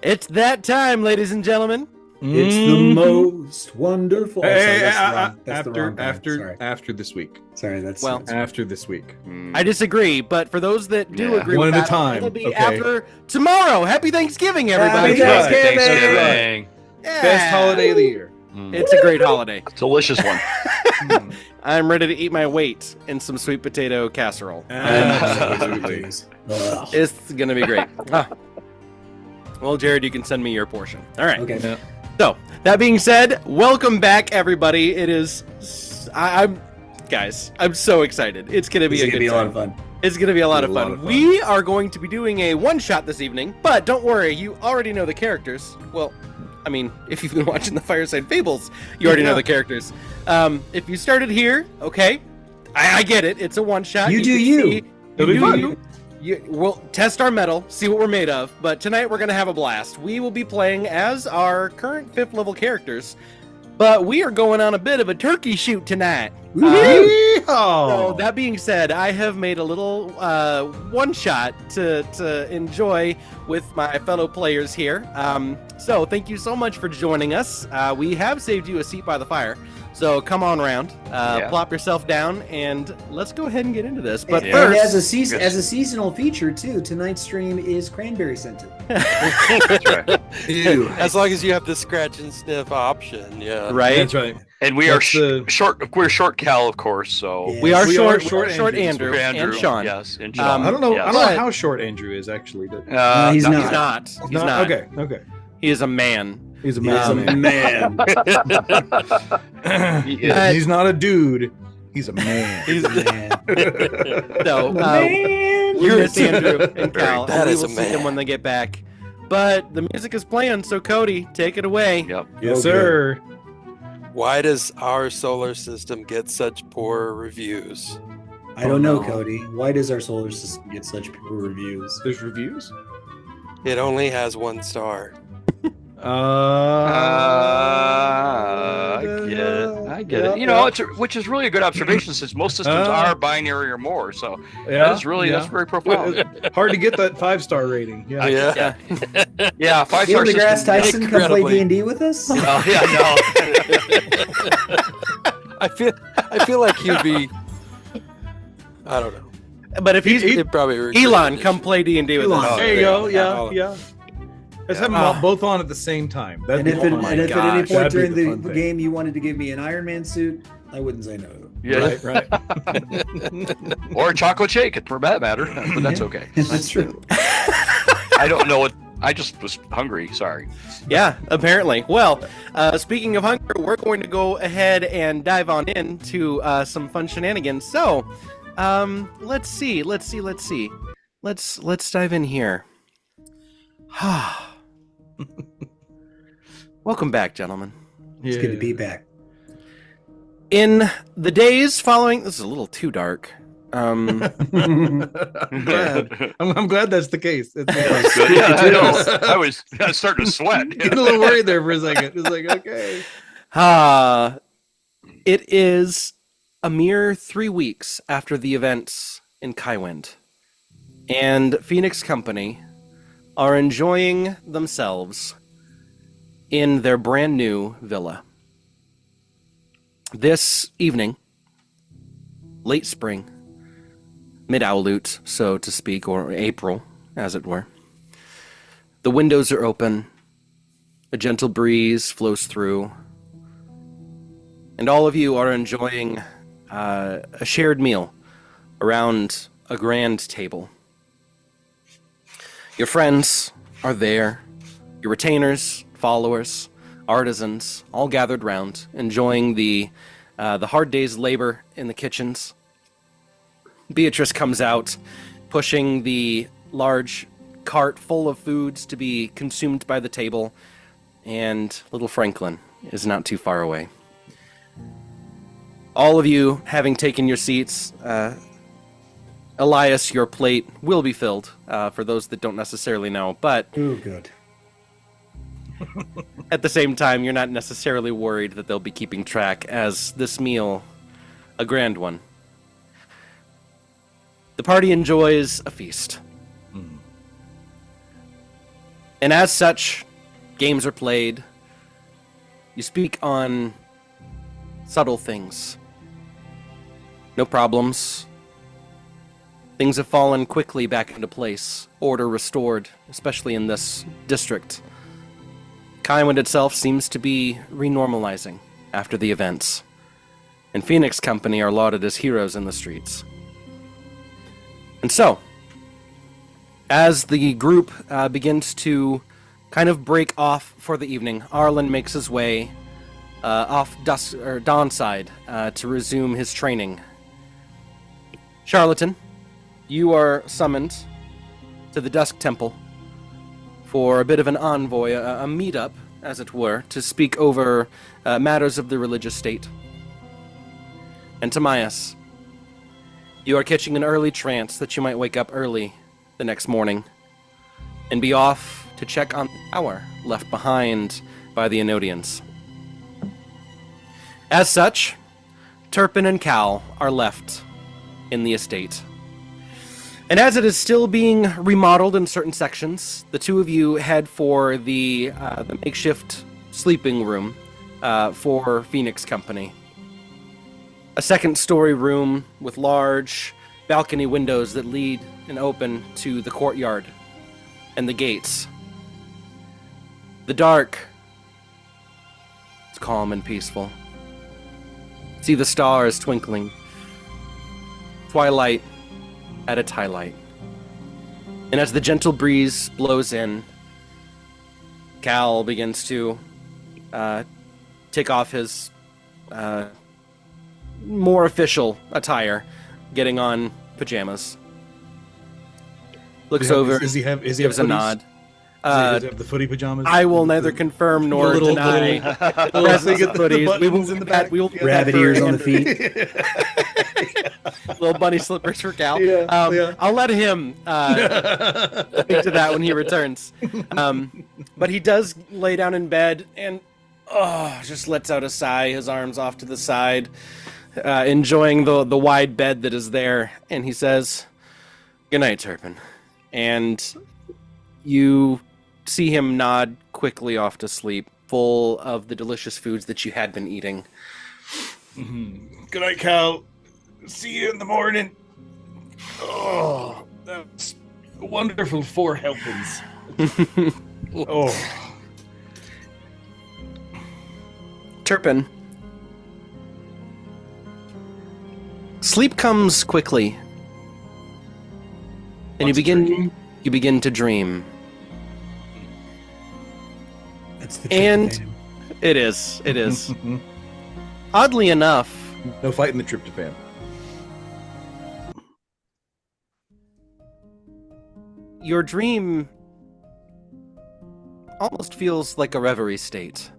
It's that time, ladies and gentlemen. It's the most wonderful. After this week. Sorry, that's after this week. I disagree, but for those that do agree, one with at a that, time. it'll be Okay. after tomorrow. Happy Thanksgiving, everybody! Happy Thanksgiving. Yeah. Best holiday of the year. It's a great holiday. Delicious one. I'm ready to eat my weight in some sweet potato casserole. Absolutely. It's gonna be great. Well, Jared, you can send me your portion. All right. Okay. Yeah. So, that being said, welcome back, everybody. It is... I'm so excited. It's going to be a lot of fun. It's going to be a lot of fun. We are going to be doing a one-shot this evening, but don't worry, you already know the characters. Well, I mean, if you've been watching the Fireside Fables, you already know the characters. If you started here, okay, I get it. It's a one-shot. You do you. It'll be fun. We'll test our metal, see what we're made of, but tonight we're going to have a blast. We will be playing as our current 5th level characters, but we are going on a bit of a turkey shoot tonight. So that being said, I have made a little one-shot to enjoy with my fellow players here. So thank you so much for joining us. We have saved you a seat by the fire. So come on round, plop yourself down, and let's go ahead and get into this. But first, as a seasonal feature too, tonight's stream is cranberry scented. That's right. Ew. As long as you have the scratch and sniff option, yeah. Right. That's right. And we are short. We're short Cal, of course. So Yeah. We are short Andrew. Andrew and Sean. Yes, and Sean. I don't know. Yes. I don't know how short Andrew is actually. But... He's He's not. not. He's not. Okay. He is a man. He's a man. Man. He's not a dude. He's a man. He's Man. So Man. we miss Andrew and Cal. That and we is will a see them man. when they get back. But the music is playing, so Cody, take it away. Yep. Yes, sir. Why does our solar system get such poor reviews? I don't know, Cody. Why does our solar system get such poor reviews? There's reviews. It only has 1 star. I get it. You know, which is really a good observation since most systems are binary or more. So that's very profound. Hard to get that 5-star rating. Yeah. Yeah. Yeah, 5-star Neil deGrasse system. Tyson come play Incredibly. D&D with us? Oh yeah, no. I feel like he'd be. I don't know. But if he's He'd probably regret Elon, it. come play D&D with Elon. us. There you go. Yeah. Yeah. Let's have them all both on at the same time. That'd And if, be it, fun. and if at any gosh, point that'd during be the the fun thing. game you wanted to give me an Iron Man suit, I wouldn't say no. Yeah. Right. Or a chocolate shake, for that matter. But that's okay. That's true. I don't know what. I just was hungry. Sorry. Yeah, apparently. Well, speaking of hunger, we're going to go ahead and dive on into some fun shenanigans. So, let's see. Let's dive in here. Welcome back, gentlemen. It's good to be back. In the days following, this is a little too dark. I'm glad that's the case. It's Good. Yeah, I know. I was starting to sweat. getting a little worried there for a second. It's like, okay. It is a mere 3 weeks after the events in Kaiwind, and Phoenix Company are enjoying themselves in their brand new villa. This evening, late spring, mid-Owloot, so to speak, or April, as it were. The windows are open, a gentle breeze flows through, and all of you are enjoying a shared meal around a grand table. Your friends are there, your retainers, followers, artisans, all gathered round, enjoying the hard day's labor in the kitchens. Beatrice comes out pushing the large cart full of foods to be consumed by the table, and little Franklin is not too far away. All of you having taken your seats, Elias, your plate will be filled, for those that don't necessarily know, but Ooh, good. at the same time, you're not necessarily worried that they'll be keeping track, as this meal, a grand one. The party enjoys a feast. And as such, games are played. You speak on subtle things. No problems. Things have fallen quickly back into place. Order restored, especially in this district. Kaiwind itself seems to be renormalizing after the events. And Phoenix Company are lauded as heroes in the streets. And so, as the group begins to kind of break off for the evening, Arlen makes his way off dawn side to resume his training. Charlatan, you are summoned to the Dusk Temple for a bit of an envoy, a meet-up, as it were, to speak over matters of the religious state. And Timaeus, you are catching an early trance that you might wake up early the next morning and be off to check on the tower left behind by the Enodians. As such, Turpin and Cal are left in the estate. And as it is still being remodeled in certain sections, the two of you head for the makeshift sleeping room for Phoenix Company. A second-story room with large balcony windows that lead and open to the courtyard and the gates. The dark is calm and peaceful. See the stars twinkling. Twilight at its highlight. And as the gentle breeze blows in, Cal begins to take off his more official attire, getting on pajamas. Looks over, Does he have gives a nod. Does he have the footy pajamas? I will neither confirm nor deny the presence of footies. We will in the back. We will Rabbit ears on the feet. Little bunny slippers for Cal. Yeah. I'll let him speak to that when he returns. But he does lay down in bed and just lets out a sigh, his arms off to the side, enjoying the wide bed that is there. And he says, "Good night, Turpin." And you see him nod quickly off to sleep, full of the delicious foods that you had been eating. Mm-hmm. Good night, Cal. See you in the morning. Oh, that's wonderful. 4 helpings. Oh. Turpin. Sleep comes quickly. And you begin to dream. That's the And tryptophan. it is. Oddly enough, No fighting the tryptophan. your dream almost feels like a reverie state.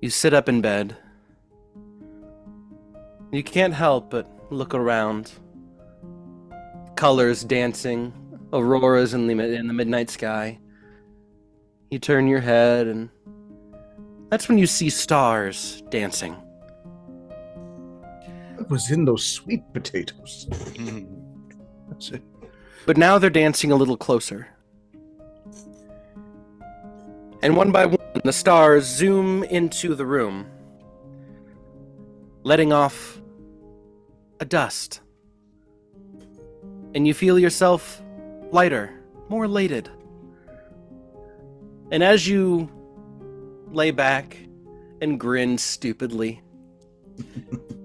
You sit up in bed. You can't help but look around. Colors dancing, auroras in the midnight sky. You turn your head, and that's when you see stars dancing. What was in those sweet potatoes? That's it. But now they're dancing a little closer. And one by one, the stars zoom into the room, letting off a dust. And you feel yourself lighter, more elated. And as you lay back and grin stupidly,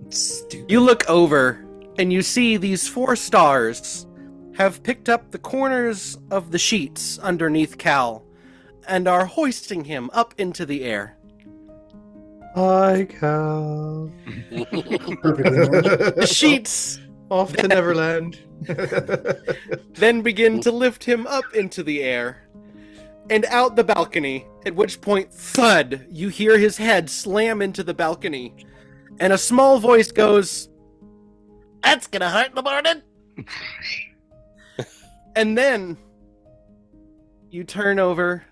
Stupid. you look over and you see these 4 stars have picked up the corners of the sheets underneath Cal and are hoisting him up into the air. Hi, Cal. Perfectly normal. The sheets Off to Neverland. Then begin to lift him up into the air and out the balcony, at which point, thud, you hear his head slam into the balcony, and a small voice goes, "That's gonna hurt in the morning." And then you turn over,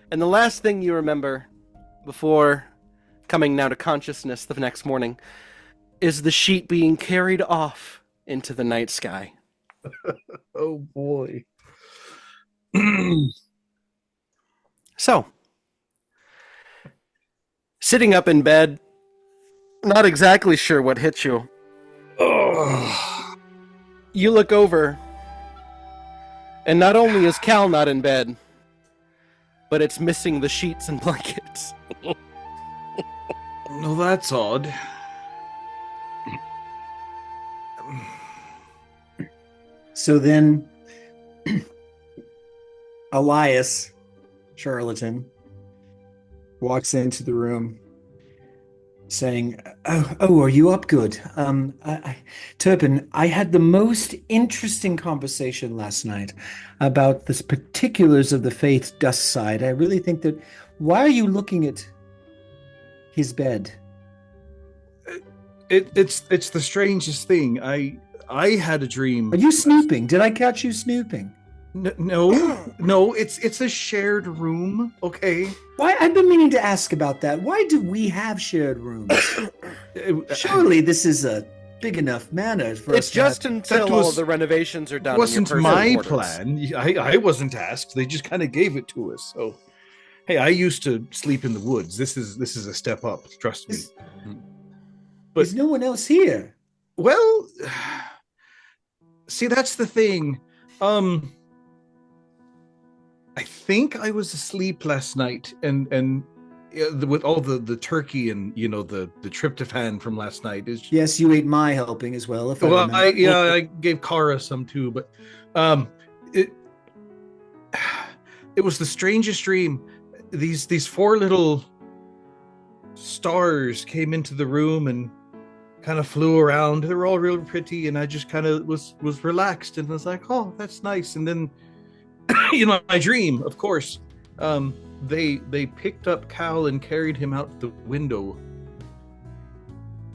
and the last thing you remember before coming now to consciousness the next morning is the sheet being carried off into the night sky. Oh boy. So, sitting up in bed, not exactly sure what hit you. You look over, and not only is Cal not in bed, but it's missing the sheets and blankets. No, that's odd. So then, Elias, charlatan, walks into the room saying, oh, are you up? Good. Turpin, I had the most interesting conversation last night about the particulars of the Faith Dust side. I really think that, why are you looking at his bed? It's the strangest thing. I had a dream. Are you snooping? Did I catch you snooping? No, it's a shared room, okay? Why? I've been meaning to ask about that. Why do we have shared rooms? Surely this is a big enough manor for It's just until all of the renovations are done. It wasn't in your my personal quarters. plan. I wasn't asked. They just kind of gave it to us. So, hey, I used to sleep in the woods. This is a step up. Trust me. There's no one else here. Well, see, that's the thing. I think I was asleep last night, and with all the turkey and the tryptophan from last night is. Yes, you ate my helping as well. If I gave Kara some too, but it was the strangest dream. These four little stars came into the room and kind of flew around. They were all real pretty, and I just kind of was relaxed and was like, oh, that's nice. And then my dream, of course, they picked up Cal and carried him out the window,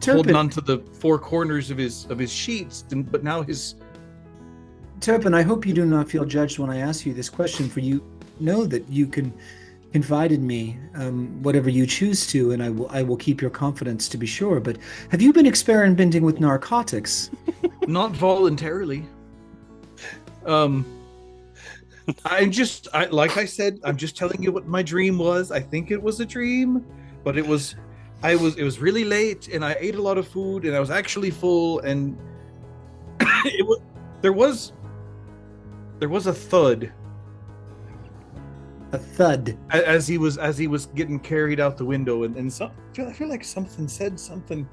holding onto the four corners of his sheets. But now his Turpin, I hope you do not feel judged when I ask you this question, for you know that you can confide in me whatever you choose to, and I will keep your confidence, to be sure. But have you been experimenting with narcotics? Not voluntarily. Like I said, I'm just telling you what my dream was. I think it was a dream, but it was really late, and I ate a lot of food, and I was actually full, and there was a thud. A thud as he was getting carried out the window, and so I feel like something said something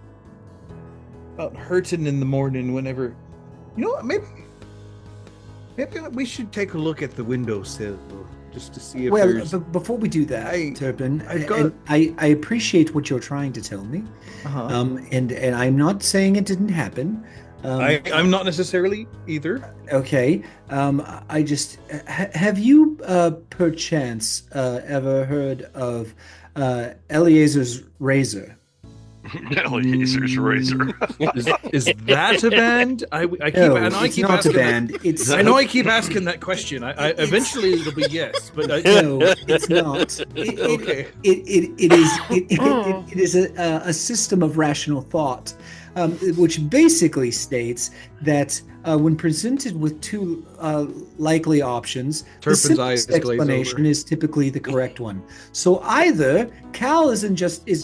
about hurting in the morning. Whenever, maybe we should take a look at the windowsill just to see if there's. Well, before we do that, Turpin, I appreciate what you're trying to tell me, and I'm not saying it didn't happen. I'm not necessarily either. Okay. I just have you perchance ever heard of Eliezer's razor? Eliezer's razor. Is that a band? I keep asking that question. I eventually it'll be yes, but no, it's not. Okay. It is a system of rational thought, which basically states that when presented with two likely options, the simplest explanation is typically the correct one. So either Cal is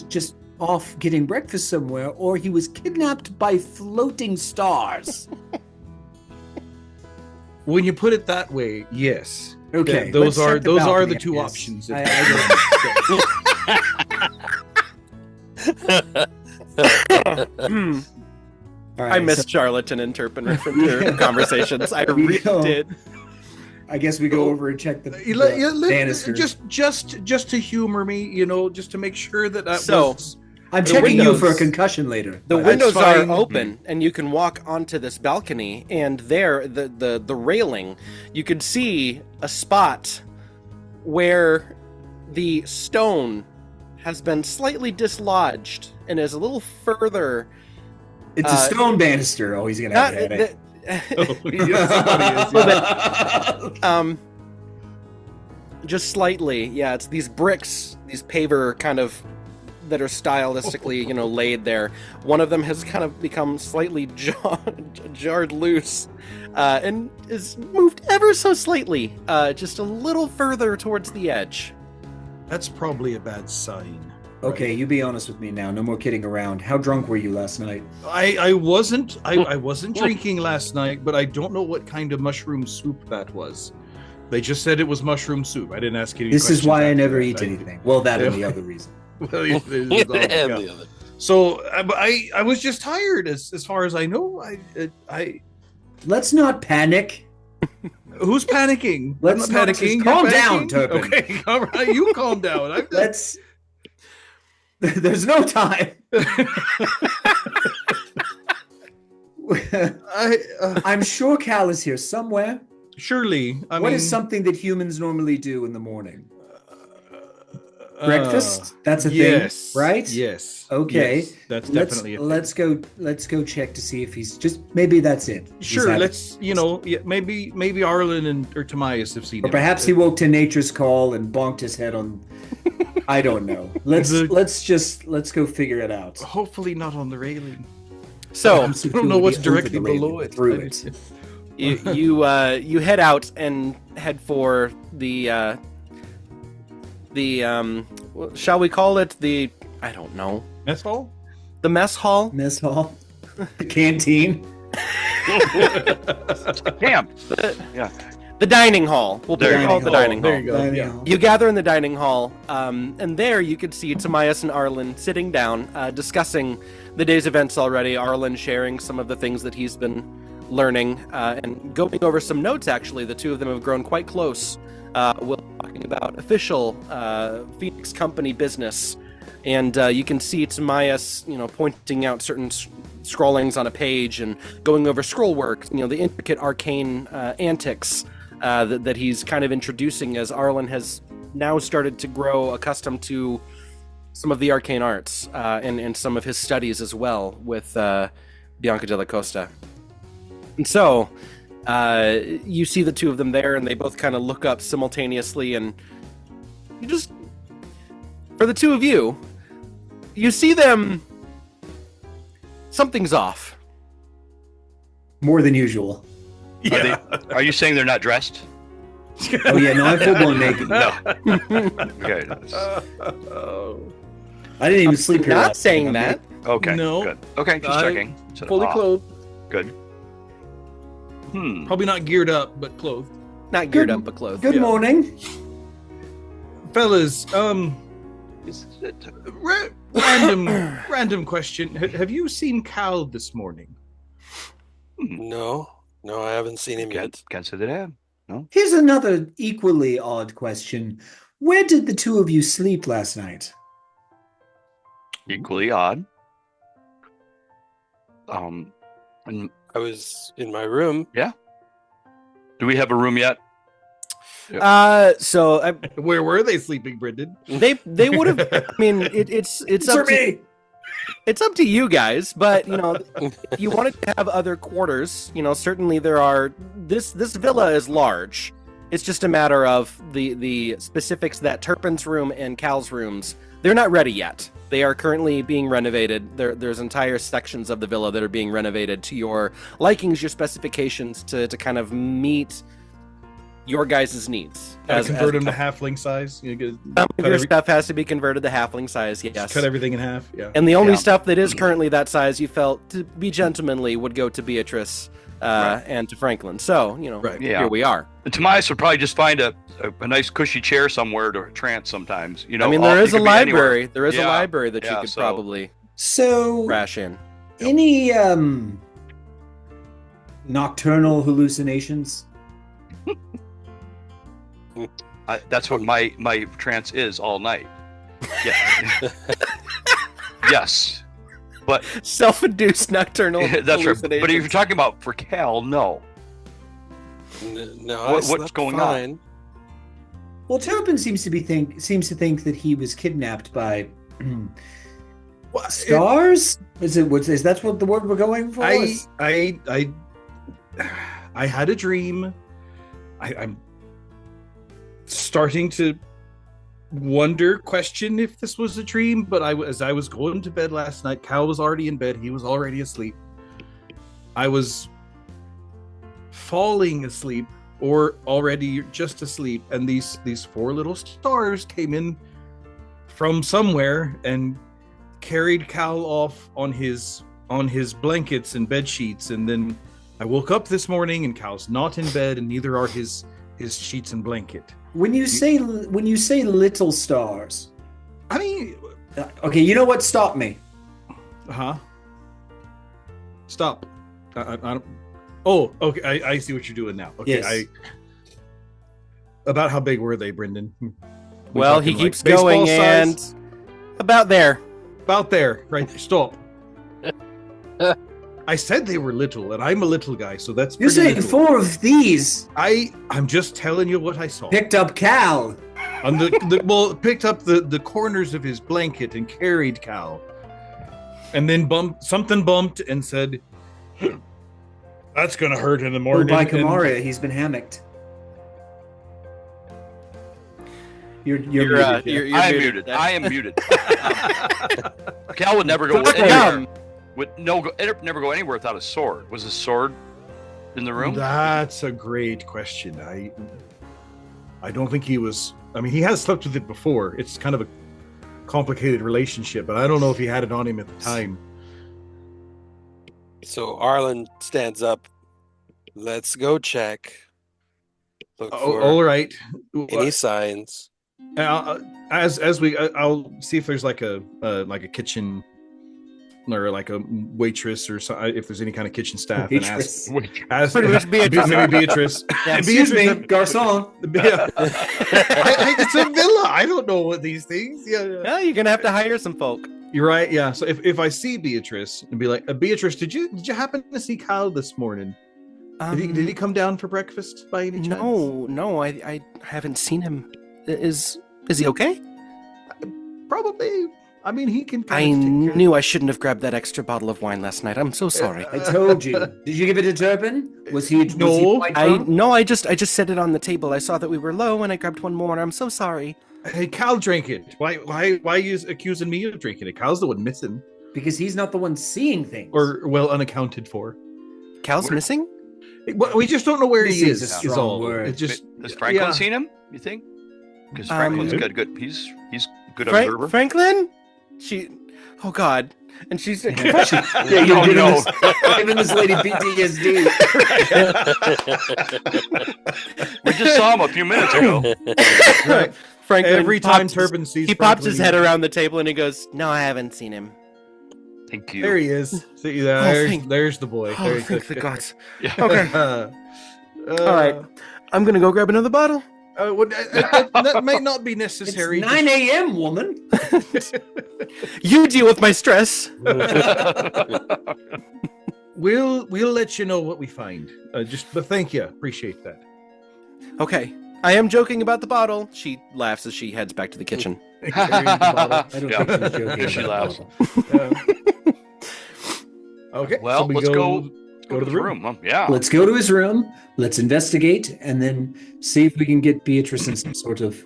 just off getting breakfast somewhere, or he was kidnapped by floating stars. When you put it that way, yes. Okay, those are the two options. All right, I missed Charlatan and Turpin from your conversations. I really did. I guess we go over and check the banisters. Just to humor me, just to make sure that I'm The checking you for a windows- concussion later. The That's windows are fine. open, and you can walk onto this balcony. And there, the railing, you can see a spot where the stone has been slightly dislodged and is a little further. It's a stone banister. Oh, he's gonna have a headache. Just slightly, yeah. It's these bricks, these paver kind of that are stylistically, laid there. One of them has kind of become slightly jarred loose, and is moved ever so slightly, just a little further towards the edge. That's probably a bad sign. Okay, you be honest with me now. No more kidding around. How drunk were you last night? I wasn't drinking last night, but I don't know what kind of mushroom soup that was. They just said it was mushroom soup. I didn't ask any This is questions why I after never that. eat anything. Well, that and the other reason. Well, yeah, And the other. So I was just tired, as far as I know. I Let's not panic. who's panicking? Let's I'm not not panicking. just calm You're down, panicking? Turpin. Okay, all right. You calm down. Let's. There's no time. I'm sure Cal is here somewhere. Surely. What is something that humans normally do in the morning? Breakfast? That's a thing, right? Yes. Okay. Yes, that's definitely a thing. Let's go check to see if he's just maybe that's it. He's Sure, having- let's maybe Arlen or Tobias have seen or him. perhaps he woke to nature's call and bonked his head on I don't know. Let's go figure it out. Hopefully not on the railing. So I don't know what's directly below it. Through it. you head out and head for the shall we call it I don't know, Mess hall? the mess hall? Mess hall. The canteen. Camp. Yeah. The dining hall. We'll There you call it the go. dining There hall. you go. Dining Yeah. hall. You gather in the dining hall, and there you can see Tobias and Arlen sitting down, discussing the day's events already. Arlen sharing some of the things that he's been learning, and going over some notes, actually. The two of them have grown quite close, while talking about official Phoenix company business. And you can see Tobias, pointing out certain scrollings on a page and going over scroll work, the intricate arcane antics that he's kind of introducing as Arlen has now started to grow accustomed to some of the arcane arts and some of his studies as well with Bianca della Costa. And so you see the two of them there, and they both kind of look up simultaneously, and you just, for the two of you, you see them, something's off. More than usual. Are you saying they're not dressed? Oh yeah, no, I'm full blown naked. No. Okay. I didn't even sleep here. Not last saying night. that. Okay. No. Good. Okay. Just checking. So, Fully clothed. Good. Probably not geared up, but clothed. Not geared up, but clothed. Good morning. Fellas, Is it? random question. Have you seen Cal this morning? No, I haven't seen him yet. Can't say that I have. No. Here's another equally odd question. Where did the two of you sleep last night? Equally odd. And I was in my room. do we have a room yet? So Where were they sleeping, Brendan? they would have. I mean, it's up to, it's up to you guys, but if you wanted to have other quarters, certainly there are. This villa is large. It's just a matter of the specifics that Turpin's room and Cal's rooms. They're not ready yet. They are currently being renovated. There's entire sections of the villa that are being renovated to your likings, your specifications, to kind of meet your guys' needs. Convert them to halfling size. Some of your stuff has to be converted to halfling size, yes. Cut everything in half. Yeah. And the only stuff that is currently that size, you felt to be gentlemanly, would go to Beatrice and to Franklin. So, here we are. And Tobias would probably just find a nice cushy chair somewhere to trance sometimes. I mean, there is a it could be anywhere. library. There is a Yeah. library that you Yeah, could so- probably So, crash in. any nocturnal hallucinations? That's what my trance is all night. Yeah. Yes, but self-induced nocturnal. That's right. But if you're talking about for Cal, no. No, what's going on? Well, Turpin seems to think that he was kidnapped by stars. Is that what the word we're going for? I had a dream. I'm starting to question if this was a dream, but as I was going to bed last night, Cal was already in bed. He was already asleep. I was falling asleep or already just asleep, and these four little stars came in from somewhere and carried Cal off on his blankets and bed sheets, and then I woke up this morning and Cal's not in bed, and neither are his sheets and blanket. When you say little stars, I mean, okay, you know what? Stop me. Stop. I don't. Oh, okay. I see what you're doing now. Okay. Yes. About how big were they, Brendan? Well, he keeps going, and about there. About there, right there. Stop. I said they were little, and I'm a little guy, so that's. You're saying little. Four of these. I'm just telling you what I saw. Picked up Cal. On picked up the corners of his blanket and carried Cal, and then bumped and said, "That's gonna hurt in the morning." By Kamaria, he's been hammocked. You're muted. I am muted. I am muted. Cal would never go anywhere. Never go anywhere without a sword. Was his sword in the room? That's a great question. I don't think he was. I mean, he has slept with it before. It's kind of a complicated relationship, but I don't know if he had it on him at the time. So Arlen stands up. Let's go check. Look for all right. Any signs. I'll see if there's like a kitchen or like a waitress or something, if there's any kind of kitchen staff. Waitress. And ask pretty much Beatrice. Maybe Beatrice. Yeah, excuse me, garçon. Yeah. It's a villa. I don't know what these things. Yeah, you're gonna have to hire some folk. You're right. Yeah. So if I see Beatrice and be like, Beatrice, did you happen to see Cal this morning? Did he come down for breakfast by any chance? No, I haven't seen him. Is he okay? Probably. I mean, he can. I knew I shouldn't have grabbed that extra bottle of wine last night. I'm so sorry. I told you. Did you give it to Turpin? Was he? I just set it on the table. I saw that we were low, and I grabbed one more. I'm so sorry. Hey, Cal drank it. Why are you accusing me of drinking it? Cal's the one missing. Because he's not the one seeing things. Or unaccounted for. Cal's missing? Well, we just don't know where he is. A strong word. It just has Franklin seen him? You think? Because Franklin's good. He's good observer. Franklin? Oh God. And she's you're giving this lady PTSD. We just saw him a few minutes ago. Right. Franklin every time Turpin sees he pops his head around the table and he goes, "No, I haven't seen him." Thank you. There he is. See there's the boy. Oh, thank the gods. Yeah. Okay. All right. I'm gonna go grab another bottle. That might not be necessary. It's 9 a.m., woman. You deal with my stress. We'll let you know what we find. But thank you. Appreciate that. Okay. I am joking about the bottle. She laughs as she heads back to the kitchen. I don't think she's joking. She laughs. Okay. Well, let's go to the room. Yeah. Let's go to his room. Let's investigate, and then see if we can get Beatrice in some sort of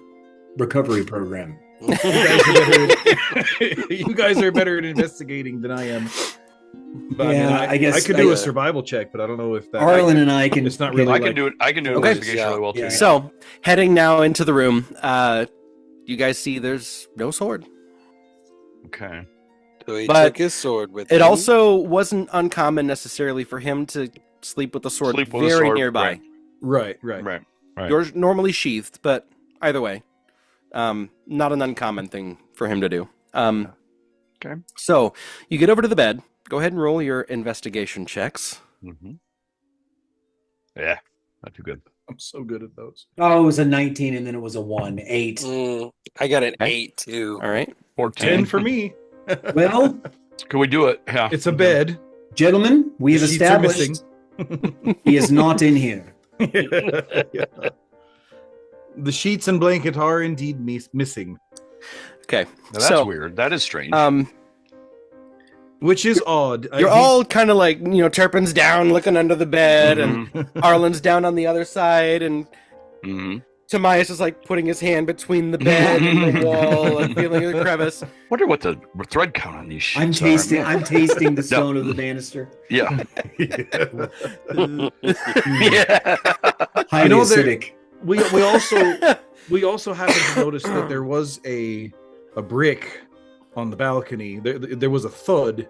recovery program. You guys are better at investigating than I am. But yeah, I guess I could do a survival check, but I don't know if that. Arlen and I can. It's not really. I can do it. I can do an investigation really well too. Yeah. So, heading now into the room, you guys see there's no sword. Okay. So he took his sword with him. It also wasn't uncommon necessarily for him to sleep with the sword very nearby. Right. Yours normally sheathed, but either way, not an uncommon thing for him to do. Okay. So you get over to the bed. Go ahead and roll your investigation checks. Mm-hmm. Yeah, not too good. I'm so good at those. Oh, it was a 19, and then it was a 1. 8. I got an 8 too. All right. 14. 10 for me. Well, Can we do it? Yeah. It's a bed. gentlemen, we have The sheets are established he is not in here. Yeah. The sheets and blanket are indeed missing, Okay. Now, that's weird. That is strange. which is odd. You're all kind of like, Turpin's down looking under the bed, and Arlen's down on the other side, and Tamias is like putting his hand between the bed and the wall and feeling the crevice. Wonder what the thread count on these sheets I'm tasting the stone of the banister. Yeah. yeah. Highly acidic. We also happened to notice that there was a brick on the balcony. There was a thud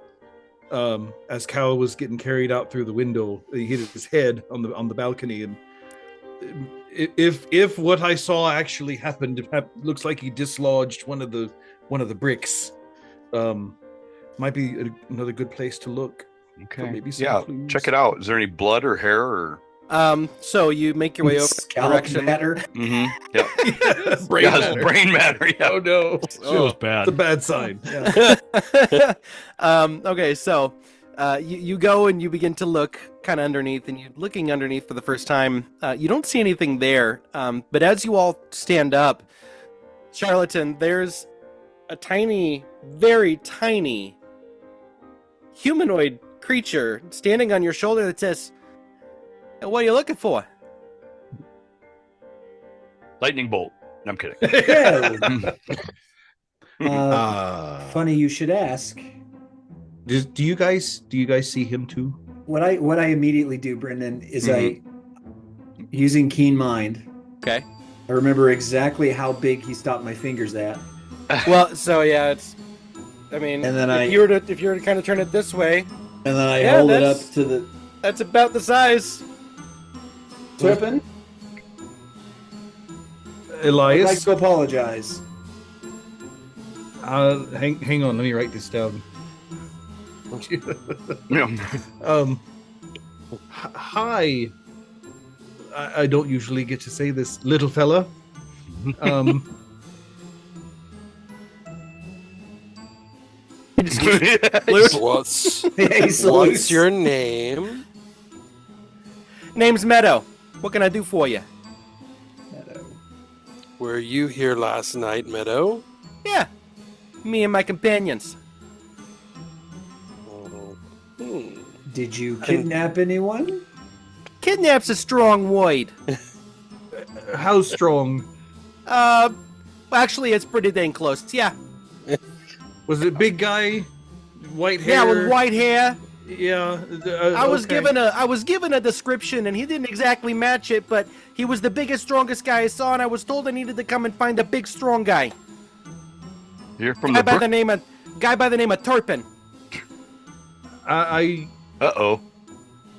as Cal was getting carried out through the window. He hit his head on the balcony, and if what I saw actually happened, it looks like he dislodged one of the bricks. Might be another good place to look. Okay. Maybe some clues. Check it out. Is there any blood or hair or? So you make your way over Scallop matter. Yeah. Brain matter. Yeah. Oh no. It was bad. It's a bad sign. Yeah. Okay, so you go and you begin to look kind of underneath, and you're looking underneath for the first time. You don't see anything there, but as you all stand up, Charlatan, there's a tiny, very tiny humanoid creature standing on your shoulder that says, "What are you looking for?" Lightning bolt. No, I'm kidding. Funny you should ask. Do you guys see him too? What I immediately do, Brendan, is I, using keen mind, Okay. I remember exactly how big he stopped my fingers at. Well, so yeah, it's. I mean, And then if you were to kind of turn it this way, And then I hold it up that's- to the that's about the size. Turpin. I'd like Elias, to apologize. hang on, let me write this down. Yeah. Hi. I don't usually get to say this, little fella. What's your name? Name's Meadow. What can I do for you? Were you here last night, Meadow? Yeah, me and my companions. Did you kidnap anyone? Kidnap's a strong word. How strong? Well, actually, it's pretty dang close. Yeah. Was it big guy? White hair? Yeah, with white hair. Yeah. I was given a description, and he didn't exactly match it, but he was the biggest, strongest guy I saw, and I was told I needed to come and find a big, strong guy. You're from Guy the by brook? the name of Turpin. Uh-oh.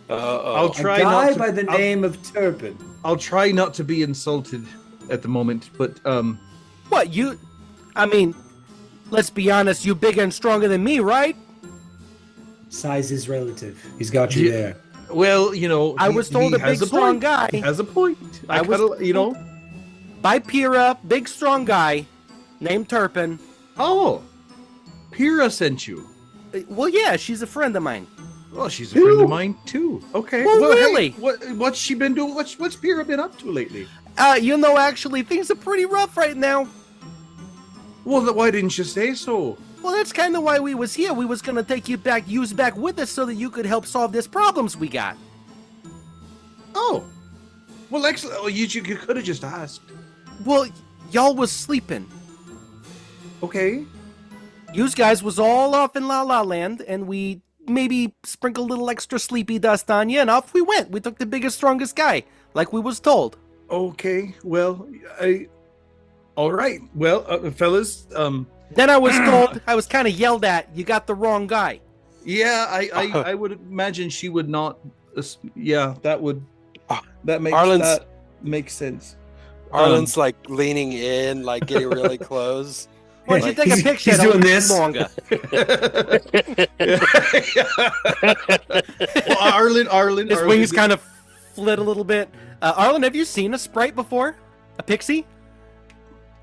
I'll try a guy not to, by the name of Turpin. I'll try not to be insulted at the moment, but What you? I mean, let's be honest. You bigger and stronger than me, right? Size is relative. He's got you Yeah. there. well, you know, I was told a big, strong guy. He has a point. I was by Pyrrha, big, strong guy, named Turpin. Oh, Pyrrha sent you. Well, yeah, she's a friend of mine. Well, she's a friend of mine too. Okay. Well, hey, really? what's she been doing? What's Pyrrha been up to lately? Actually, things are pretty rough right now. Well, why didn't you say so? Well, that's kind of why we was here. We was gonna take you back with us so that you could help solve these problems we got. Oh, well, excellent. Oh, you could have just asked. Well, y'all was sleeping. Okay. Yous guys was all off in La La Land, and we maybe sprinkled a little extra sleepy dust on you, and off we went. We took the biggest, strongest guy, like we was told. Okay. Well, all right. Well, fellas. Then I was told, I was kind of yelled at, you got the wrong guy. Yeah, I would imagine she would not. Yeah, that makes sense. Arlen's like leaning in, like getting really close. Why don't you take a picture? He's doing this. Longer. Well, Arlen. His wings kind of flit a little bit. Arlen, have you seen a sprite before? A pixie?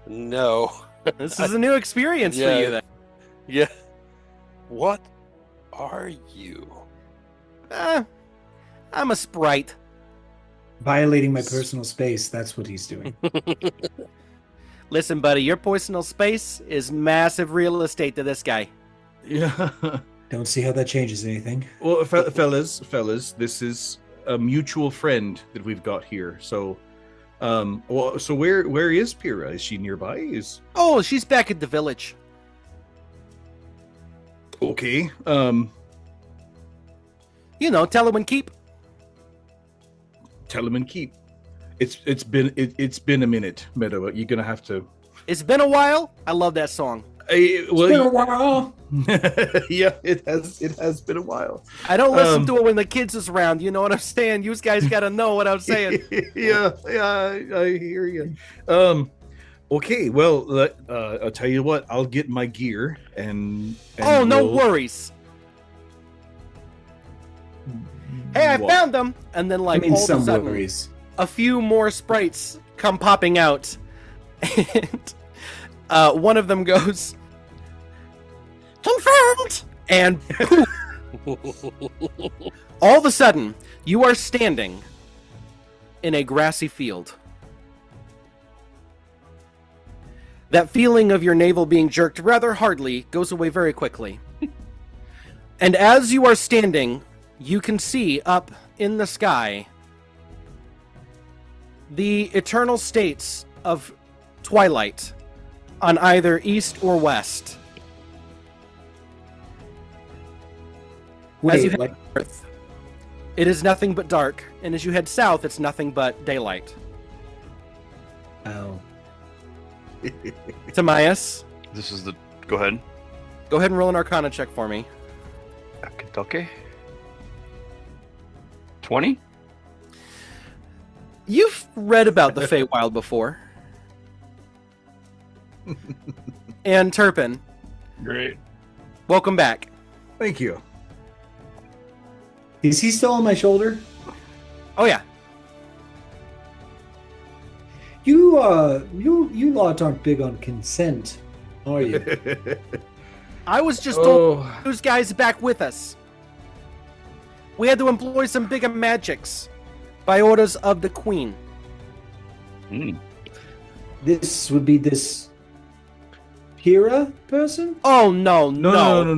No. This is a new experience for you then. Yeah. What are you? I'm a sprite. Violating my personal space. That's what he's doing. Listen, buddy, your personal space is massive real estate to this guy. Yeah. Don't see how that changes anything. Well, fellas, this is a mutual friend that we've got here. So, so where is Pyrrha? Is she nearby? Oh, she's back at the village. Okay. You know, tell her and keep. Tell him and keep. It's been a minute, Meadow. You're gonna have to. It's been a while. I love that song. It's been a while. Yeah, it has been a while. I don't listen to it when the kids is around. You know what I'm saying? You guys got to know what I'm saying. yeah, I hear you. Okay, well, I'll tell you what. I'll get my gear and oh, no worries. Hey, I What? found them. And then, like, I mean, all of a some sudden, worries. a few more sprites come popping out. And one of them goes, confirmed! And poof, all of a sudden, you are standing in a grassy field. That feeling of your navel being jerked rather hardly goes away very quickly. And as you are standing, you can see up in the sky the eternal states of twilight on either east or west. As you Wait, head like, north, it is nothing but dark, and as you head south, it's nothing but daylight. oh, Timaeus, This is the. Go ahead. go ahead and roll an Arcana check for me. Kentucky. 20. You've read about the Feywild before. And Turpin, Great. welcome back. Thank you. is he still on my shoulder? Oh yeah. You lot aren't big on consent, are you? I was just told Oh, those guys back with us. We had to employ some bigger magics by orders of the Queen. Mm. This would be this Pyrrha person? Oh no, No.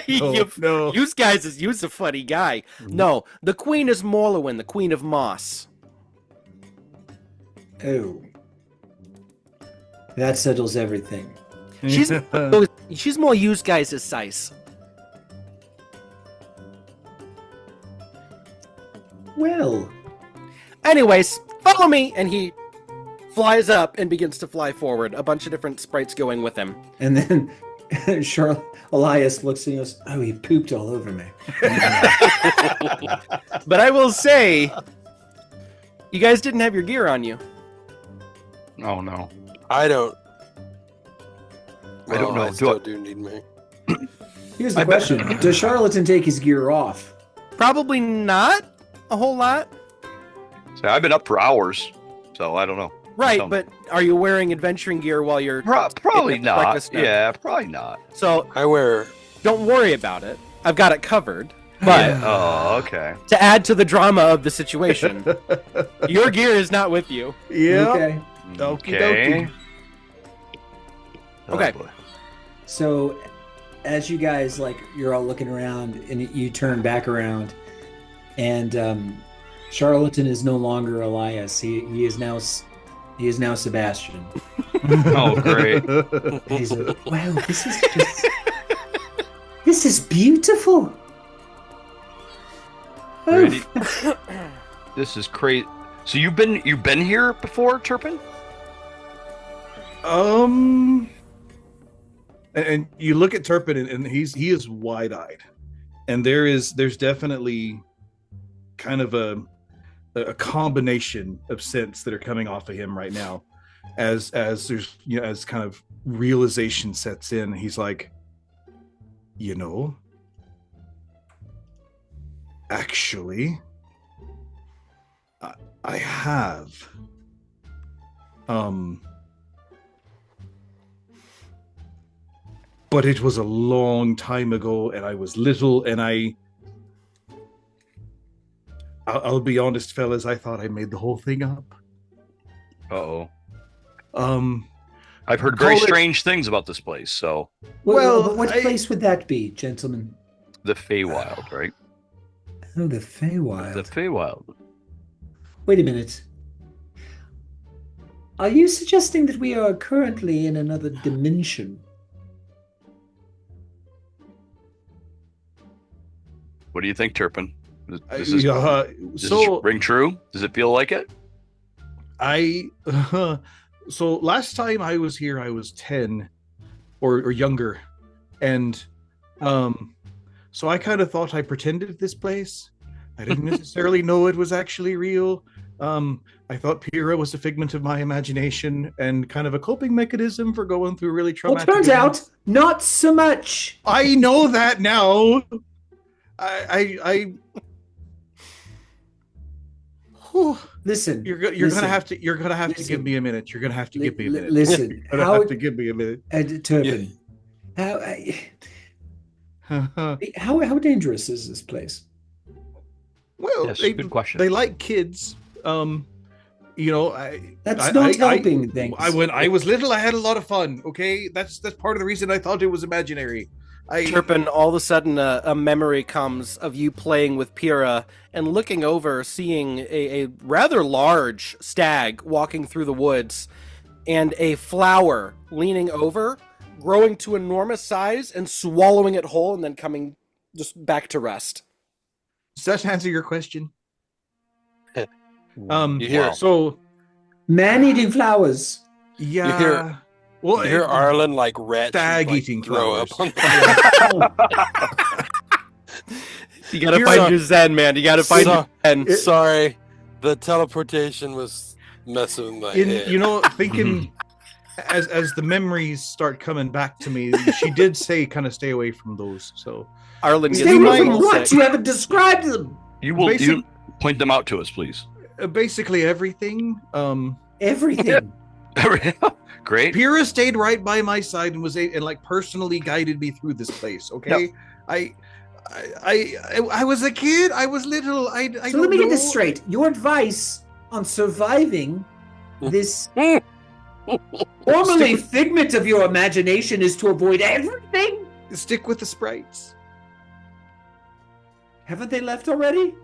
you, no. you guys is you's a funny guy. No, the Queen is Morlowin, the Queen of Moss. Oh. That settles everything. She's more used guys' size. Well, Anyways, follow me, and he flies up and begins to fly forward. A bunch of different sprites going with him. and then Elias looks at us. Oh, he pooped all over me. But I will say, you guys didn't have your gear on you. Oh no. I don't. I don't know. I still do need me. Here's the question: does Charlatan take his gear off? Probably not a whole lot. So I've been up for hours, so I don't know. Right, Some- but are you wearing adventuring gear while you're... Probably It's not. breakfast now. Yeah, probably not. So I wear. don't worry about it. I've got it covered. But Oh, okay. to add to the drama of the situation, your gear is not with you. Yeah. Okay. Okie Okay. Oh, Okay. boy. So, as you guys you're all looking around, and you turn back around, and Charlatan is no longer Elias. He is now Sebastian. Oh, great. And he's like, wow, this is beautiful. Oh, Ready? This is crazy. So you've been here before, Turpin? And you look at Turpin, and he is wide-eyed, and there's definitely kind of a combination of scents that are coming off of him right now, as there's as kind of realization sets in. He's like, actually, I have but it was a long time ago, and I was little, and I'll be honest, fellas, I thought I made the whole thing up. Uh-oh. Um, I've heard very Call it- strange things about this place, so Well, what place would that be, gentlemen? the Feywild, right? Oh, the Feywild. The Feywild. Wait a minute. Are you suggesting that we are currently in another dimension? What do you think, Turpin? Does this, yeah, does so this ring true? Does it feel like it? So last time I was here, I was 10 or younger, and so I kind of thought I pretended this place. I didn't necessarily know it was actually real. I thought Pyrrha was a figment of my imagination and kind of a coping mechanism for going through really Well, traumatic turns events. out, not so much. I know that now. I Whew. Listen, You're listen, gonna have to listen. give me a minute. You're gonna have to give me a minute. Listen, You're gonna how have to give me a minute. Turpin, how dangerous is this place? Well, Yes, they, good question. They like kids. That's not helping things. When I was little, I had a lot of fun. Okay, that's part of the reason I thought it was imaginary. Turpin, all of a sudden a memory comes of you playing with Pyrrha and looking over, seeing a rather large stag walking through the woods and a flower leaning over, growing to enormous size and swallowing it whole and then coming just back to rest. Does that answer your question? You hear- Wow. So Man-eating flowers. yeah. You hear- well, You hear Arlen like rat stag like, eating throw flowers. up on the You gotta Here's find a- your zen, man. You gotta find your zen. Sorry, the teleportation was messing with my head. Thinking as the memories start coming back to me, she did say kind of stay away from those. So Arlen gets Stay might- away from real what? sick. You haven't described them. You will Basic- point them out to us, please. basically everything. Everything. Great. Pyrrha stayed right by my side and and like personally guided me through this place. Okay, I was a kid. I was little. I So don't let me know. get this straight. Your advice on surviving this formerly figment of your imagination is to avoid everything? Stick with the sprites. Haven't they left already?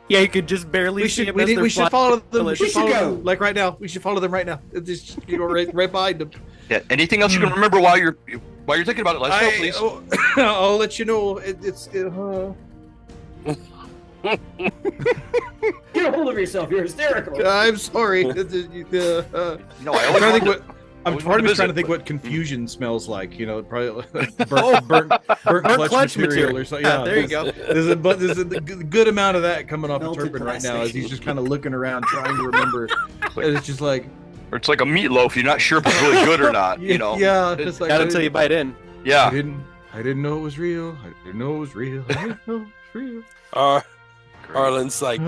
Yeah, you could just barely We see should them as they're we should flying. follow them. We should follow go. them, like right now. We should follow them right now. Just go right behind them. Yeah. Anything else you can remember while you're thinking about it? Let us know, please. I'll let you know. Get a hold of yourself. You're hysterical. I'm sorry. No, I I'm always trying to think wanted- I'm always trying wanted to to visit, think but- what confusion smells like. Probably Oh. burnt clutch, clutch material material. or something. Yeah, there you go. There's a good amount of that coming off of Melted Turpin right now as plastic. he's just kind of looking around trying to remember. And it's just like, Or it's like a meatloaf. You're not sure if it's really good or not. You know. yeah, it's like Not until you bite in. I Yeah. didn't know it was real. I didn't know it was real. I didn't know it was real. Arlen's like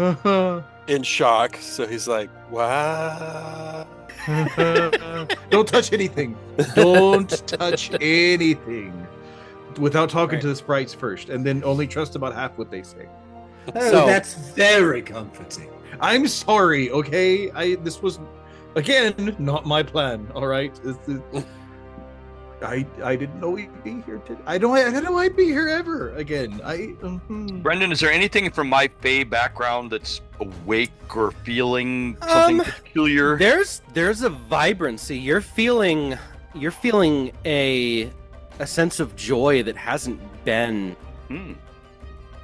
in shock, so he's like, "Wow." Don't touch anything. Don't touch anything without talking Right. to the sprites first, and then only trust about half what they say. Oh, So- that's very comforting. I'm sorry, okay? This was again not my plan. All right, I didn't know we'd be here today. I know I'd be here ever again. Brendan, is there anything from my Fey background that's awake or feeling something peculiar? There's a vibrancy. You're feeling a sense of joy that hasn't been Hmm.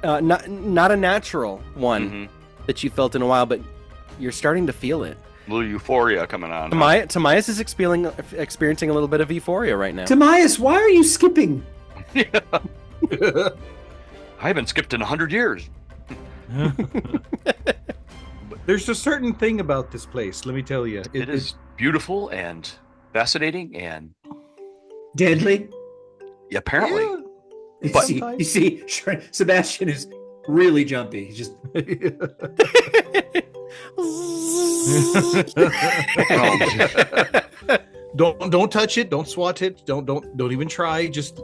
not a natural one Mhm. that you felt in a while, but you're starting to feel it. A little euphoria coming on. huh? Tamias is experiencing a little bit of euphoria right now. Tamias, why are you skipping? I haven't skipped in 100 years. There's a certain thing about this place. Let me tell you, It is beautiful and fascinating and Deadly? apparently. Yeah. But- You see, Sebastian is really jumpy. He's just Don't touch it. Don't swat it. Don't even try. Just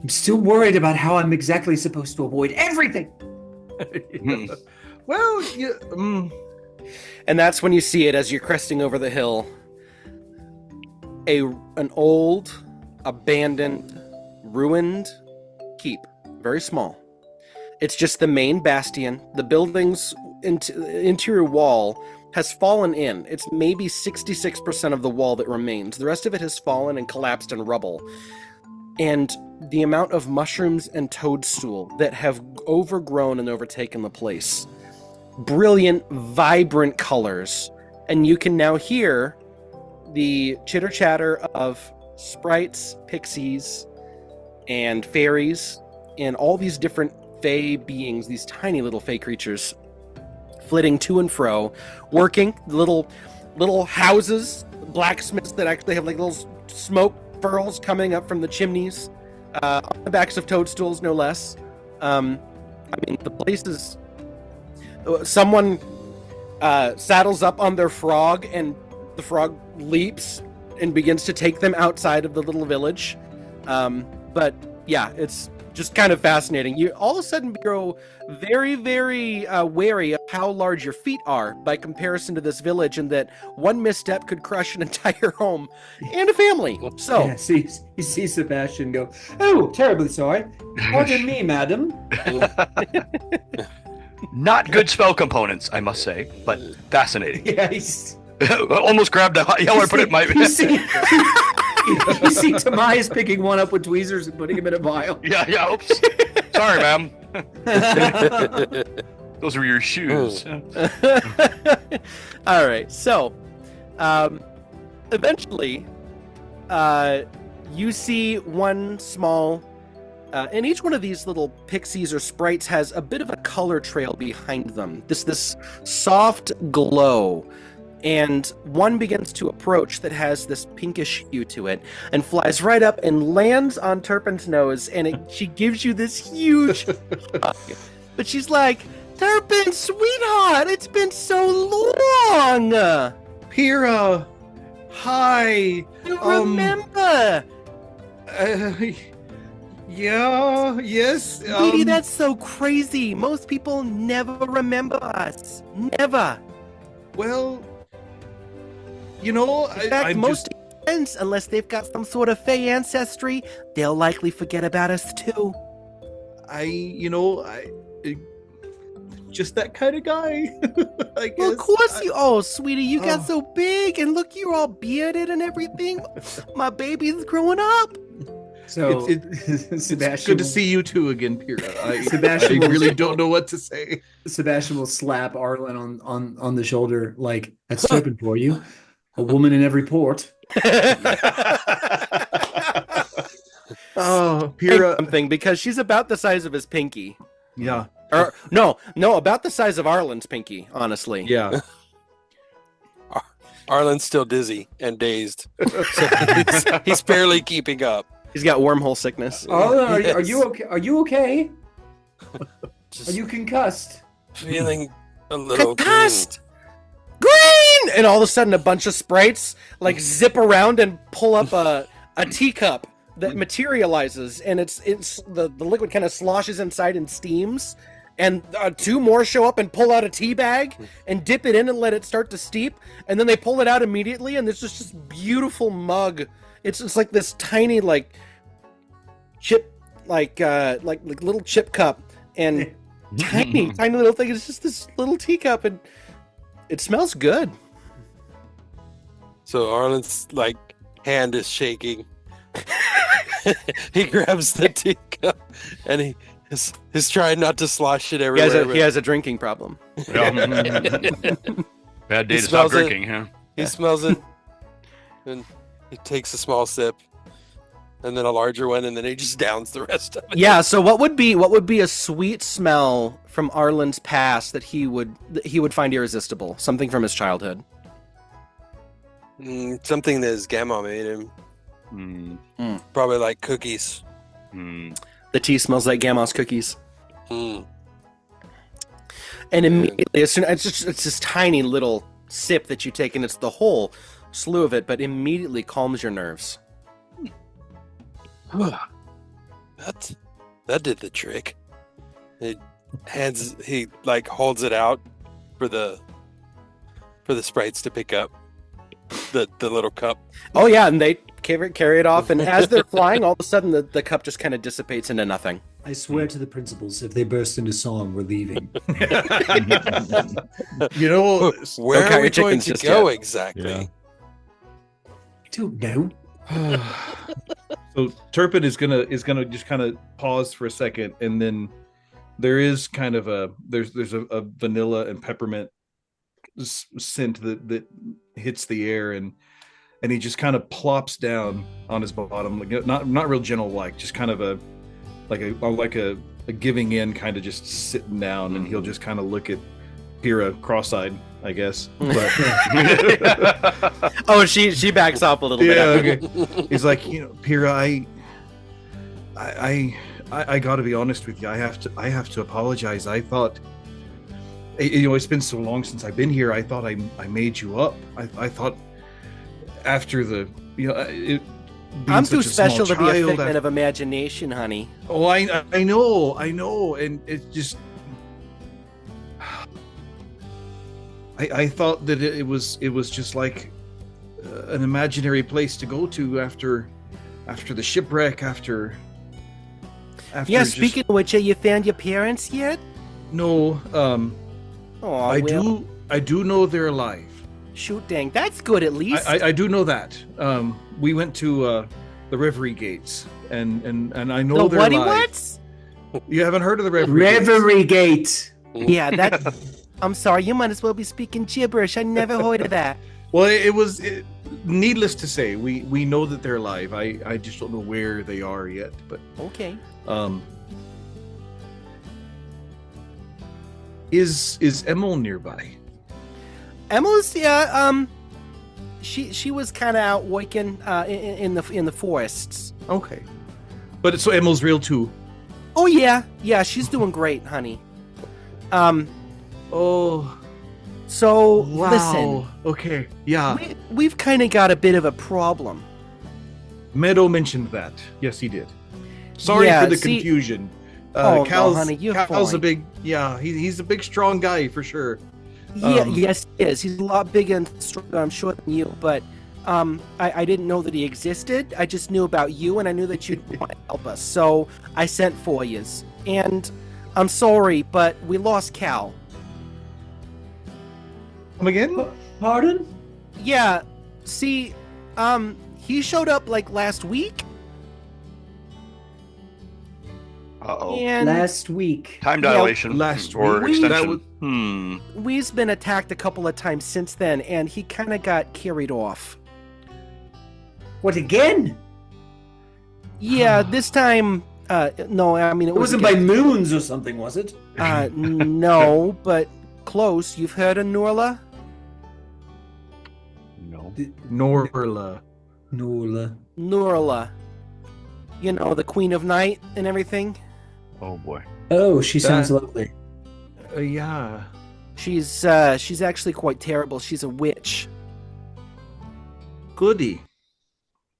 I'm still worried about how I'm exactly supposed to avoid everything. well, yeah. And that's when you see it as you're cresting over the hill. An old, abandoned, ruined keep. Very small. It's just the main bastion. The building's interior wall has fallen in. It's maybe 66% of the wall that remains. The rest of it has fallen and collapsed in rubble. And the amount of mushrooms and toadstool that have overgrown and overtaken the place. Brilliant, vibrant colors. And you can now hear the chitter-chatter of sprites, pixies, and fairies, and all these different fey beings, these tiny little fey creatures, flitting to and fro, working little houses, blacksmiths that actually have like little smoke furls coming up from the chimneys, on the backs of toadstools, no less. I mean, the place is... Someone saddles up on their frog, and the frog leaps and begins to take them outside of the little village. But yeah, it's just kind of fascinating. You all of a sudden grow very, very wary of how large your feet are by comparison to this village, and that one misstep could crush an entire home and a family. So Yeah, you see Sebastian go, "Oh, terribly sorry. Pardon me, madam." Not good spell components, I must say, but fascinating. Yeah, he's... Almost grabbed the yellow and put it in my... You see Tobias picking one up with tweezers and putting him in a vial. Yeah, oops. Sorry, ma'am. Those were your shoes. all right, so eventually you see one small and each one of these little pixies or sprites has a bit of a color trail behind them, this soft glow. And one begins to approach that has this pinkish hue to it and flies right up and lands on Turpin's nose, and she gives you this huge hug. But she's like, "Turpin, sweetheart, it's been so long. Pyrrha, hi. You remember. Yeah, yes. Sweetie, that's so crazy. Most people never remember us. Never. Well, you know, In fact, most friends, unless they've got some sort of fey ancestry, they'll likely forget about us too. Just that kind of guy. I guess. Well, of course you. Oh, sweetie, you got so big, and look, you're all bearded and everything. My baby's growing up. So it's Sebastian, good to see you two again, Pyrrha. Sebastian I will- really don't know what to say. Sebastian will slap Arlen on the shoulder like, "That's Turpin for you. A woman in every port." Oh, Pyrrha. Something, because she's about the size of his pinky. Yeah, Or no, about the size of Arlen's pinky, honestly. yeah. Arlen's still dizzy and dazed. So he's barely keeping up. He's got wormhole sickness. Arlen, are Yes. you okay? Are you okay? Just Are you concussed? feeling a little Concussed! Green! And all of a sudden a bunch of sprites like zip around and pull up a teacup that materializes, and it's the liquid kind of sloshes inside and steams, and two more show up and pull out a tea bag and dip it in and let it start to steep, and then they pull it out immediately, and there's just this beautiful mug. It's like this tiny like chip like little chip cup, and tiny little thing. It's just this little teacup, and it smells good. So Arlen's like hand is shaking. He grabs the teacup and he's trying not to slosh it He everywhere. has a drinking problem. Bad day He to stop smells it. drinking, huh? He smells it, and he takes a small sip, and then a larger one, and then he just downs the rest of it. Yeah. So what would be a sweet smell from Arlen's past that he would find irresistible? Something from his childhood. Something that his grandma made him. Mm. Probably like cookies. The tea smells like Gamma's cookies. Mm. And immediately, as soon it's this tiny little sip that you take, and it's the whole slew of it, but immediately calms your nerves. That did the trick. He holds it out for the sprites to pick up the little cup. Oh yeah, and they carry it off, and as they're flying, all of a sudden the cup just kind of dissipates into nothing. I swear to the principals, if they burst into song, we're leaving. You know, Where Don't count are we your going chickens to just go yet. exactly? Yeah. I don't know. So Turpin is gonna just kind of pause for a second, and then there is kind of there's a vanilla and peppermint scent that hits the air, and he just kind of plops down on his bottom, like not real gentle, like just kind of a giving in, kind of just sitting down, and he'll just kind of look at Pyrrha cross-eyed, I guess. But Oh, she backs off a little yeah, bit. okay. He's like, Pyrrha, I got to be honest with you. I have to apologize. I thought, it's been so long since I've been here. I thought I made you up. I thought after the, I'm too special to be a figment child, of imagination, honey. Oh, I know, and it's just, I thought that it was just like an imaginary place to go to after the shipwreck, after Yeah, just- speaking of which, have you found your parents yet? No, Oh, I do know they're alive. Shoot, dang, that's good at least. I do know that. We went to the Reverie Gates, and I know the they're whaty alive. whats? You haven't heard of the Reverie Gates? Reverie Gate. Yeah, that. I'm sorry, you might as well be speaking gibberish. I never heard of that. Well, needless to say, we know that they're alive. I just don't know where they are yet. But Okay. Is Emil nearby? Emma's she was kind of out working in the forests. Okay, but so Emil's real too. Oh yeah, she's doing great, honey. Oh, So wow. listen, Okay, yeah. we've kind of got a bit of a problem. Meadow mentioned that. Yes, he did. Sorry Yeah, for the see- confusion. Oh, no, Cal's, honey, you're Cal's a fine. big, he's a big, strong guy for sure. Yeah, Um, yes, he is. He's a lot bigger and stronger, I'm sure, than you. But I didn't know that he existed. I just knew about you, and I knew that you'd want to help us. So I sent for yous. And I'm sorry, but we lost Cal. Come again? Pardon? Yeah, see, he showed up like last week, Uh-oh. and Last week. Time Yeah, dilation last or week. That extension. was- we've been attacked a couple of times since then, and he kind of got carried off. What, again? Yeah, this time, no, I mean, It wasn't by moons or something, was it? no, but close. You've heard of Norla? No. Norla. Nola. Norla. You know, the Queen of Night and everything. Oh boy. Oh, she sounds That- lovely. Yeah. She's actually quite terrible. She's a witch. Goody.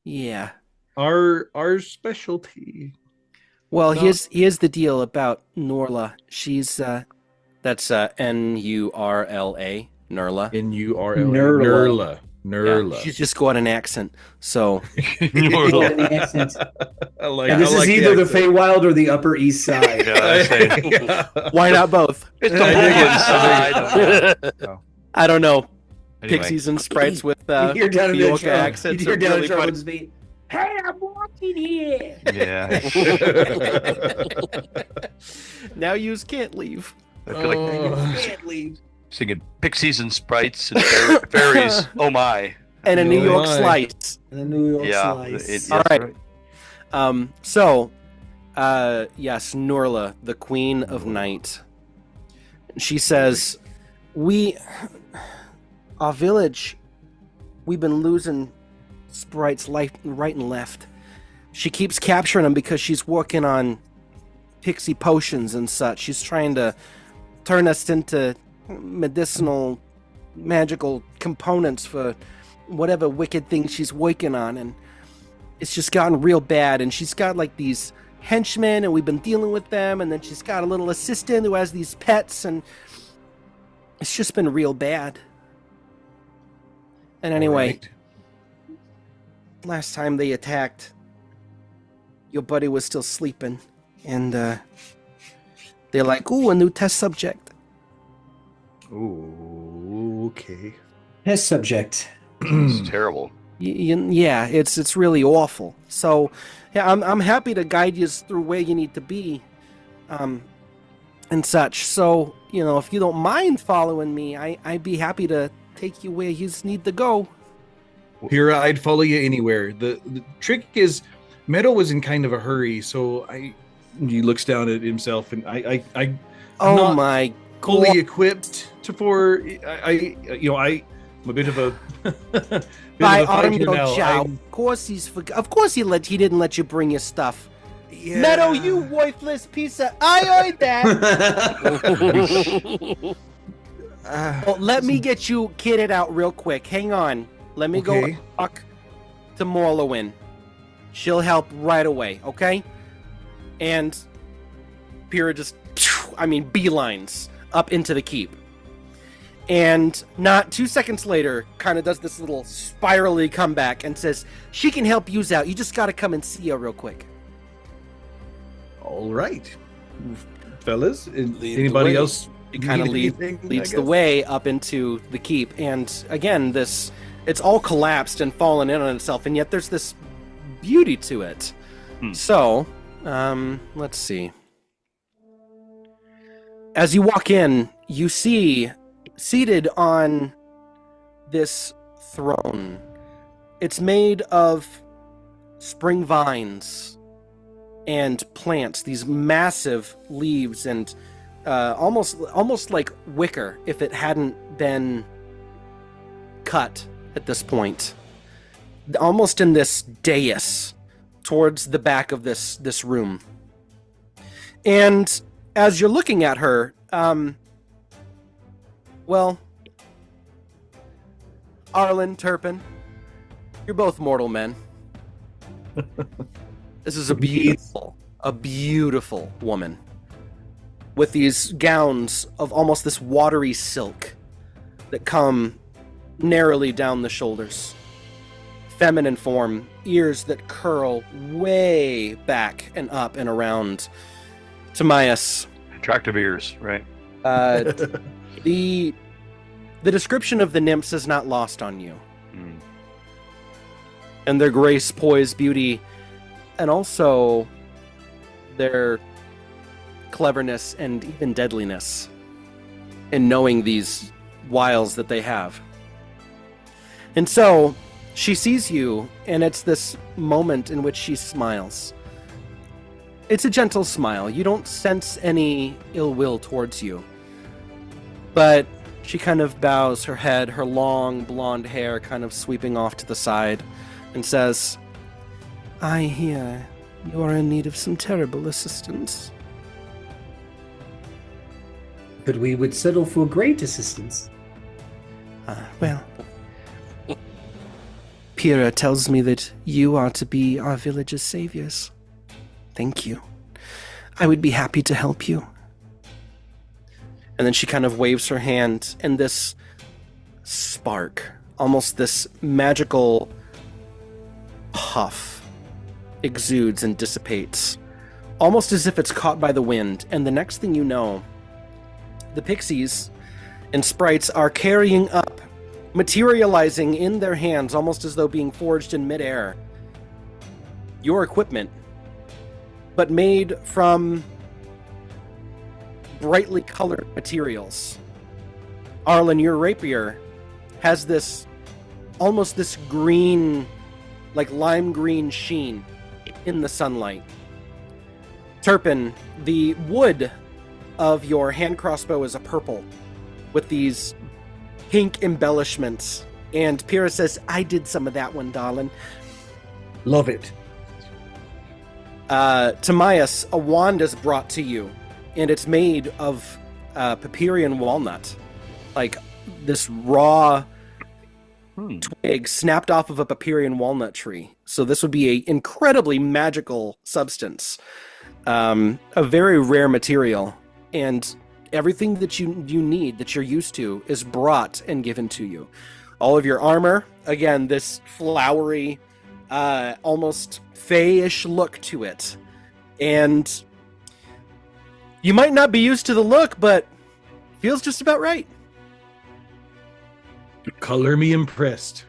Yeah. Our specialty. Well, No. here's the deal about Norla. She's that's N-U-R-L-A, Norla. N-U-R-L-A. Nurla. Nurla. Yeah, she's just got an accent. So Yeah, the accent. I like, And this I is like either the accent. Feywild or the Upper East Side. Yeah, that's it. Yeah. why not both? It's the whole inside. I don't know. Anyway. Pixies and sprites with You hear down in Fiorca the accents you hear are down really in Charlotte's feet. Hey, I'm walking here. Yeah. Now yous can't leave. I feel like Oh. Can't leave. singing pixies and sprites and fairies. Oh my. And a New Oh York my. slice. And the New York Yeah. slice. Yes, All right. right. So, yes, Norla, the Queen of Night. She says, our village, we've been losing sprites right and left. She keeps capturing them because she's working on pixie potions and such. She's trying to turn us into medicinal, magical components for whatever wicked thing she's working on, and it's just gotten real bad. And she's got like these henchmen, and we've been dealing with them, and then she's got a little assistant who has these pets, and it's just been real bad. And anyway, Alright. last time they attacked, your buddy was still sleeping, and they're like, "Ooh, a new test subject." Ooh, okay. Test subject. It's terrible. Yeah, it's really awful. So, yeah, I'm happy to guide you through where you need to be, and such. So, if you don't mind following me, I'd be happy to take you where you need to go. Pyrrha, I'd follow you anywhere. The trick is, Meadow was in kind of a hurry, so he looks down at himself, and I'm Oh not my fully God. equipped I'm a bit of a bit By of a fighter Arno now. Chow. I'm- Of course of course he didn't let you bring your stuff. yeah. Meadow, you worthless piece of... I heard that! Well, let me get you kitted out real quick. Hang on. Let me go Okay. talk to Morlowin. She'll help right away, okay? And Pyrrha just, beelines up into the keep. And not 2 seconds later, kind of does this little spirally comeback and says, "She can help you out. You just got to come and see her real quick." All right, fellas. Lead the Anybody way. else? It kind of need anything, leads I the guess? way up into the keep. And again, it's all collapsed and fallen in on itself, and yet there's this beauty to it. So, let's see. As you walk in, you see seated on this throne. It's made of spring vines and plants, these massive leaves, and almost like wicker if it hadn't been cut at this point. Almost in this dais towards the back of this room. And as you're looking at her, Arlen, Turpin, you're both mortal men. This is a beautiful woman with these gowns of almost this watery silk that come narrowly down the shoulders. Feminine form, ears that curl way back and up and around. Timaeus, Attractive ears, right? the description of the nymphs is not lost on you. Mm. And their grace, poise, beauty, and also their cleverness and even deadliness in knowing these wiles that they have. And so she sees you, and it's this moment in which she smiles. It's a gentle smile. You don't sense any ill will towards you. But she kind of bows her head, her long blonde hair kind of sweeping off to the side, and says, "I hear you are in need of some terrible assistance." But we would settle for great assistance. Well, Pyrrha tells me that you are to be our village's saviors. Thank you. I would be happy to help you. And then she kind of waves her hand, and this spark, almost this magical puff, exudes and dissipates, almost as if it's caught by the wind. And the next thing you know, the pixies and sprites are carrying up, materializing in their hands, almost as though being forged in midair, your equipment, but made from brightly colored materials. Arlen, your rapier has this, almost this green, like lime green sheen in the sunlight. Turpin, the wood of your hand crossbow is a purple with these pink embellishments. And Pyrrha says, "I did some of that one, darling." Love it. Timaeus, a wand is brought to you, and it's made of Papyrian walnut. Like this raw, twig snapped off of a Papirian walnut tree. So this would be an incredibly magical substance, a very rare material, and everything that you need, that you're used to, is brought and given to you. All of your armor, again, this flowery, almost feyish look to it. And you might not be used to the look, but feels just about right. Color me impressed.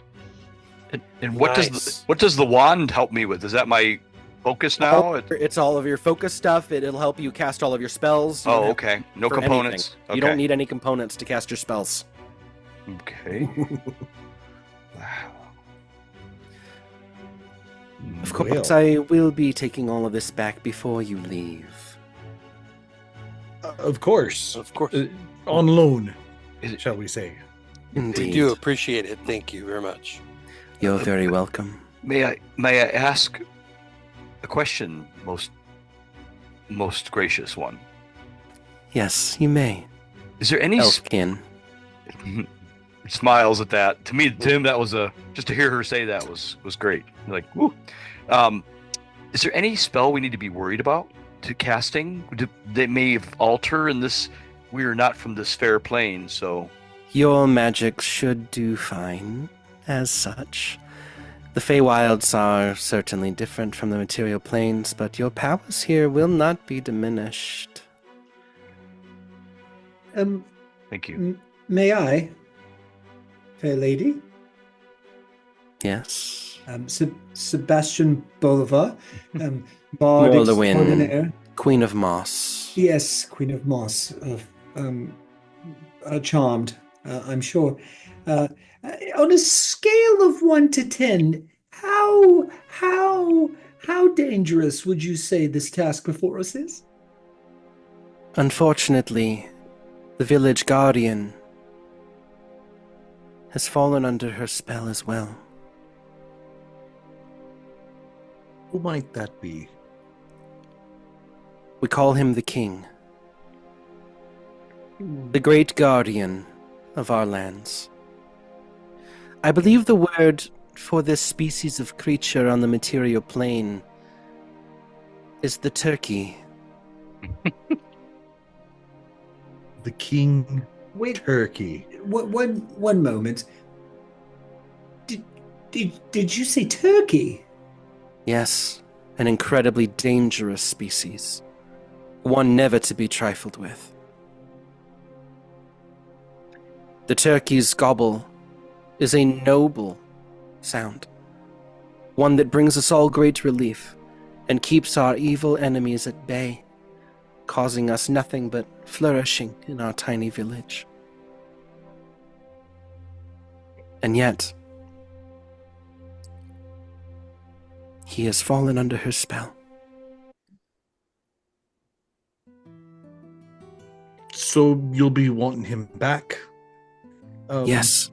And what Nice. does the wand help me with? Is that my focus now? It's all of your focus stuff. It'll help you cast all of your spells. You don't Oh, have okay. No for components. anything. Okay. You don't need any components to cast your spells. Okay. Wow. Of course, I will be taking all of this back before you leave. Of course. Of course. On loan, Is it- shall we say. Indeed. We do appreciate it. Thank you very much. You're very welcome. May I ask a question, most gracious one? Yes, you may. Is there any Elfkin. smiles at that? To me, to him, that was just to hear her say that was great. Like, woo. Is there any spell we need to be worried about to casting that may alter in this? We are not from this fair plane, so Your magic should do fine, as such. The Feywilds are certainly different from the material planes, but your powers here will not be diminished. thank you. May I, fair lady? Yes. Sebastian Bolivar, Bard Morlowin. extraordinaire. Queen of Moss. Yes, Queen of Moss. Charmed, I'm sure. On a scale of 1 to 10, how dangerous would you say this task before us is? Unfortunately, the village guardian has fallen under her spell as well. Who might that be? We call him the King, the great guardian of our lands. I believe the word for this species of creature on the material plane is the turkey. The King Wait, Turkey. one moment. Did you say turkey? Yes, an incredibly dangerous species. One never to be trifled with. The turkey's gobble is a noble sound, one that brings us all great relief and keeps our evil enemies at bay, causing us nothing but flourishing in our tiny village. And yet, he has fallen under her spell. So you'll be wanting him back? Yes,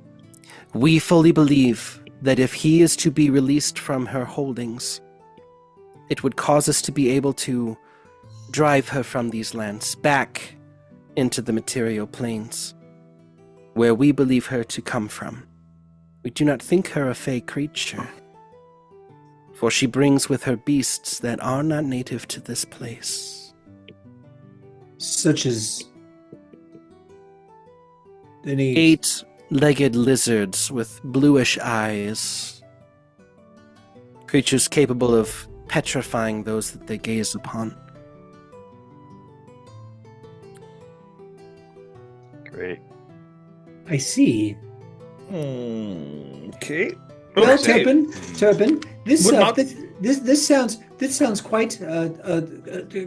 we fully believe that if he is to be released from her holdings, it would cause us to be able to drive her from these lands back into the material planes, where we believe her to come from. We do not think her a fey creature, for she brings with her beasts that are not native to this place. Such as any 8-legged lizards with bluish eyes. Creatures capable of petrifying those that they gaze upon. Great. I see. Okay. Well, Okay. Turpin, this Would not- this sounds quite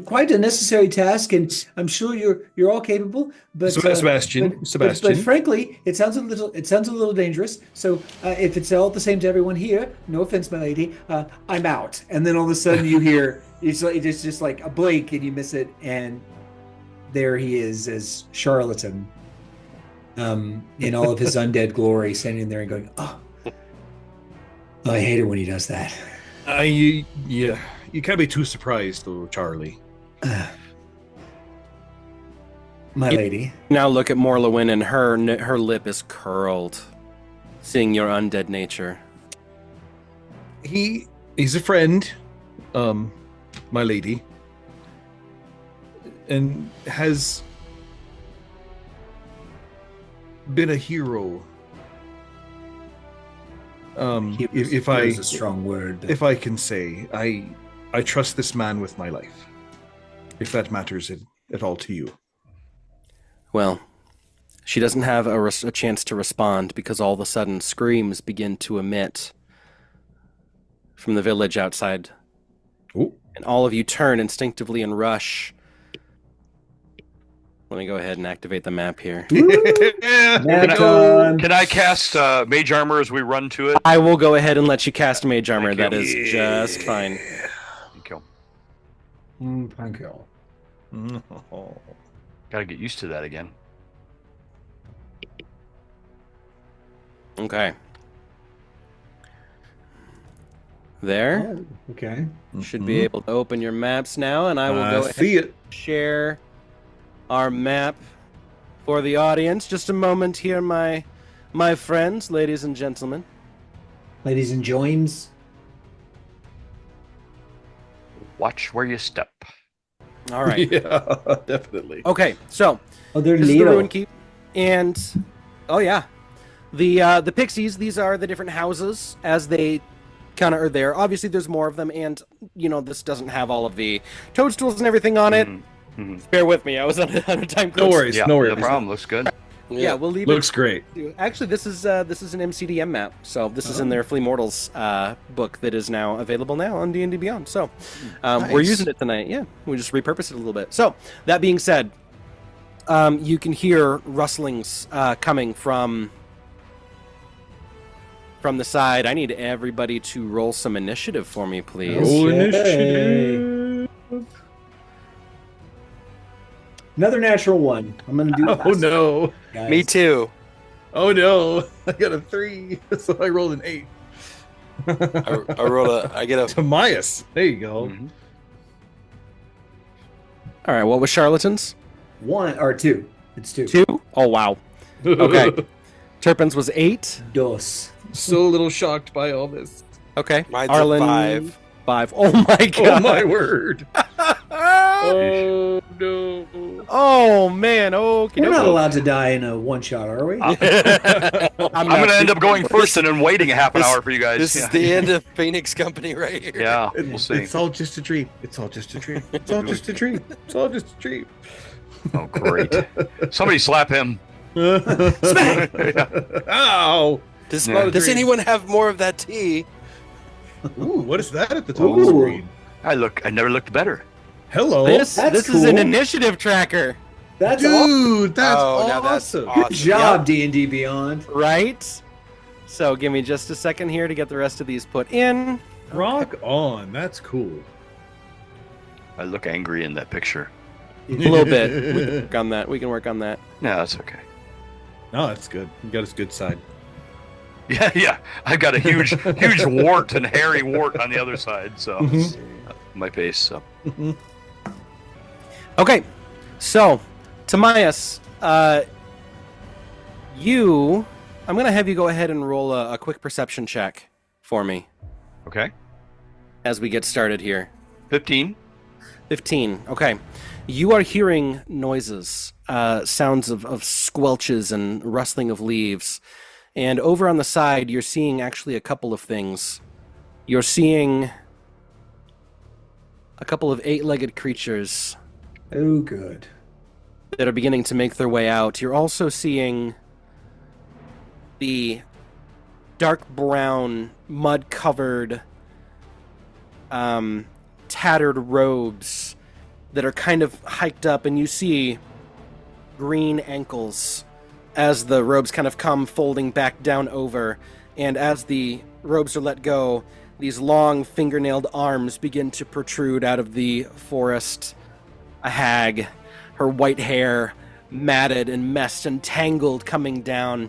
quite a necessary task, and I'm sure you're all capable. But Sebastian, but frankly, it sounds a little dangerous. So if it's all the same to everyone here, no offense, my lady, I'm out. And then all of a sudden you hear it's just like a blink, and you miss it, and there he is as charlatan, in all of his undead glory, standing there and going, oh, I hate it when he does that. You can't be too surprised, though, Charlie. My lady. Now look at Morlowin, and her lip is curled. seeing your undead nature. He's a friend, my lady, and has been a hero. If I is a strong word. if I can say, I trust this man with my life. If that matters at all to you. Well, she doesn't have a chance to respond because all of a sudden screams begin to emit from the village outside. Ooh. And all of you turn instinctively and rush. Let me go ahead and activate the map here. Can I cast Mage Armor as we run to it? I will go ahead and let you cast Mage Armor. Thank you. That is just fine. Thank you. Thank you. Gotta get used to that again. Okay. There. Oh, okay. Should be able to open your maps now, and I will go ahead see it. and share our map for the audience. Just a moment here, my friends, ladies and gentlemen. Ladies and James. Watch where you step. All right. Yeah, definitely. Okay, so Oh, they're this is the little. Ruin Keep, and oh yeah, the pixies. These are the different houses as they kind of are there. Obviously, there's more of them, and this doesn't have all of the toadstools and everything on it. Mm-hmm. Bear with me, I was on a time No crunch. worries. Yeah, no worries. no problem. Looks good. Yeah, we'll leave Looks great. it. Actually, this is an MCDM map, so this is in their Flea Mortals book that is now available now on D&D Beyond. So we're Nice. using it tonight. Yeah, we just repurposed it a little bit. So that being said, you can hear rustlings coming from the side. I need everybody to roll some initiative for me, please. Roll Okay. initiative. Another natural one. I'm gonna do. Oh no. Guys. Me too. Oh no. I got a 3, so I rolled an 8. I roll I get a Tamias. There you go. Mhm. All right, what was charlatans? 1 or 2. It's 2. 2? Oh, wow. Okay. Turpin's was 8. Dos. So a little shocked by all this. Okay. Mine's Arlen, a 5. 5. Oh my god. Oh my word. Oh no. Oh man. Okay. We're not allowed to die in a one shot, are we? I'm going to end up going first and then waiting a half an hour for you guys. This is the end of Phoenix Company right here. Yeah, we'll see. It's all just a dream. It's all just a dream. It's all just a dream. It's all just a dream. Oh, great. Somebody slap him. Smack! Ow! Does, Yeah. does anyone have more of that tea? Ooh, what is that at the top of the Ooh. screen? I never looked better. Hello. This That's is an cool. initiative tracker, That's awesome. Dude, that's Oh, now that's awesome. awesome. Good job, D&D Beyond. right? So give me just a second here to get the rest of these put in. Rock on. That's cool. I look angry in that picture. A little bit. We can work on that. We can work on that. No, that's okay. No, that's good. You got his good side. Yeah. I've got a huge wart and hairy wart on the other side, so my face. So Okay, so Tamias, I'm gonna have you go ahead and roll a quick perception check for me okay, as we get started here. 15. 15. Okay, you are hearing noises, sounds of squelches and rustling of leaves, and over on the side, you're seeing actually a couple of things. You're seeing a couple of 8-legged creatures Oh, good. that are beginning to make their way out. You're also seeing the dark brown, mud-covered, tattered robes that are kind of hiked up, and you see green ankles as the robes kind of come folding back down over, and as the robes are let go, these long fingernailed arms begin to protrude out of the forest. A hag, her white hair matted and messed and tangled, coming down.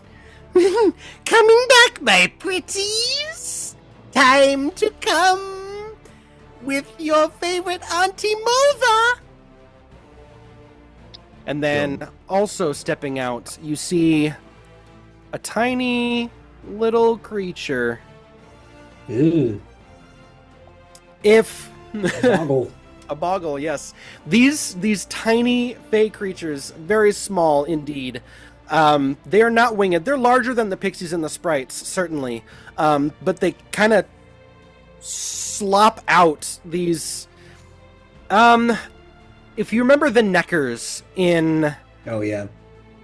Coming back, my pretties! Time to come with your favorite Auntie Mova! And then, also stepping out, you see a tiny little creature. Ew. If Boggle. a boggle, yes. These tiny fey creatures, very small indeed. They are not winged. They're larger than the pixies and the sprites, certainly. But they kind of slop out these. If you remember the neckers in. Oh yeah.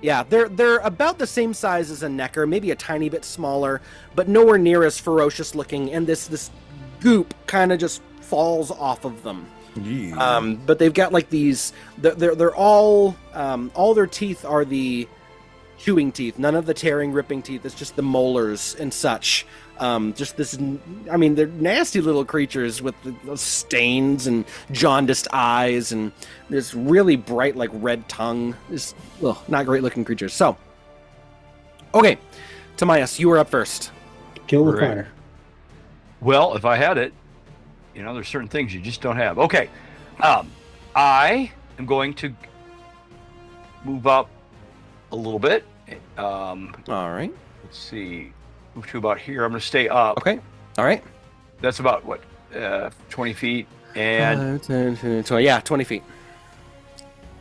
Yeah, they're about the same size as a necker, maybe a tiny bit smaller, but nowhere near as ferocious looking. And this goop kind of just falls off of them. Yeah. But they've got like these. They're all their teeth are the chewing teeth. None of the tearing, ripping teeth. It's just the molars and such. Just this. I mean, they're nasty little creatures with the stains and jaundiced eyes and this really bright, like red tongue. This not great looking creatures. So, okay, Timaeus, you were up first. Kill the Right. fire. Well, if I had it, there's certain things you just don't have. Okay, I am going to move up a little bit. All right. Let's see, move to about here. I'm going to stay up. Okay. All right. That's about what, 20 feet, and 5, 10, 20, yeah, 20 feet.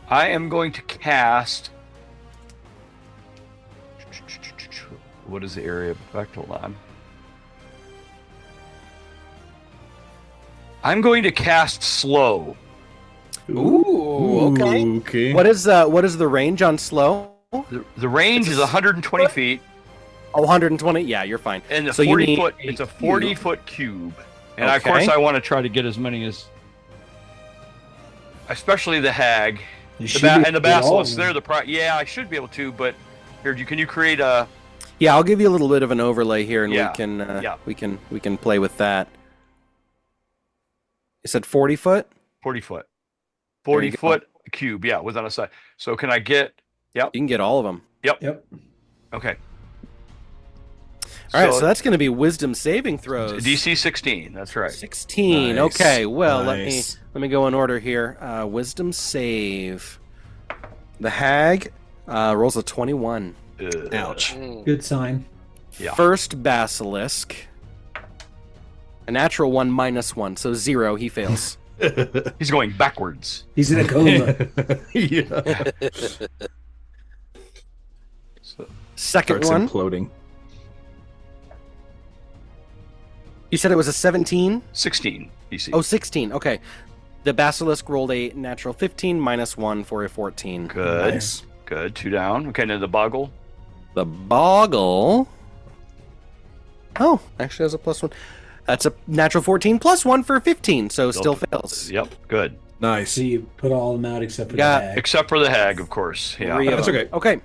I am going to cast. What is the area of effect? Hold on. I'm going to cast slow. Ooh, okay. Okay. What is the range on slow? The range is 120 feet, Oh, 120. Yeah, you're fine. and the So you 40 need foot. a It's a cube. 40-foot cube, and of Okay. course I want to try to get as many as, especially the hag, You the should be able and the to get all of basilisk. them. They're the Yeah, I should be able to, but here, can you create a? Yeah, I'll give you a little bit of an overlay here, and Yeah, we can play with that. You said 40 foot. 40 foot. There you 40 go. foot cube, yeah, with on a side. So can I get? Yep. You can get all of them. Yep. Okay. All right, so that's going to be wisdom saving throws. DC 16. That's right. 16. Nice. Okay. Well, Nice. let me go in order here. Wisdom save. The hag rolls a 21. Ouch. Good sign. Yeah. First basilisk. A natural 1 minus 1, so 0. He fails. He's going backwards. He's in a coma. Yeah. So, Second Starts one. imploding. You said it was a 17? 16 DC. Oh, 16. Okay. The basilisk rolled a natural 15 minus 1 for a 14. Good. Nice. Good. 2 down. Okay, now the boggle. The boggle. Oh, actually has a plus 1. That's a natural 14 plus 1 for 15, so still fails. Yep. Good. Nice. So you put all of them out except for Yeah. the bag. Except for the hag, of course. Yeah. 3 of That's them. okay. Okay.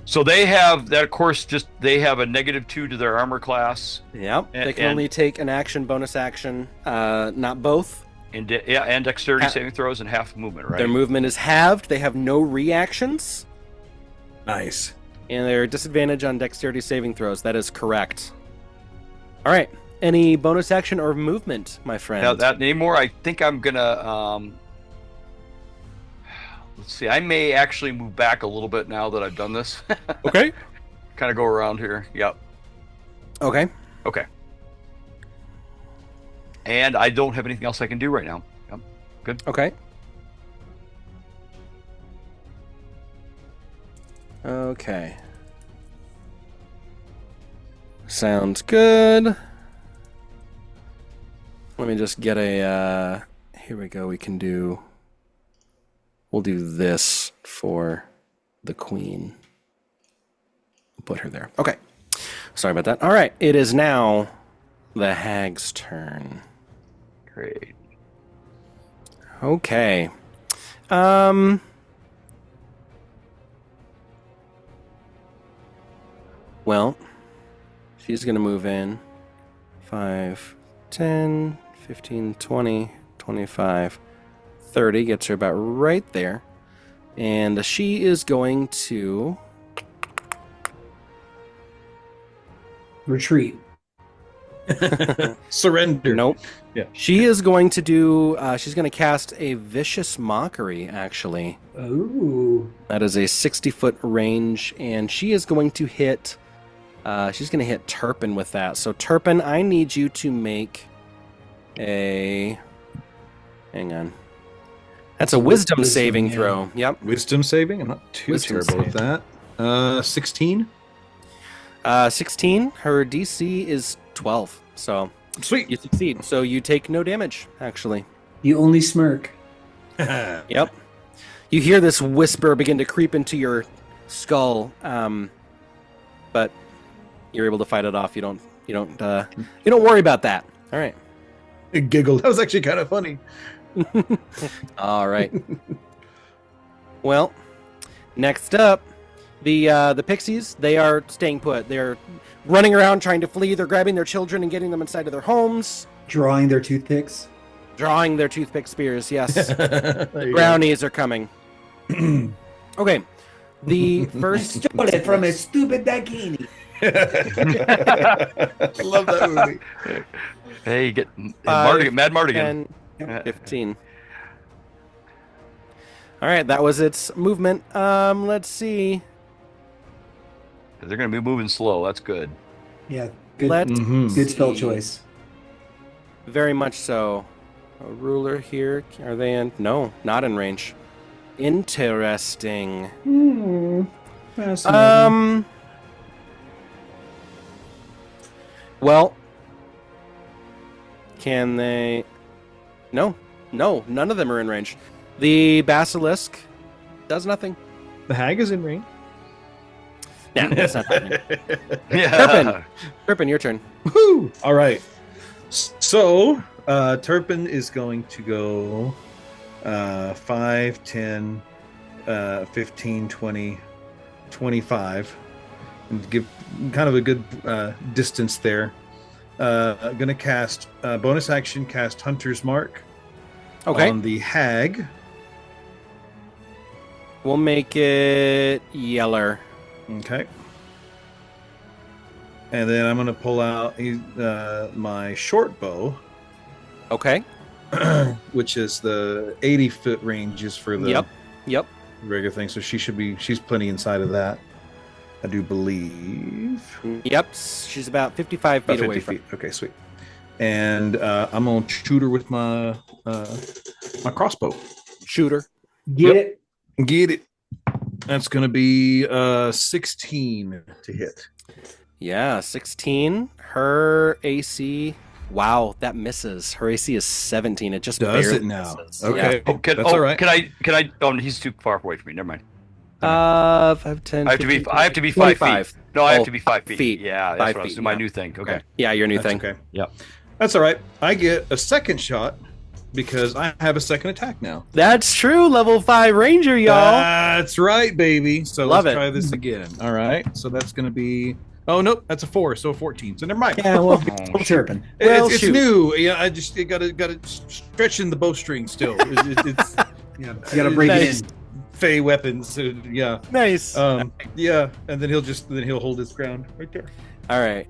So they have that, of course. They have a -2 to their armor class, Yep. And- They can and- only take an action, bonus action, not both. and and dexterity Ha- saving throws and half movement. Right. Their movement is halved. They have no reactions, Nice. and they're disadvantage on dexterity saving throws. That is correct. All right. Any bonus action or movement, my friend? Now that anymore, I think I'm gonna. Let's see. I may actually move back a little bit now that I've done this. Okay. Kind of go around here. Yep. Okay. Okay. And I don't have anything else I can do right now. Yep. Good. Okay. Okay. Sounds good. Let me just get a, here we go, we'll do this for the queen. Put her there. Okay. Sorry about that. All right. It is now the hag's turn. Great. Okay. Well, she's going to move in 5, 10, 15, 20, 25, 30. Gets her about right there. And she is going to... Retreat. Surrender. Nope. Yeah. She is going to do... she's going to cast a Vicious Mockery, actually. Ooh. That is a 60-foot range, and she is going to hit She's going to hit Turpin with that. So Turpin, I need you to make a... Hang on. That's a wisdom saving throw. Yep. Wisdom saving? I'm not too terrible with that. 16? 16. Her DC is 12. So Sweet. you succeed. So you take no damage, actually. You only smirk. Yep. You hear this whisper begin to creep into your skull, but you're able to fight it off. You don't worry about that. All right. It giggled. That was actually kind of funny. All right. Well, next up, the pixies. They are staying put. They're running around trying to flee. They're grabbing their children and getting them inside of their homes. Drawing their toothpicks. Drawing their toothpick spears. Yes. Brownies are coming. Okay. The first. Stole it from a stupid bikini. I love that movie. Hey, get Five, Mad Mardigan. 10, 15. All right, that was its movement. Let's see. They're going to be moving slow. That's good. Yeah, good. Let's Good spell see. choice. Very much so. A ruler here. Are they in? No, not in range. Interesting. Fascinating. Well, can they? No, none of them are in range. The basilisk does nothing. The hag is in range. Yeah, that's not happening. Yeah. Turpin, your turn. Woohoo! All right. So, Turpin is going to go 5, 10, 15, 20, 25, and give kind of a good distance there. Going to cast bonus action, cast Hunter's Mark on the hag. We'll make it yeller. Okay. And then I'm going to pull out my short bow. Okay. Which is the 80-foot ranges for the Yep. regular thing. So she's plenty inside of that, I do believe. Yep. She's about 55 feet About away 50 from. feet. Okay, sweet. And I'm going to shoot her with my crossbow. Shooter. Get it? Get it. That's going to be 16 to hit. Yeah, 16. Her AC. Wow, that misses. Her AC is 17. It just Does barely it now? misses. Okay. Yeah. That's all right. Can I? Oh, he's too far away from me. Never mind. 5, 10. I have to be 15, 5 25. feet. No, I have Oh, to be 5 feet. feet. Yeah, that's 5 what I was feet, doing. My yeah. new thing. Okay. Yeah, your new That's thing. okay. Yep. That's all right. I get a second shot because I have a second attack now. That's true. Level 5 ranger, y'all. That's right, baby. So Love let's it. try this again. All right. So that's going to be... Oh, nope. That's a 4. So a 14. So never mind. Yeah, well, Oh, Turpin. Well, it's shoot. new. Yeah, I just got to stretch in the bowstring still. It's You gotta break Nice. it in. Fey weapons. Yeah. Nice. Yeah. And then he'll hold his ground right there. All right.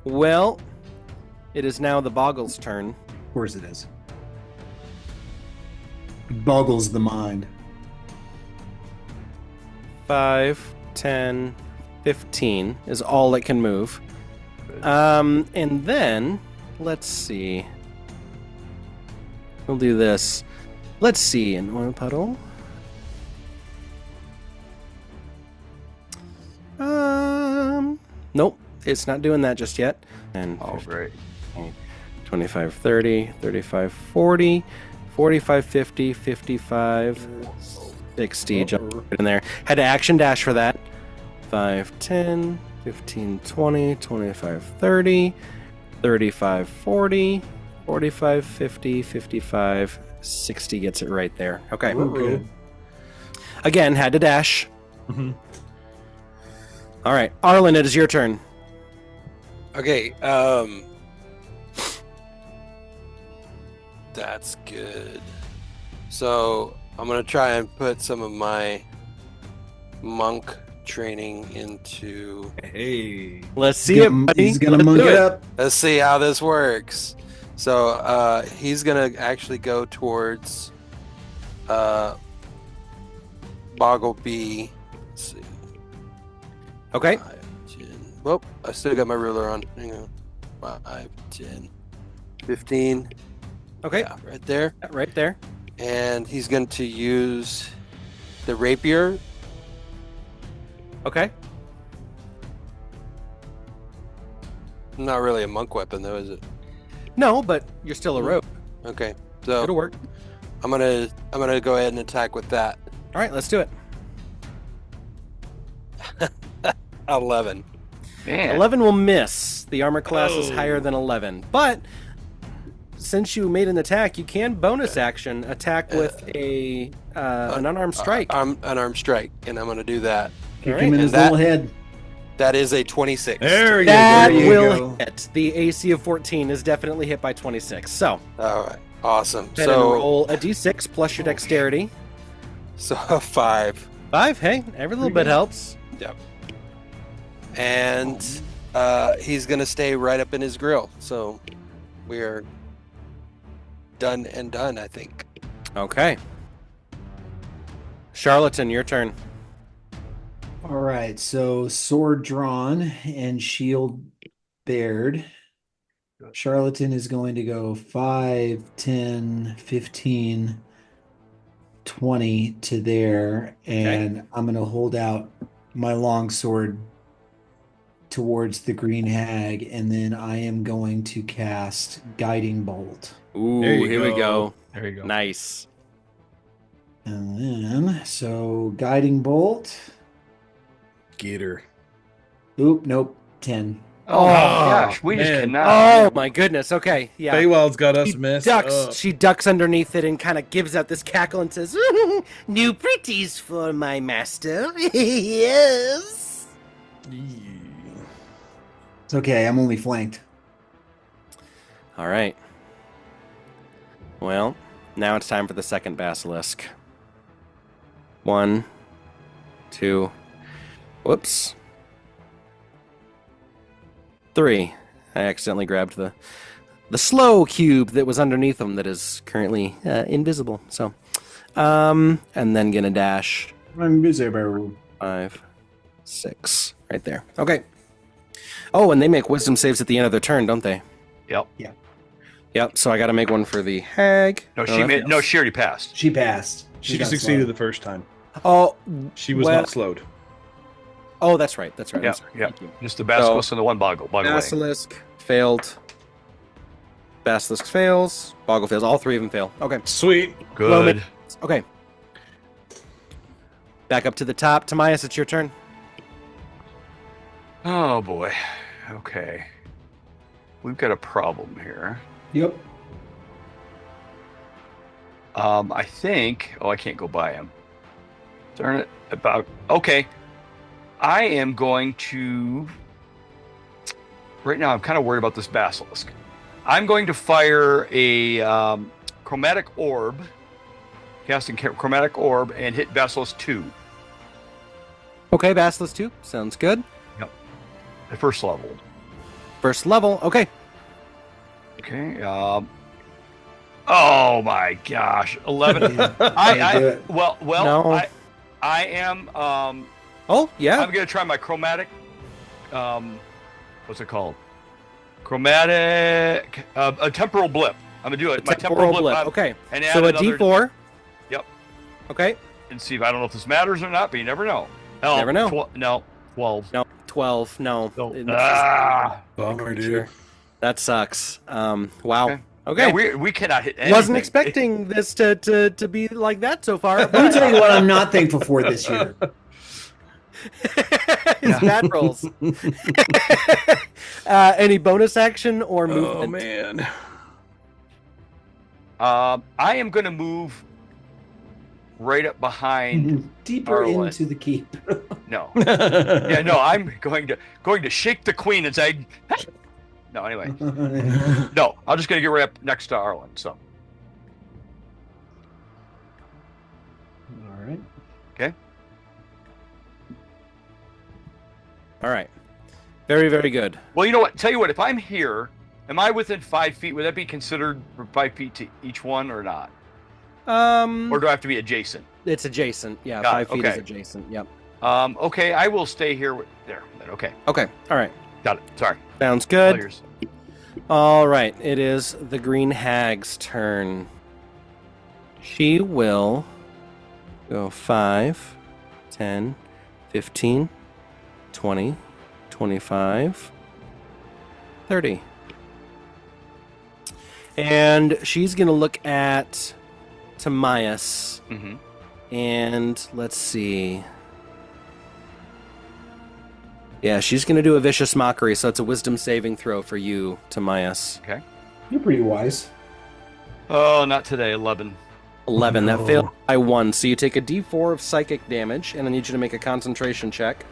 Well, it is now the Boggle's turn. Of course it is. Boggles the mind. 5, 10, 15 is all it can move. And then, let's see. We'll do this. Let's see. An oil puddle. Nope. It's not doing that just yet. And Oh, great. 25, 30, 35, 40, 45, 50, 55, 60. Jump right in there. Had to action dash for that. 5, 10, 15, 20, 25, 30, 35, 40, 45, 50, 55, 60 gets it right there. Okay. Okay. Again, had to dash. Mhm. All right. Arlen, it is your turn. Okay, that's good. So I'm gonna try and put some of my monk training into. Hey. Let's see it, buddy. He's gonna Let's monk do it up. Let's see how this works. So he's gonna actually go towards Boggle B. Let's see. Okay. 5, 10, Well, I still got my ruler on. Hang on. 5, 10, 15. Okay, Yeah, right there. right there. And he's going to use the rapier. Okay. Not really a monk weapon, though, is it? No, but you're still a rogue. Okay, so It'll work. I'm gonna go ahead and attack with that. All right, let's do it. 11. Man. 11 will miss. The armor class is Oh. higher than 11. But since you made an attack, you can bonus action attack with an unarmed strike. Unarmed strike, and I'm gonna do that. Kick All him in right. his That- little head. That is a 26. There you That go. you will go. hit. The AC of 14 is definitely hit by 26. So, All right, awesome. go ahead and So roll a d6 plus your dexterity. a 5, 5, hey, every little bit helps. and he's gonna stay right up in his grill. So we're done and done, I think. Okay. Charlatan, your turn. All right, so sword drawn and shield bared. Charlatan is going to go 5, 10, 15, 20 to there, and I'm going to hold out my long sword towards the green hag, and then I am going to cast Guiding Bolt. Ooh, There you here we go. go. There you go. Nice. And then, so Guiding Bolt. Get her. Oop, nope, 10. Oh, my gosh, we just cannot. Oh my goodness. Okay, yeah. Feywild's got us She missed. ducks. up. She ducks underneath it and kind of gives out this cackle and says, "New pretties for my master." Yes. It's okay, I'm only flanked. All right. Well, now it's time for the second basilisk. 1, 2. Whoops. 3. I accidentally grabbed the slow cube that was underneath them that is currently invisible. So, and then gonna dash I'm visible. 5, 6, right there. Okay. Oh, and they make wisdom saves at the end of their turn, don't they? Yep. Yep. So I got to make one for the hag. No, that she made. fails. No, she already passed. She passed. She got succeeded slowed. the first time. Oh, She was well- not slowed. Oh, that's right. That's right. I'm Yeah, sorry. yeah. Thank you. Just the basilisk and the one boggle. Boggle away. Basilisk failed. Basilisk fails. Boggle fails. All three of them fail. Okay. Sweet. Good. Okay. Back up to the top. Tamias, it's your turn. Oh boy. Okay. We've got a problem here. Yep. I think. Oh, I can't go by him. Darn it. About. Okay. I am going to. Right now, I'm kind of worried about this basilisk. I'm going to fire a chromatic orb, casting chromatic orb, and hit basilisk 2 Okay, Basilisk 2. Sounds good. at first level. First level. Okay. Okay. Oh my gosh, 11. Can't do I it. well, No. I am. Oh, yeah. I'm gonna try my chromatic. What's it called? Chromatic. A temporal blip. I'm gonna do it. My temporal blip. Okay. And add So a another, D4. Yep. Okay. And see if I don't know if this matters or not, but you never know. No, Never know. No, 12. No, 12. No. So, It- Bummer, dude. That sucks. Wow. Okay. Okay. Yeah, we cannot hit anything. Wasn't expecting this to be like that so far. Let me tell you what I'm not thankful for this year. His bad rolls. Any bonus action or Oh movement? man. I am going to move right up behind. Deeper Arlen. into the keep. No. Yeah, no. I'm going to shake the queen and say. No. Anyway. No. I'm just going to get right up next to Arlen. So. All right. All right. Very, very good. Well, you know what? Tell you what. If I'm here, am I within 5 feet? Would that be considered 5 feet to each one or not? Or do I have to be adjacent? It's adjacent. Yeah, Got 5 it, feet is okay. adjacent. Yep. Okay, I will stay here. There. Okay, Okay. All right. got it. Sorry. Sounds All good. yours. All right. It is the green hag's turn. She will go 5, 10, 15, 20, 25, 30. And she's going to look at Timaeus. Mm-hmm. And let's see. Yeah, she's going to do a vicious mockery, so it's a wisdom saving throw for you, Timaeus. Okay. You're pretty wise. Oh, not today. 11. 11. No. That failed by 1. So you take a d4 of psychic damage, and I need you to make a concentration check.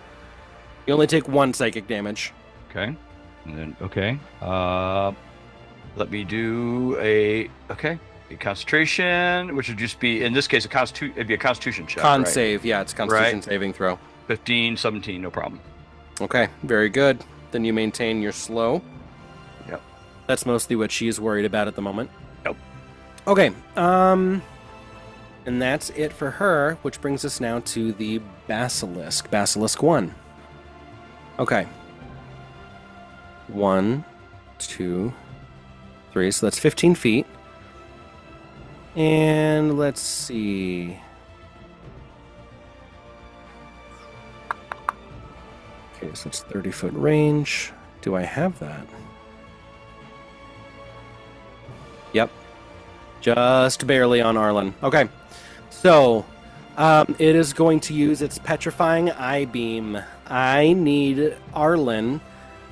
You only take 1 psychic damage. Okay. And then okay. Let me do a concentration, which would just be in this case it'd be a constitution check. Con right? save, yeah, it's constitution Right. saving throw. 15, 17, no problem. Okay, very good. Then you maintain your slow. Yep. That's mostly what she's worried about at the moment. Yep. Okay, and that's it for her, which brings us now to the Basilisk. Basilisk 1. Okay. 1, 2, 3, so that's 15 feet. And let's see. Okay, so it's 30-foot range. Do I have that? Yep. Just barely on Arlen. Okay. So, it is going to use its Petrifying Eye Beam. I need Arlen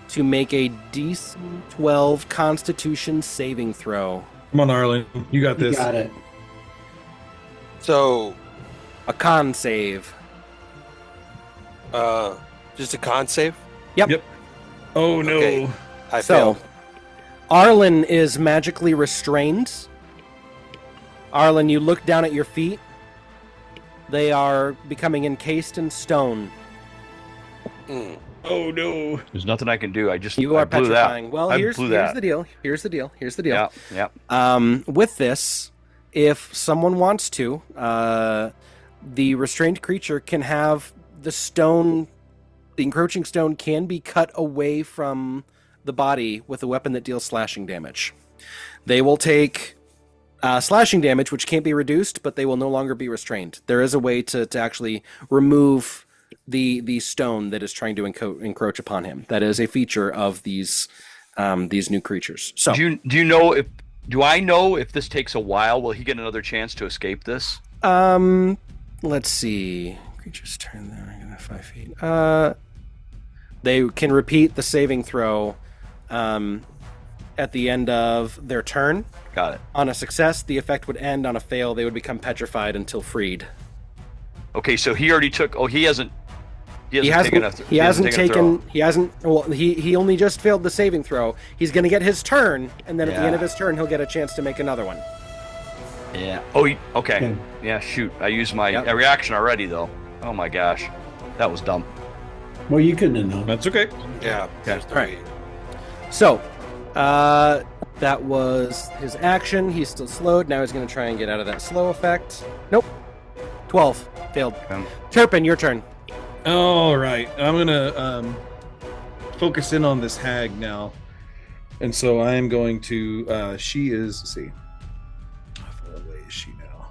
to make a DC 12 Constitution saving throw. Come on, Arlen. You got You this. got it. So, A con save. just a con save. Oh, no. Okay. I So, failed. Arlen is magically restrained. Arlen, you look down at your feet. They are becoming encased in stone. Mm. Oh, no. There's nothing I can do. I You are blew petrifying. that. Well, I here's blew that. the deal. Here's the deal. Yeah, yeah. With this, if someone wants to, the restrained creature can have the stone, the encroaching stone can be cut away from the body with a weapon that deals slashing damage. They will take slashing damage, which can't be reduced, but they will no longer be restrained. There is a way to actually remove the stone that is trying to encroach upon him. That is a feature of these new creatures. So Do I know if this takes a while? Will he get another chance to escape this? let's see. Creatures turn there 5 feet. They can repeat the saving throw at the end of their turn. Got it. On a success, the effect would end. On a fail, they would become petrified until freed. Okay, so he already took. Oh, he hasn't He taken hasn't a throw. He only just failed the saving throw. He's going to get his turn, and then at the Yeah. end of his turn, he'll get a chance to make another one. Yeah. Oh, okay. Okay. Yeah. Shoot, I used my Yep. reaction already though. Oh my gosh, that was dumb. Well, you couldn't have known. That's okay. Yeah. There's no Alright. way. So, that was his action. He's still slowed. Now he's going to try and get out of that slow effect. Nope. 12. Failed. Turpin, your turn. All right. I'm going to focus in on this hag now. And so I am going to, she is, let's see. How far away is she now?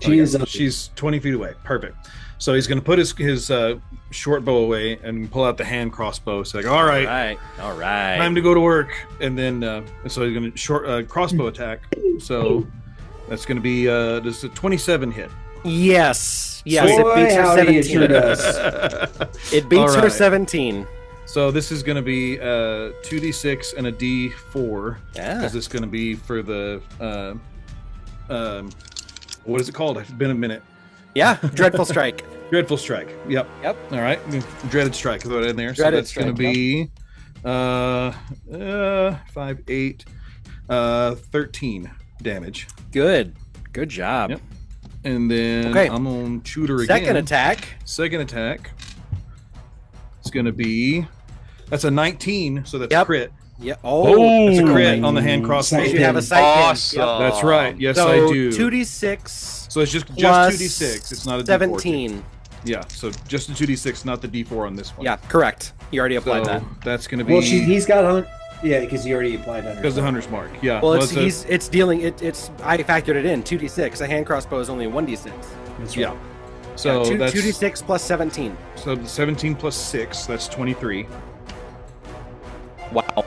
She is up. She's 20 feet away. Perfect. So he's going to put his short bow away and pull out the hand crossbow. So like, all right, All right. time to go to work. And then, so he's going to short crossbow attack. So that's going to be, does a 27 hit? Yes. Boy, It beats her howdy, it 17. sure does. It beats All her right. 17. So this is going to be 2d6 and a d4. Yeah. Because it's going to be for the, what is it called? It's been a minute. Yeah. Dreadful Strike. Dreadful Strike. Yep. Yep. All right. Dreaded Strike. Throw it in there. Dreaded so that's going to be 5, 8, 13 damage. Good. Good job. Yep. And then Okay. I'm on shoot her again. Second attack. Second attack. It's going to be, that's a 19, so that's Yep. crit. Yeah. Oh. That's a Ooh. crit on the hand crossbow. Sight You have a pin. sight pin. Awesome. Yep. That's right. Yes, So I do. 2d6 So it's just plus 2d6. It's not a D4. 17. Yeah, so just the 2d6, not the d4 on this one. Yeah, correct. You already applied So that. that's going to be Well, he's got yeah, because he already applied that. because the hunter's mark. Yeah. Well, it's it's dealing. It's I factored it in 2d6. A hand crossbow is only a 1d6. That's yeah. right. So Yeah, that's 2d6 plus 17. So the 17 plus 6, that's 23. Wow.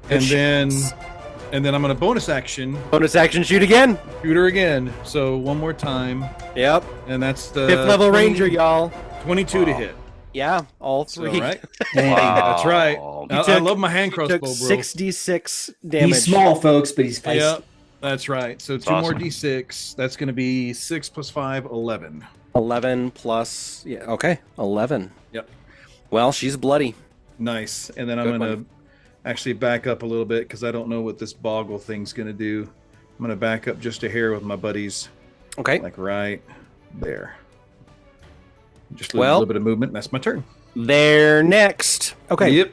And then I'm going to bonus action Bonus action, shoot again. shoot her again. So one more time, Yep. and that's the 5th level ranger, y'all. 22 to hit. Yeah, all So, three. right? Dang. That's right. Wow. I love my hand Took crossbow, bro. 6d6 damage. He's small, folks, but he's feisty. Yeah, that's right. So two more awesome. d6. That's going to be 6 plus 5, 11. 11 plus. Yeah. Okay. 11. Yep. Well, she's bloody. Nice. And then I'm Good going to actually back up a little bit because I don't know what this boggle thing's going to do. I'm going to back up just a hair with my buddies, Okay. like right there. Just a Well- little bit of movement. And that's my turn. They're next. Okay. Yep.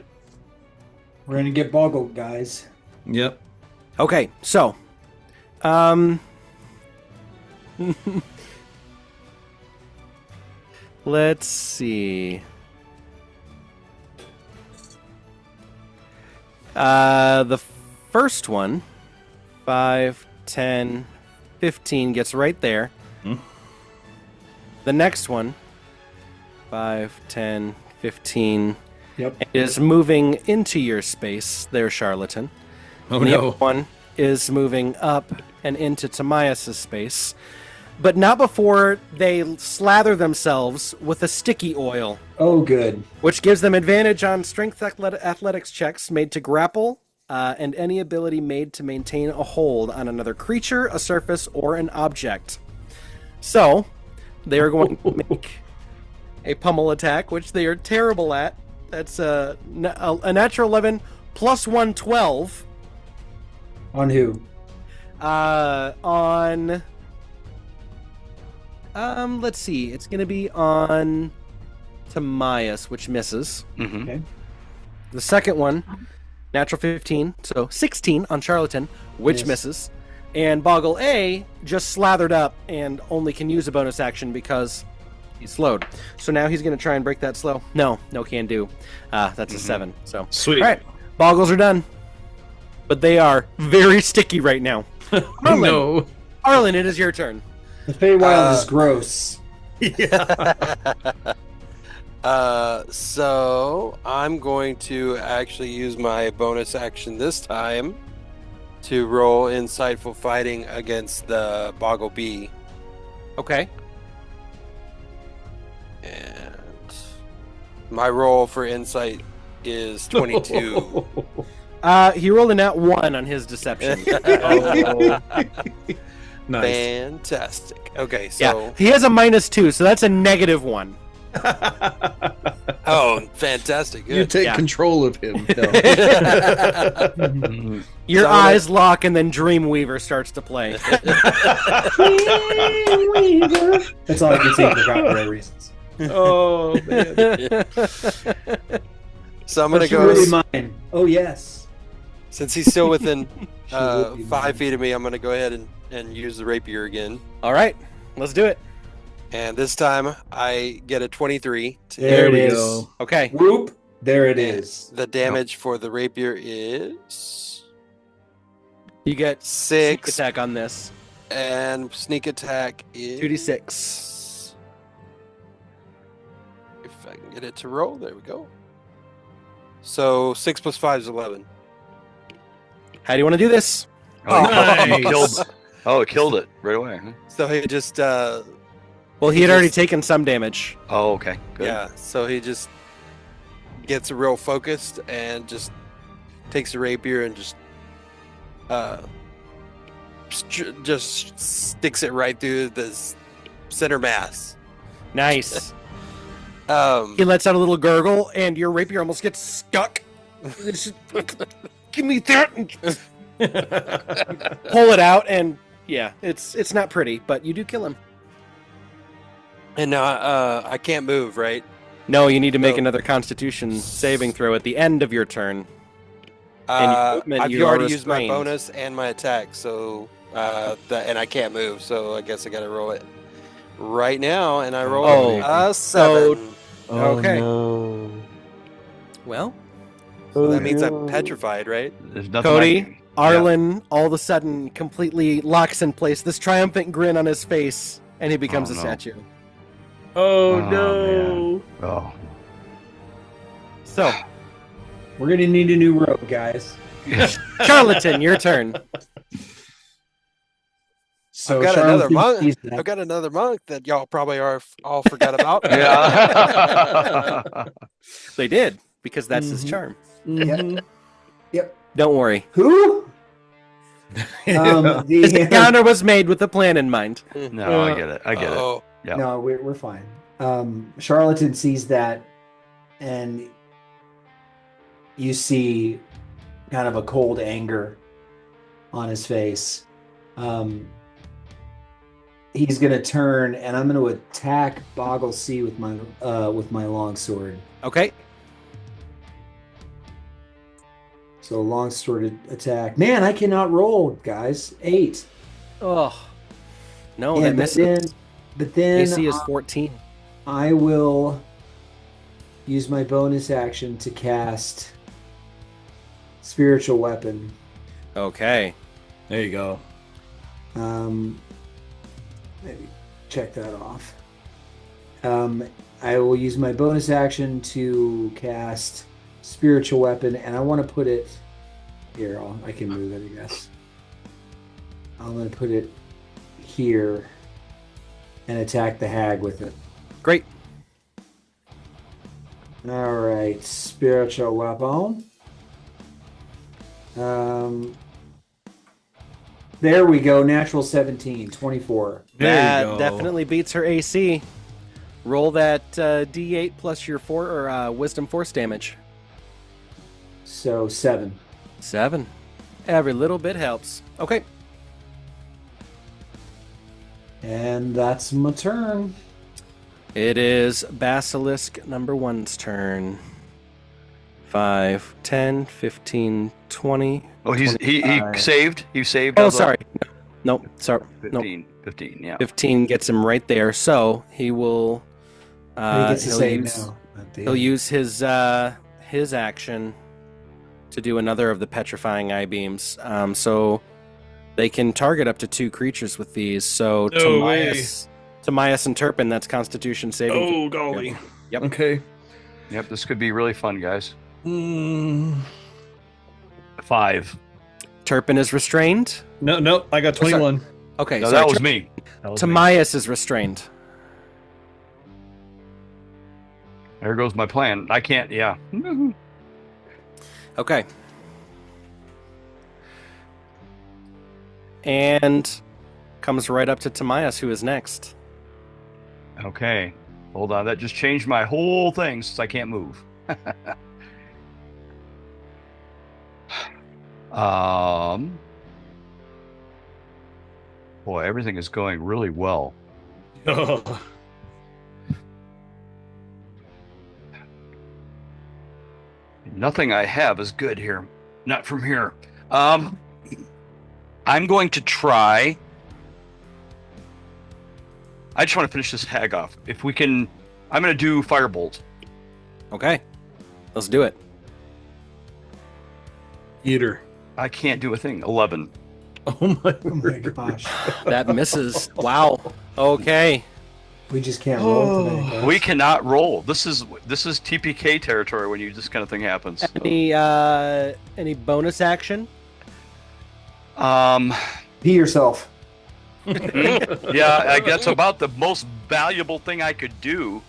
We're gonna get boggled, guys. Yep. Okay. So, let's see. The first one, 5, 10, 15 gets right there. Hmm. The next one, 5, 10, 15 Yep. is moving into your space there, charlatan. Oh The no. other one is moving up and into Tamias' space, but not before they slather themselves with a sticky oil, Oh, good. which gives them advantage on strength athletics checks made to grapple, and any ability made to maintain a hold on another creature, a surface, or an object. So, they are going to make a pummel attack, which they are terrible at. That's a natural 11 plus 1, 12. On who? On let's see, it's gonna be on Tamias, which misses. Mm-hmm. Okay. The second one, natural 15, so 16 on Charlatan, which Yes. misses. And Boggle A just slathered up and only can use a bonus action because he's slowed. So now he's gonna try and break that slow. No can do. That's a 7. So Sweet. all right, Boggles are done, but they are very sticky right now. Arlen, No. Arlen, it is your turn. The Feywild is gross. So I'm going to actually use my bonus action this time to roll insightful fighting against the Boggle Bee. Okay. And my roll for insight is 22. He rolled a nat 1 on his deception. Nice. Fantastic. Okay, Yeah, so he has a -2, so that's a -1. oh, fantastic. You Good. take Yeah. control of him. No. Your So eyes lock, and then Dreamweaver starts to play. That's all I can say for copyright reasons. Oh man. So I'm gonna But you go really mine. Oh yes. since he's still within She would be 5 mine. feet of me. I'm gonna go ahead and use the rapier again. All right, let's do it. And this time I get a 23. There it we is. go. Okay. Whoop. There it is. The damage for the rapier is You get sneak 6, attack on this. and sneak attack is 2d6. If I can get it to roll, there we go. So 6 plus 5 is 11. How do you want to do this? Nice. It killed it right away. Huh? So he just Well, he had already taken some damage. Oh, okay. Good. yeah, so he just gets real focused and just takes the rapier and just sticks it right through the center mass. Nice. Um, He lets out a little gurgle, and your rapier almost gets stuck. It's just, give me that. And pull it out, and yeah, it's not pretty, but you do kill him. and now I can't move, right? No, you need to make So- another Constitution saving throw at the end of your turn. And your movement, I've you are already used my restrained. bonus and my attack, so and I can't move, so I guess I got to roll it. right now, and I rolled Oh. a 7. Oh, Okay. no. Well, So that means I'm petrified, right? There's nothing. Cody, Arlen all of a sudden completely locks in place, this triumphant grin on his face, and he becomes a no. statue. Oh, Oh, no. Oh. So, We're gonna need a new rope, guys. Charlatan, your turn. So I've got another Charlatan monk. sees that. I've got another monk that y'all probably all forgot about. Yeah. They did, because that's his charm. Mhm. Don't worry. Who? This encounter was made with a plan in mind. No, I get it. I get it. Oh, Yeah. No, we're fine. Charlatan sees that, and you see kind of a cold anger on his face. He's gonna turn, and I'm gonna attack Boggle C with my longsword. Okay. So longsword attack. Man, I cannot roll, guys. 8. Oh. No, And that misses. but then AC is 14. I will use my bonus action to cast Spiritual Weapon. Okay. There you go. Maybe check that off. I will use my bonus action to cast Spiritual Weapon, and I want to put it here. I can move it, I guess. I'm going to put it here and attack the hag with it. Great. All right, Spiritual Weapon. There we go. Natural 17, 24. There you That go. definitely beats her AC. Roll that D8 plus your Wisdom Force damage. So 7. 7. Every little bit helps. Okay. And that's my turn. It is Basilisk number 1's turn. 5, 10, 15, 20. Oh, he 25. saved. He saved. Oh, all the- sorry. Nope. Sorry. Nope. 15, yeah. 15 gets him right there. So he will. He gets to he'll save use, now. at the He'll end. use his action to do another of the petrifying eye beams. So they can target up to 2 creatures with these. So No way. Timaeus and Turpin, that's Constitution saving. Oh, golly. Yep. Okay. Yep, this could be really fun, guys. Mm. 5. Turpin is restrained. No, I got 21. Okay, No, so that was me. That was me. Timaeus is restrained. There goes my plan. I can't. Yeah. Okay. And comes right up to Timaeus, who is next. Okay. Hold on. That just changed my whole thing since I can't move. Boy, everything is going really well. Oh. Nothing I have is good here. Not from here. I'm going to try. I just want to finish this hag off. If we can, I'm going to do firebolt. Okay. Let's do it. Eater. I can't do a thing. 11. Oh my, Oh my gosh. That misses. Wow. Okay. We just can't roll tonight, guys. We cannot roll. This is TPK territory when this kind of thing happens. Any bonus action? Pee yourself. Yeah, that's about the most valuable thing I could do.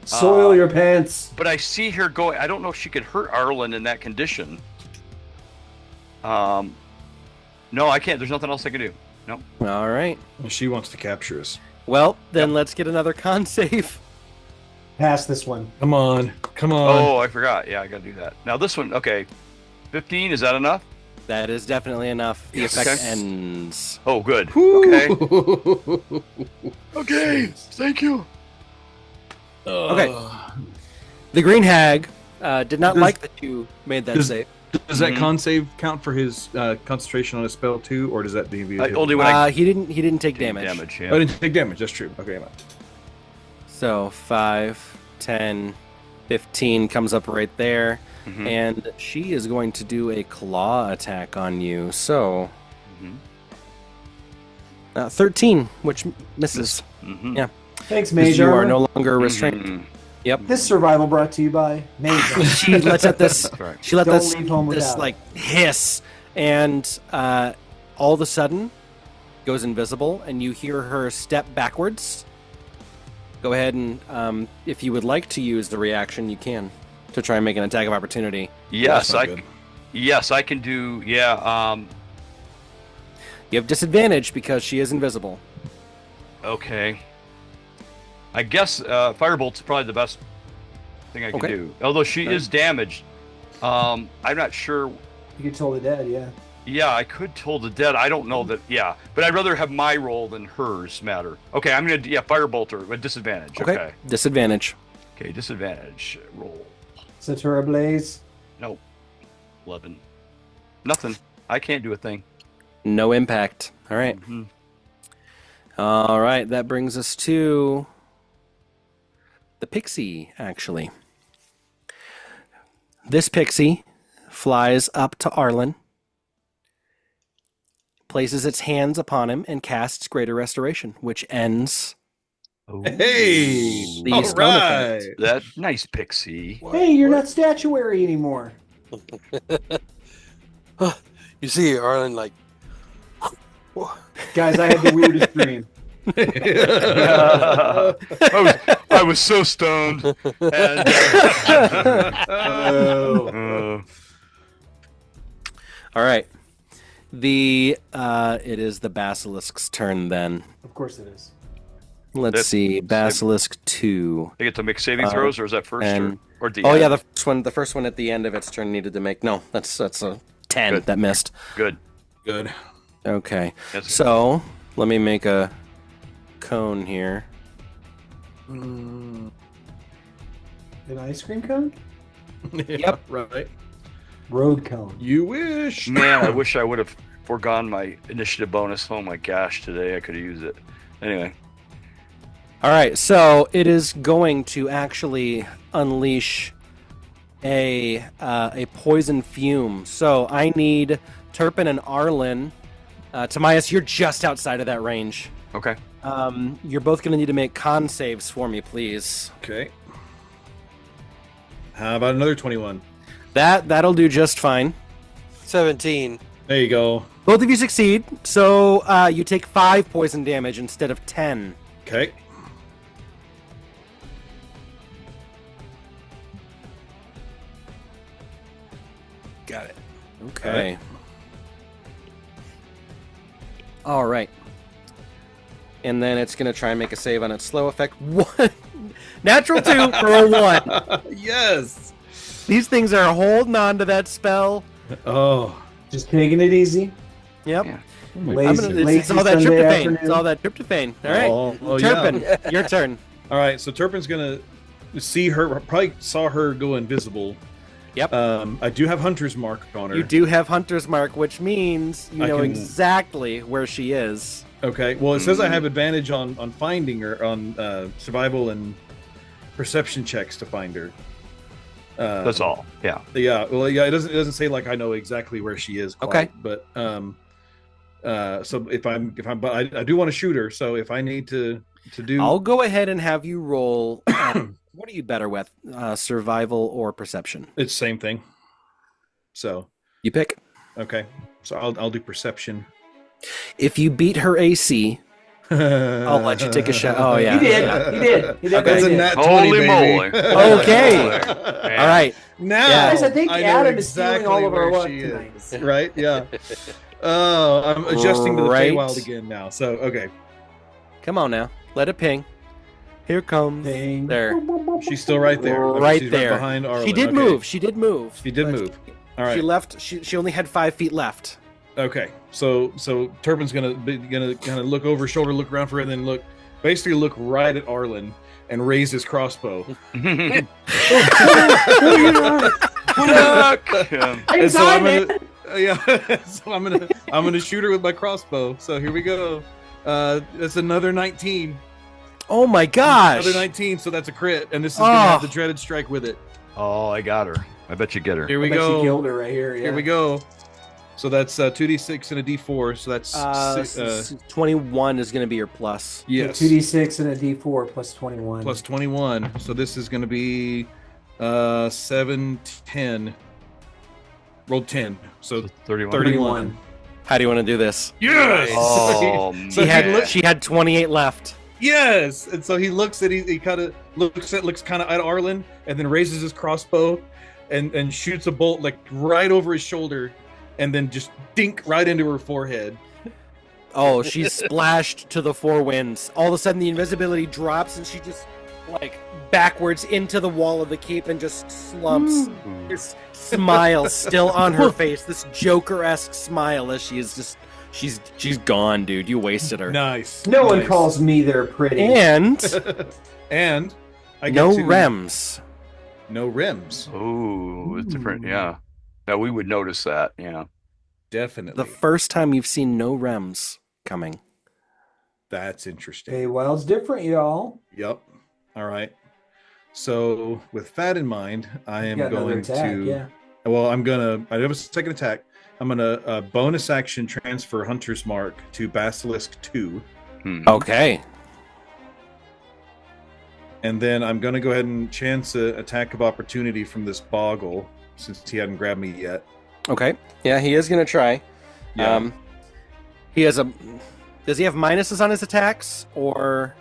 Soil your pants. But I see her going. I don't know if she could hurt Arlen in that condition. No, I can't. There's nothing else I can do. No. All right. She wants to capture us. Well, then let's get another con save. Pass this one. Come on. Come on. Oh, I forgot. Yeah, I gotta do that. Now this one, okay. 15, is that enough? That is definitely enough. The Yes. effect Okay. ends. Oh, good. Whew. Okay. Okay. Thank you. Okay. The green hag did not Does- like that you made that does- save. Does that con save count for his concentration on a spell too, or does that be only when I he didn't take damage. Yeah. Oh, I didn't take damage. That's true. Okay, So 5, 10, 15 comes up right there. Mhm. And she is going to do a claw attack on you. So Mhm. 13, which misses. Mhm. Yeah. Thanks, 'Cause Mage you are Armor. no longer restrained. Mhm. Yep. This survival brought to you by Mage Armor. She lets out this. Right. She let Don't this leave home without. like hiss, and all of a sudden goes invisible, and you hear her step backwards. Go ahead and if you would like to use the reaction, you can to try and make an attack of opportunity. Yes, That's not I. good. Yes, I can do. Yeah. You have disadvantage because she is invisible. Okay. I guess Firebolt's probably the best thing I can Okay. do. Although she is damaged. I'm not sure. You could tell the dead, yeah. Yeah, I could toll the dead. I don't know that. Yeah, but I'd rather have my roll than hers matter. Okay, I'm gonna Firebolt her with disadvantage. Okay. Disadvantage. Okay, disadvantage roll. Satura Blaze. Nope. 11. Nothing. I can't do a thing. No impact. All right. Mhm. All right. That brings us to the pixie, actually. This pixie flies up to Arlen, places its hands upon him, and casts Greater Restoration, which ends Hey, the all stone right. effect. That nice pixie. Hey, you're not statuary anymore. You see Arlen like, Guys, I had the weirdest dream. I was so stoned. And, All right. It is the basilisk's turn then. Of course it is. Let's That's- see. Basilisk 2. they get to make saving throws, or is that first and- or the Oh end? yeah, the first one at the end of its turn needed to make. No, that's a 10 Good. that missed. Good. Good. Okay. That's So, let me make a cone here. An ice cream cone? Yep. Right. Road cone. You wish. Man, I wish I would have foregone my initiative bonus. Oh my gosh, today I could have used it. Anyway. All right, so it is going to actually unleash a poison fume. So I need Turpin and Arlen. Tamias, you're just outside of that range. Okay. You're both going to need to make con saves for me, please. Okay. How about another 21? That'll do just fine. 17. There you go. Both of you succeed, so you take 5 poison damage instead of 10. Okay. Got it. Okay. All right. And then it's going to try and make a save on its slow effect. 1. Natural 2 for a 1. Yes. These things are holding on to that spell. Oh. Just taking it easy. Yep. Yeah. Lazy, It's lazy all that Sunday tryptophan. afternoon. It's all that tryptophan. All right. Oh, Turpin, yeah. your turn. All right. So Turpin's gonna see her. Probably saw her go invisible. Yep. I do have Hunter's Mark on her. You do have Hunter's Mark, which means you I know can- exactly where she is. Okay. Well, it says I have advantage on finding her on survival and perception checks to find her. That's all. Yeah. Yeah. Well, yeah. It doesn't say like I know exactly where she is. Quite, Okay. But so if I'm but I do want to shoot her. So if I need to do, I'll go ahead and have you roll. What are you better with, survival or perception? it's the same thing. So You pick. okay. So I'll do perception. If you beat her AC, I'll let you take a shot. Oh yeah. He did. He did. He did. That's He a did. nat 20, Holy baby. moly. Okay. All right. Now, Yeah. Guys, I think know Adam is stealing exactly all of our where luck she tonight. is. Right? Yeah. Oh, I'm adjusting to the Right. Feywild again now. So okay, Come on now. Let it ping. Here comes. Ding. There. she's still right there. Okay, Right she's there. behind Arlen. She did Okay. move. She did move. She did But move. All She right. left. She only had 5 feet left. Okay. So Turpin's gonna kind of look over his shoulder, look around for her, and then basically look right at Arlen and raise his crossbow. And so I'm gonna, so I'm gonna shoot her with my crossbow. So here we go. That's another 19. Oh my gosh! Another 19. So that's a crit, and this is gonna have the dreaded strike with it. Oh, I got her. I bet you get her. Here we I bet go. you killed her right here. Yeah. Here we go. So that's 2d6 and a d4. So that's 21 is going to be your plus. yes, 2d6 and a d4 plus 21. plus 21. So this is going to be 7, 10. Rolled 10. So 31. 31. How do you want to do this? Yes. Oh, So She he had, she had 28 left. Yes, and so he looks at he kind of looks kind of at Arlen, and then raises his crossbow, and shoots a bolt like right over his shoulder, and then just dink right into her forehead. Oh, she's splashed to the four winds. All of a sudden, the invisibility drops, and she just like backwards into the wall of the keep and just slumps. This smile still on her face, this Joker-esque smile as she is just she's gone, dude. You wasted her. Nice. No one Nice. calls me their pretty. And And I get no to- rems. No rims. Oh, it's different. Yeah. Now we would notice that. Yeah. Definitely. The first time you've seen no rems coming. That's interesting. Hey, Wild's different, y'all. Yep. All right. So with that in mind, I am Got another going attack, to. yeah. Well, I have a second attack. I'm gonna bonus action transfer Hunter's Mark to Basilisk 2, Okay. and then I'm gonna go ahead and chance an attack of opportunity from this Boggle since he hadn't grabbed me yet. Okay. Yeah, he is gonna try. Yeah. He has a. Does he have minuses on his attacks or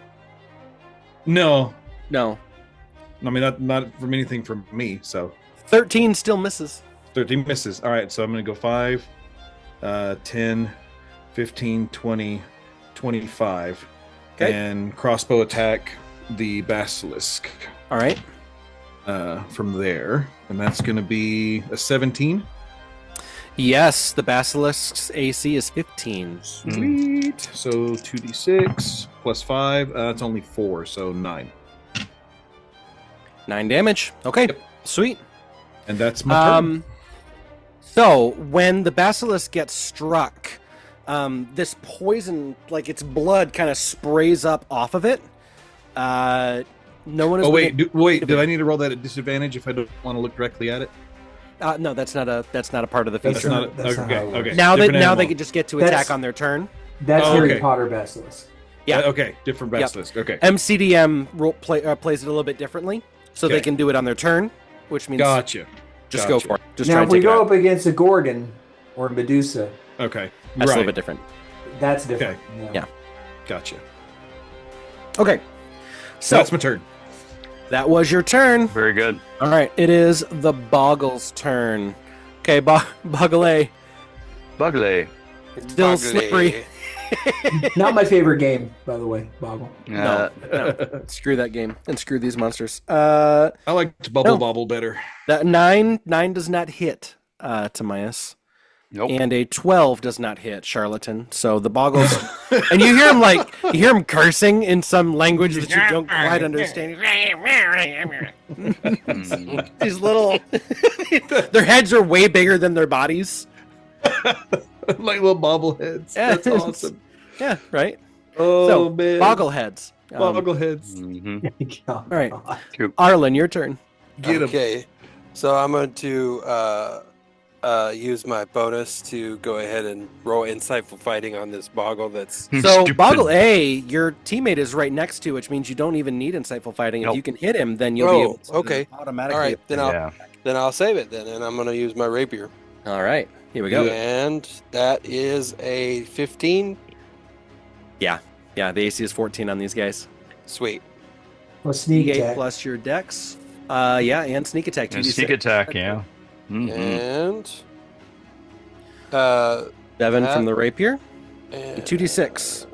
No, no? I mean not from anything from me. So 13 still misses. 13 misses. All right, so I'm gonna go 5, 10, 15, 20, 25, Okay. and crossbow attack the Basilisk All right. from there, and that's gonna be a 17. Yes, the basilisk's AC is 15. Sweet. So 2d6 plus 5. That's only 4, so 9. 9 damage. Okay. Yep. Sweet. And that's my turn. So when the basilisk gets struck, this poison, like its blood, kind of sprays up off of it. No one is. Oh wait, within- did I need to roll that at disadvantage if I don't want to look directly at it? no, that's not a part of the That's feature. not- that's not okay. how it works. Okay. Now different they animal. can just get to That's- attack on their turn. That's Oh, Harry okay. Potter Basilisk. Yeah. Okay, different Yep. basilisk. Okay, MCDM plays it a little bit differently, so they Okay. can do it on their turn, which means gotcha. just Gotcha. go for it. Just Now, try if and we take it go out. up against a Gorgon or Medusa, Okay, That's a little right. bit different. that's different. Yeah. Gotcha. Okay. So So that's my turn. that was your turn. Very good. All right, it is the Boggle's turn. Okay, Boggle A. Bugley. Still Boggly. slippery. Not my favorite game, by the way, Boggle. No, no. Screw that game and screw these monsters. I like to bubble No. bobble better. That nine does not hit, Timaeus. Nope. And a 12 does not hit, charlatan. So the Boggles, and you hear him cursing in some language that you don't quite understand. These little, their heads are way bigger than their bodies. Like little bobbleheads. Yeah. That's awesome. Yeah, right. Oh So man, Boggleheads. boggleheads. Mhm. All right. Arlen, your turn. Get 'em. Okay, so I'm going to use my bonus to go ahead and roll insightful fighting on this Boggle. That's So Stupid. Boggle A, your teammate is right next to, which means you don't even need insightful fighting. If Nope. you can hit him, then you'll be able to okay. automatically. all right. Yeah. Then I'll save it then, and I'm going to use my rapier. All right, here we go. And that is a 15. Yeah, the AC is 14 on these guys. Sweet. Well, sneak D8 attack. plus your dex. Yeah, and sneak attack. And 2d6. sneak attack, yeah. Mhm. And 7 that- from the rapier. and 2d6.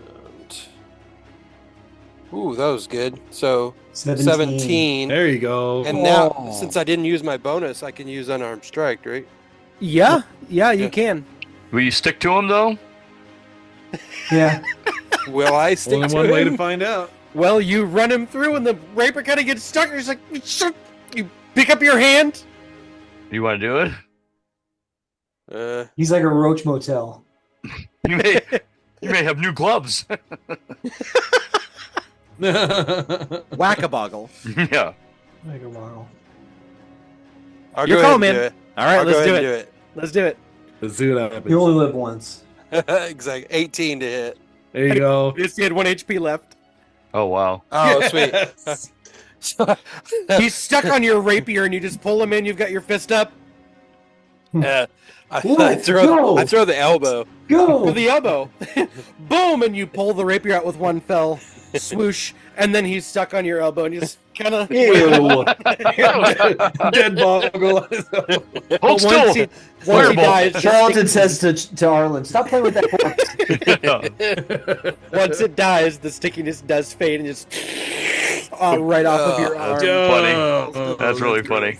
Ooh, that was good. So 17. 17. There you go. And now, Oh. since I didn't use my bonus, I can use unarmed strike, right? Yeah, you Yeah. can. Will you stick to him though? Yeah. Will I stick Only to one way him? to find out. Well, you run him through, and the rapier kind of gets stuck. And he's like, "Shut!" You pick up your hand. You want to do it? He's like a roach motel. You may have new gloves. Whack-a-boggle. Yeah. Like a model. I'll Your go call, ahead and man. do it. All right, I'll let's go do ahead it. and Let's do it. Let's see what happens. You only live once. do it. Exactly. 18 to hit. There you go. He had 1 HP left. Oh wow. Oh, sweet. Yes. He's stuck on your rapier, and you just pull him in. You've got your fist up. I Let's throw go. the elbow. Go. With the elbow. Boom! And you pull the rapier out with one fell swoosh, and then he's stuck on your elbow, and you just kind of. Ew. Dead boggle on his own. Hold still. Once he Fireball. dies, Charlton says to Arlen, "Stop playing with that corpse." once it dies, the stickiness does fade and just right off of your arm. Funny. That's really funny.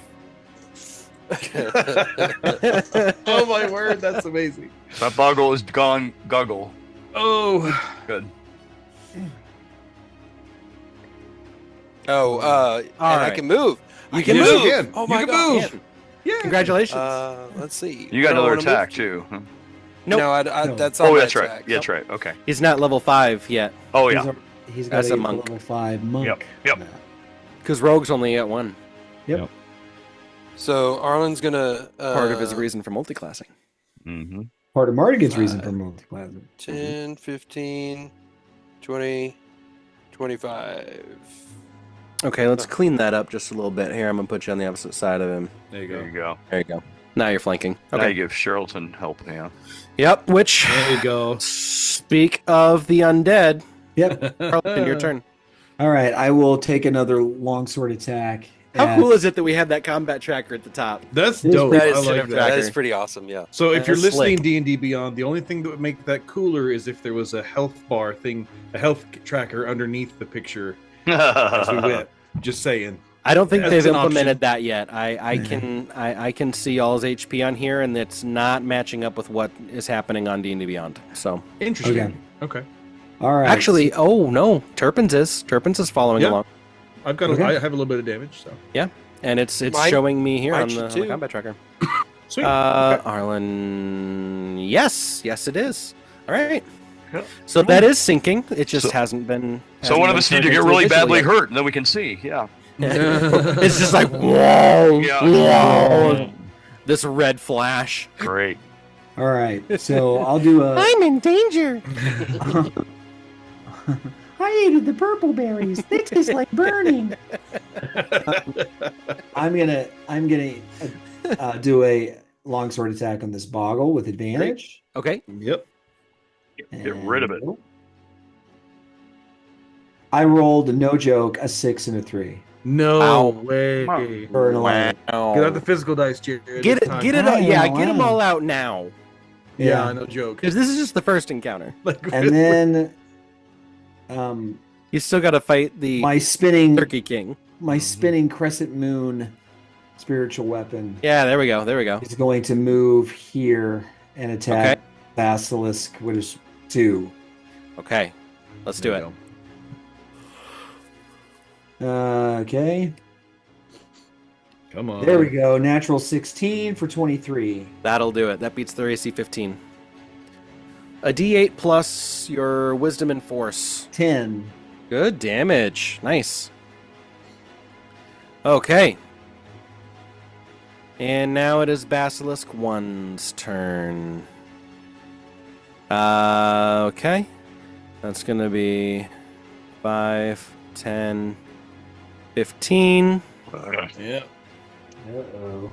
Oh my word, that's amazing. That boggle is gone. Goggle. Oh, Good. Oh, and I right. can move. I can move. move. Again. Oh my You can god. move. Yeah. Congratulations. Let's see. You got Do I another wanna attack move? too. Huh? Nope. No, No. that's on Oh, my that's right. attack. Yeah, that's right. Okay. He's not level 5 yet, Oh yeah. He's got That's a a monk. level 5 monk. Yep. because Rogue's only at 1. So Arlen's gonna Part of his reason for multiclassing. Mm-hmm. Part of Mardigan's reason for multiclassing. 10, 15, 20, 25. Okay, let's clean that up just a little bit here. I'm gonna put you on the opposite side of him. There you There go. you go. There you go. Now you're flanking. Now Okay. you give Charlton help. Yeah. Yep. Which, There you go. speak of the undead, Yep. Carlton, your turn. All right, I will take another longsword attack. How at- cool is it that we have that combat tracker at the top? That's This dope. That I is, like that. that is pretty awesome. Yeah. So if you're That's listening slick. D&D Beyond, the only thing that would make that cooler is if there was a health bar thing, a health tracker underneath the picture as we went. Just saying. I don't think That's they've an implemented option. that yet. I can see y'all's HP on here, and it's not matching up with what is happening on D&D Beyond. So Interesting. Okay. All right. actually, oh no, Turpin's is following Yeah. along, I've got. Okay. I have a little bit of damage. So and it's Mine- showing me here mine on should the too. combat tracker. sweet. Arlen, yes, it is. All right. Yep. So that is syncing. It just So- hasn't been. So one of us need to get really badly hurt, and then we can see. Yeah. It's just like whoa, Yeah. whoa, this red flash. Great. All right. So I'll do a. I'm in danger. I ate the purple berries. They taste like burning. I'm gonna do a longsword attack on this boggle with advantage. Okay. Yep. Get rid of it. I rolled, no joke, a 6 and a 3 No Ow. way. for an 11. Get out the physical dice, Jared. Get It's it, time. get it, Wow, yeah, get them wow. all out now, Yeah, no joke. because this is just the first encounter. Like, And then, You still got to fight the my spinning King. crescent moon spiritual weapon Yeah, there we go. is going to move here and attack Okay. Basilisk, which is 2. Okay, let's do There it. you Okay, Come on. there we go. Natural 16 for 23. That'll do it. That beats their AC 15. A D8 plus your Wisdom and Force. 10. Good damage. Nice. Okay. And now it is Basilisk 1's turn. Okay. That's going to be 5, 10, 15. Yeah. Uh-oh.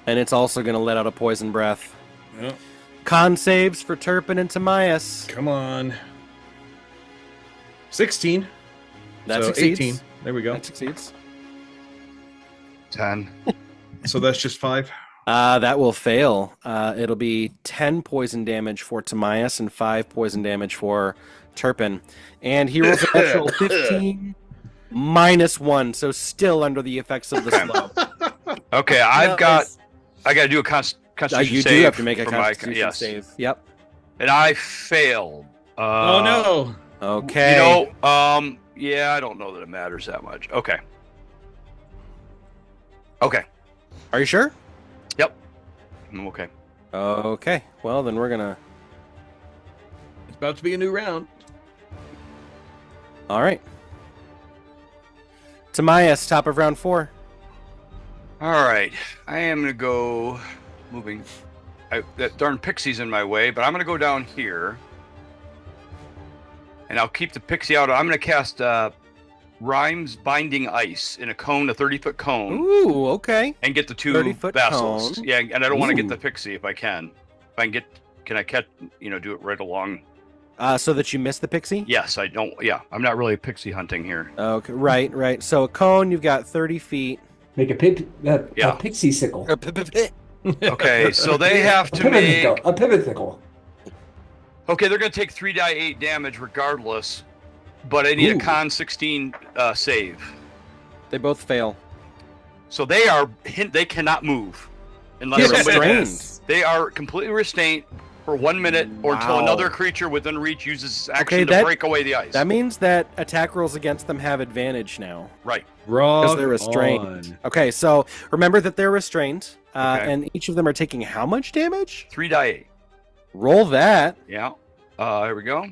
And it's also going to let out a poison breath. Yeah. Con saves for Turpin and Tamias. Come on. 16. That so succeeds. 18. There we go. That succeeds. 10. So that's just 5. That will fail. It'll be 10 poison damage for Tamias and 5 poison damage for Turpin. And he rolls a natural 15 minus 1, so still under the effects of the slow. Okay, I got to do a constitution You save. do have to make a for my- constitution yes. save. Yep. And I failed. Oh no. Okay. Yeah, I don't know that it matters that much. Okay. Okay. Are you sure? Yep. I'm okay. Okay. Well, then we're gonna. It's about to be a new round. All right. Tamias, top of round 4. All right. I am gonna go moving. That darn pixie's in my way, but I'm gonna go down here, and I'll keep the pixie out. I'm gonna cast Rhymes Binding Ice in a cone, a 30-foot cone. Ooh, okay. And get the 2 30-foot vassals. cone. Yeah, and I don't want to get Ooh. the pixie if I can. If I can get, can I catch? Do it right along. So that you miss the pixie? Yes, I don't. Yeah, I'm not really pixie hunting here. Okay, right. So a cone, you've got 30 feet. Make a pixie sickle. Okay, so they have to a make. pivot sickle. Okay, they're going to take 3d8 damage regardless, but I need Ooh. a con 16 save. They both fail. So they cannot move They're unless somebody. restrained. They are completely restrained for 1 minute or until Wow. another creature within reach uses its action Okay, to that- break away the ice. That means that attack rolls against them have advantage now. Right. Because they're restrained. Okay, so remember that they're restrained, Okay. and each of them are taking how much damage? 3d8. Roll that. Yeah. Here we go.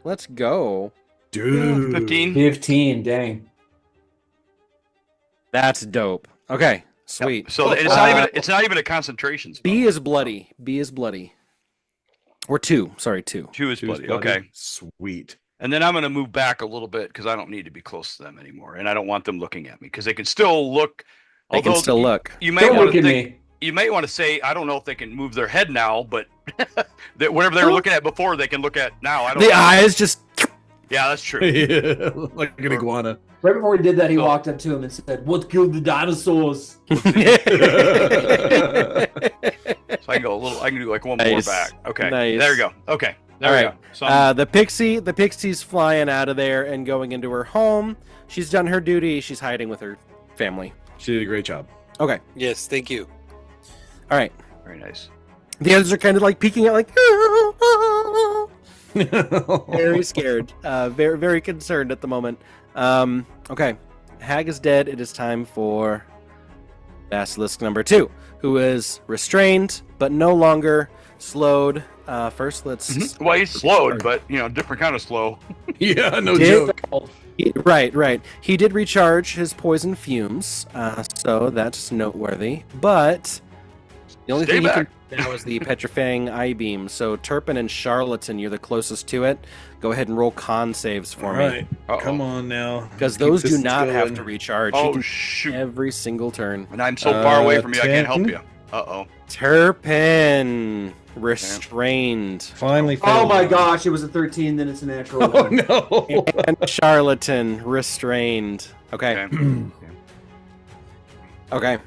Let's go. Dude. 15. 15, dang. That's dope. Okay, sweet. Yep. So it's not even a concentration spell. B is bloody. B is bloody. Or 2. Sorry, 2. 2 is Two's bloody. bloody. Okay. Sweet. And then I'm going to move back a little bit because I don't need to be close to them anymore, and I don't want them looking at me because they can still look. They can although still look. You may Don't want look to at think. me. You may want to say, I don't know if they can move their head now, but that whatever they were looking at before, they can look at now. I don't The know. eyes just. Yeah, that's true. Yeah, like an iguana. Right before he did that, he So- walked up to him and said, "What killed the dinosaurs?" So I can go a little. I can do like one more Nice. back. Okay. Nice. There we go. Okay. There All we right. go. So I'm- The pixie's flying out of there and going into her home. She's done her duty. She's hiding with her family. She did a great job. Okay. Yes, thank you. All right. very nice. The others are kind of like peeking out, like very scared, very very concerned at the moment. Okay, Hag is dead. It is time for Basilisk number 2, who is restrained but no longer slowed. First, let's Well, he's slowed, but different kind of slow. Yeah, no Did- joke. Right. He did recharge his poison fumes, so that's noteworthy. But the only Stay thing he back. can do now is the petrifying eye beam. So Turpin and Charlatan, you're the closest to it. Go ahead and roll con saves for All me, right, come on now. because Keep those do this not have going. to recharge. He Oh can shoot! every single turn. And I'm so far away from you, I 10. can't help you. Uh-oh. Turpin restrained, Finally. Oh failed. my gosh, it was a 13, then it's a natural. Oh one. no. and Charlatan restrained. Okay. Okay.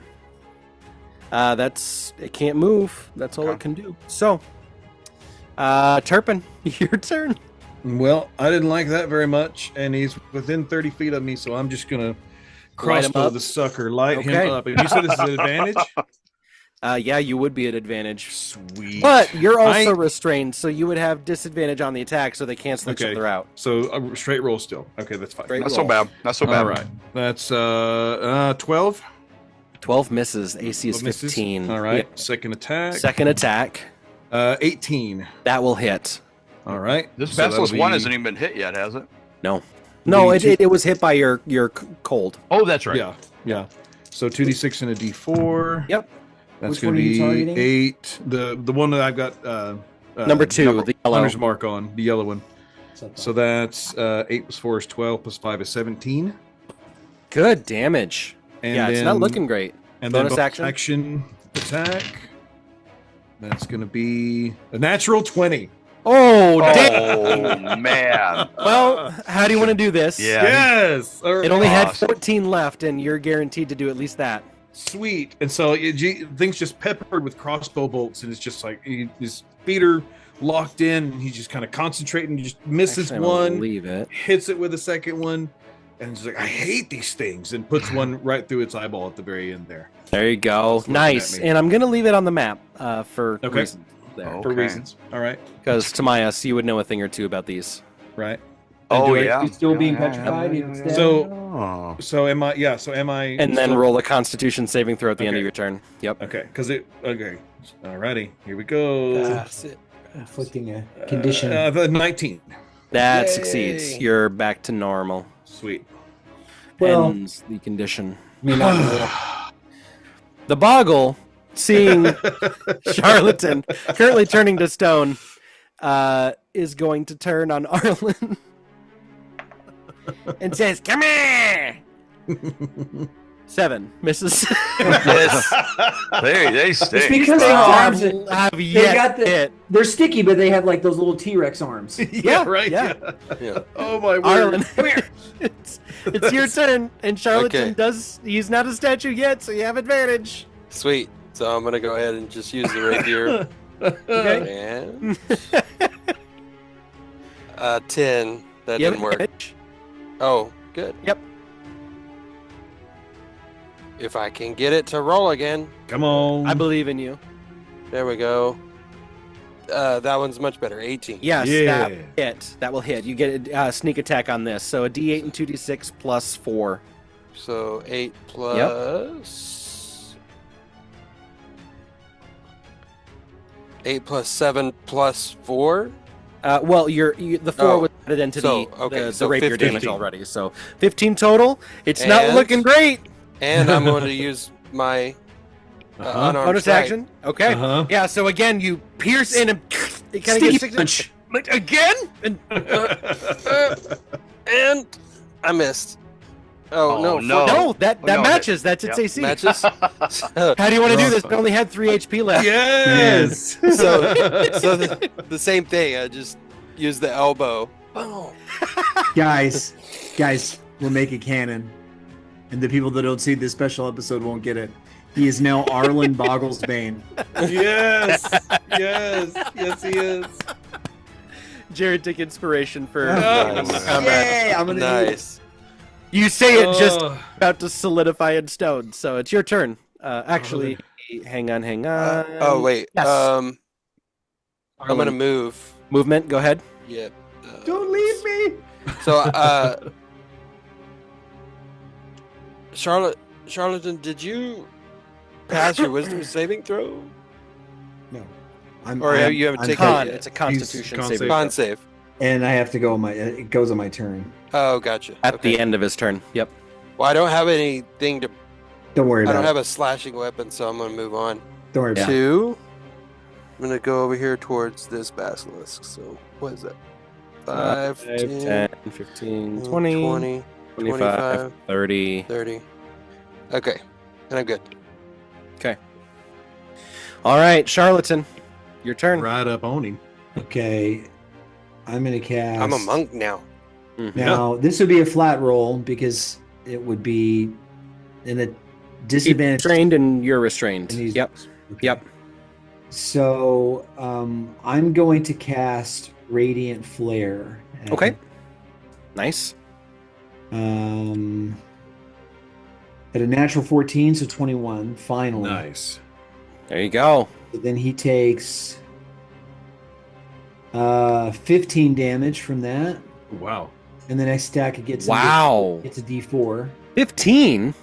It can't move. That's all Okay. it can do. So, Turpin, your turn. Well, I didn't like that very much, and he's within 30 feet of me, so I'm just gonna Light him crossbow up. the sucker, light Okay. him up. And you said this is an advantage? Yeah, you would be at advantage. Sweet. But you're also I- restrained, so you would have disadvantage on the attack, so they cancel each Okay. other out. So a straight roll still. Okay, that's fine. Straight Not roll. so bad. Not so bad. All right. That's 12. 12 misses. AC is 12 misses. 15. All right. Yep. Second attack. Second attack. 18. That will hit. All right. This So that'll Basilisk 1 be- hasn't even been hit yet, has it? No, it, two- it was hit by your cold. Oh, that's right. Yeah. So 2d6 and a d4. Yep. That's Which going one to are you be targeting? 8. The one that I've got Number 2, the yellow. hunter's mark on, the yellow one. So that's 8 plus 4 is 12 plus 5 is 17. Good damage. And yeah, it's not then- looking great. And Bonus then action? action attack. That's going to be a natural 20. Oh, damn. Oh man. Well, how do you want to do this? Yeah. Yes. All right. It only had Awesome. 14 left, and you're guaranteed to do at least that. Sweet. And so things just peppered with crossbow bolts, and it's just like his feet are locked in, and he's just kind of concentrating. He just misses Actually, I one, believe it. hits it with a second one, and he's like, I hate these things, and puts one right through its eyeball at the very end there. There you go. looking Nice. at me. And I'm going to leave it on the map for Okay. reasons there. Oh. For Okay. reasons. All right. Because, Tamias, you would know a thing or two about these. Right. Oh do I- yeah. You still being Yeah, petrified? yeah, even yeah, stabbed? yeah. So am I? Yeah. So am I? And then still- roll a Constitution saving throw at the end of Okay. your turn. Yep. Okay, because it. Okay. Alrighty. Here we go. That's it. Inflicting a condition. The 19. That Yay. succeeds. You're back to normal. Sweet. Well- Ends the condition. I mean, not really. The Boggle, seeing Charlatan currently turning to stone, is going to turn on Arlen and says, "Come here." 7 misses. Yes. They stay. It's because they have arms. Have They yet got the. hit. They're sticky, but they have like those little T-Rex arms. Yeah, right. yeah. Yeah. Oh my word. Arlen, it's your turn, and Charlatan Okay. he's not a statue yet, so you have advantage. Sweet. So I'm gonna go ahead and just use the rapier. Okay. And 10. That You have didn't work. advantage. Oh, good. Yep. If I can get it to roll again. Come on. I believe in you. There we go. That one's much better. 18. Yes, Yeah. that will hit. You get a sneak attack on this, so a D8 and 2D6 plus 4. So 8 plus 8 plus 7 plus 4. Well, the 4 Oh, was added into so, the, okay, the so rapier 15. damage already. So 15 total. It's not And- looking great. And I'm going to use my unarmed Bonus strike. action. Okay. Uh-huh. Yeah. So again, you pierce in and it kind of Sticky gets punch. again. And And I missed. Oh, Oh, no. no. no, that no, matches. That's its Yep. AC. Matches. How do you want to do this? It only had 3 HP left. Yes. so the same thing. I just use the elbow. Boom. guys, we'll make it canon. And the people that don't see this special episode won't get it. He is now Arlen Bogglesbane. Yes. Yes, he is. Jared took inspiration for. Nice. Yay! I'm gonna Nice. You say it just Oh. about to solidify in stone, so it's your turn. Actually, hang on. Oh wait. yes. I'm gonna Arlen, move. movement. Go ahead. Yep. Don't leave me. So Charlatan, did you pass your wisdom saving throw? No. Or you haven't taken Con. it It's a yet? Constitution con saving save. throw. Con save. And I have to go on my. It goes on my turn. Oh, gotcha. At Okay. the end of his turn. Yep. Well, I don't have anything to. Don't worry I about don't it. have a slashing weapon, so I'm gonna move on. Don't worry about it. 2. I'm gonna go over here towards this basilisk. So what is that? 5, 10, 10, 15, 20, 20, 25, 30. 30. Okay, and I'm good. All right, Charlatan, your turn. Right up on him. Okay. I'm gonna cast. I'm a monk now. Mhm. Now this would be a flat roll because it would be in a He's disadvantage. restrained and you're restrained. and he's- Yep. Okay. Yep. So I'm going to cast Radiant Flare. at Okay. him. Nice. At a natural 14, so 21. Finally. Nice. There you go. Then he takes 15 damage from that, Wow. and the next stack it gets. Wow. It's a D4. 15.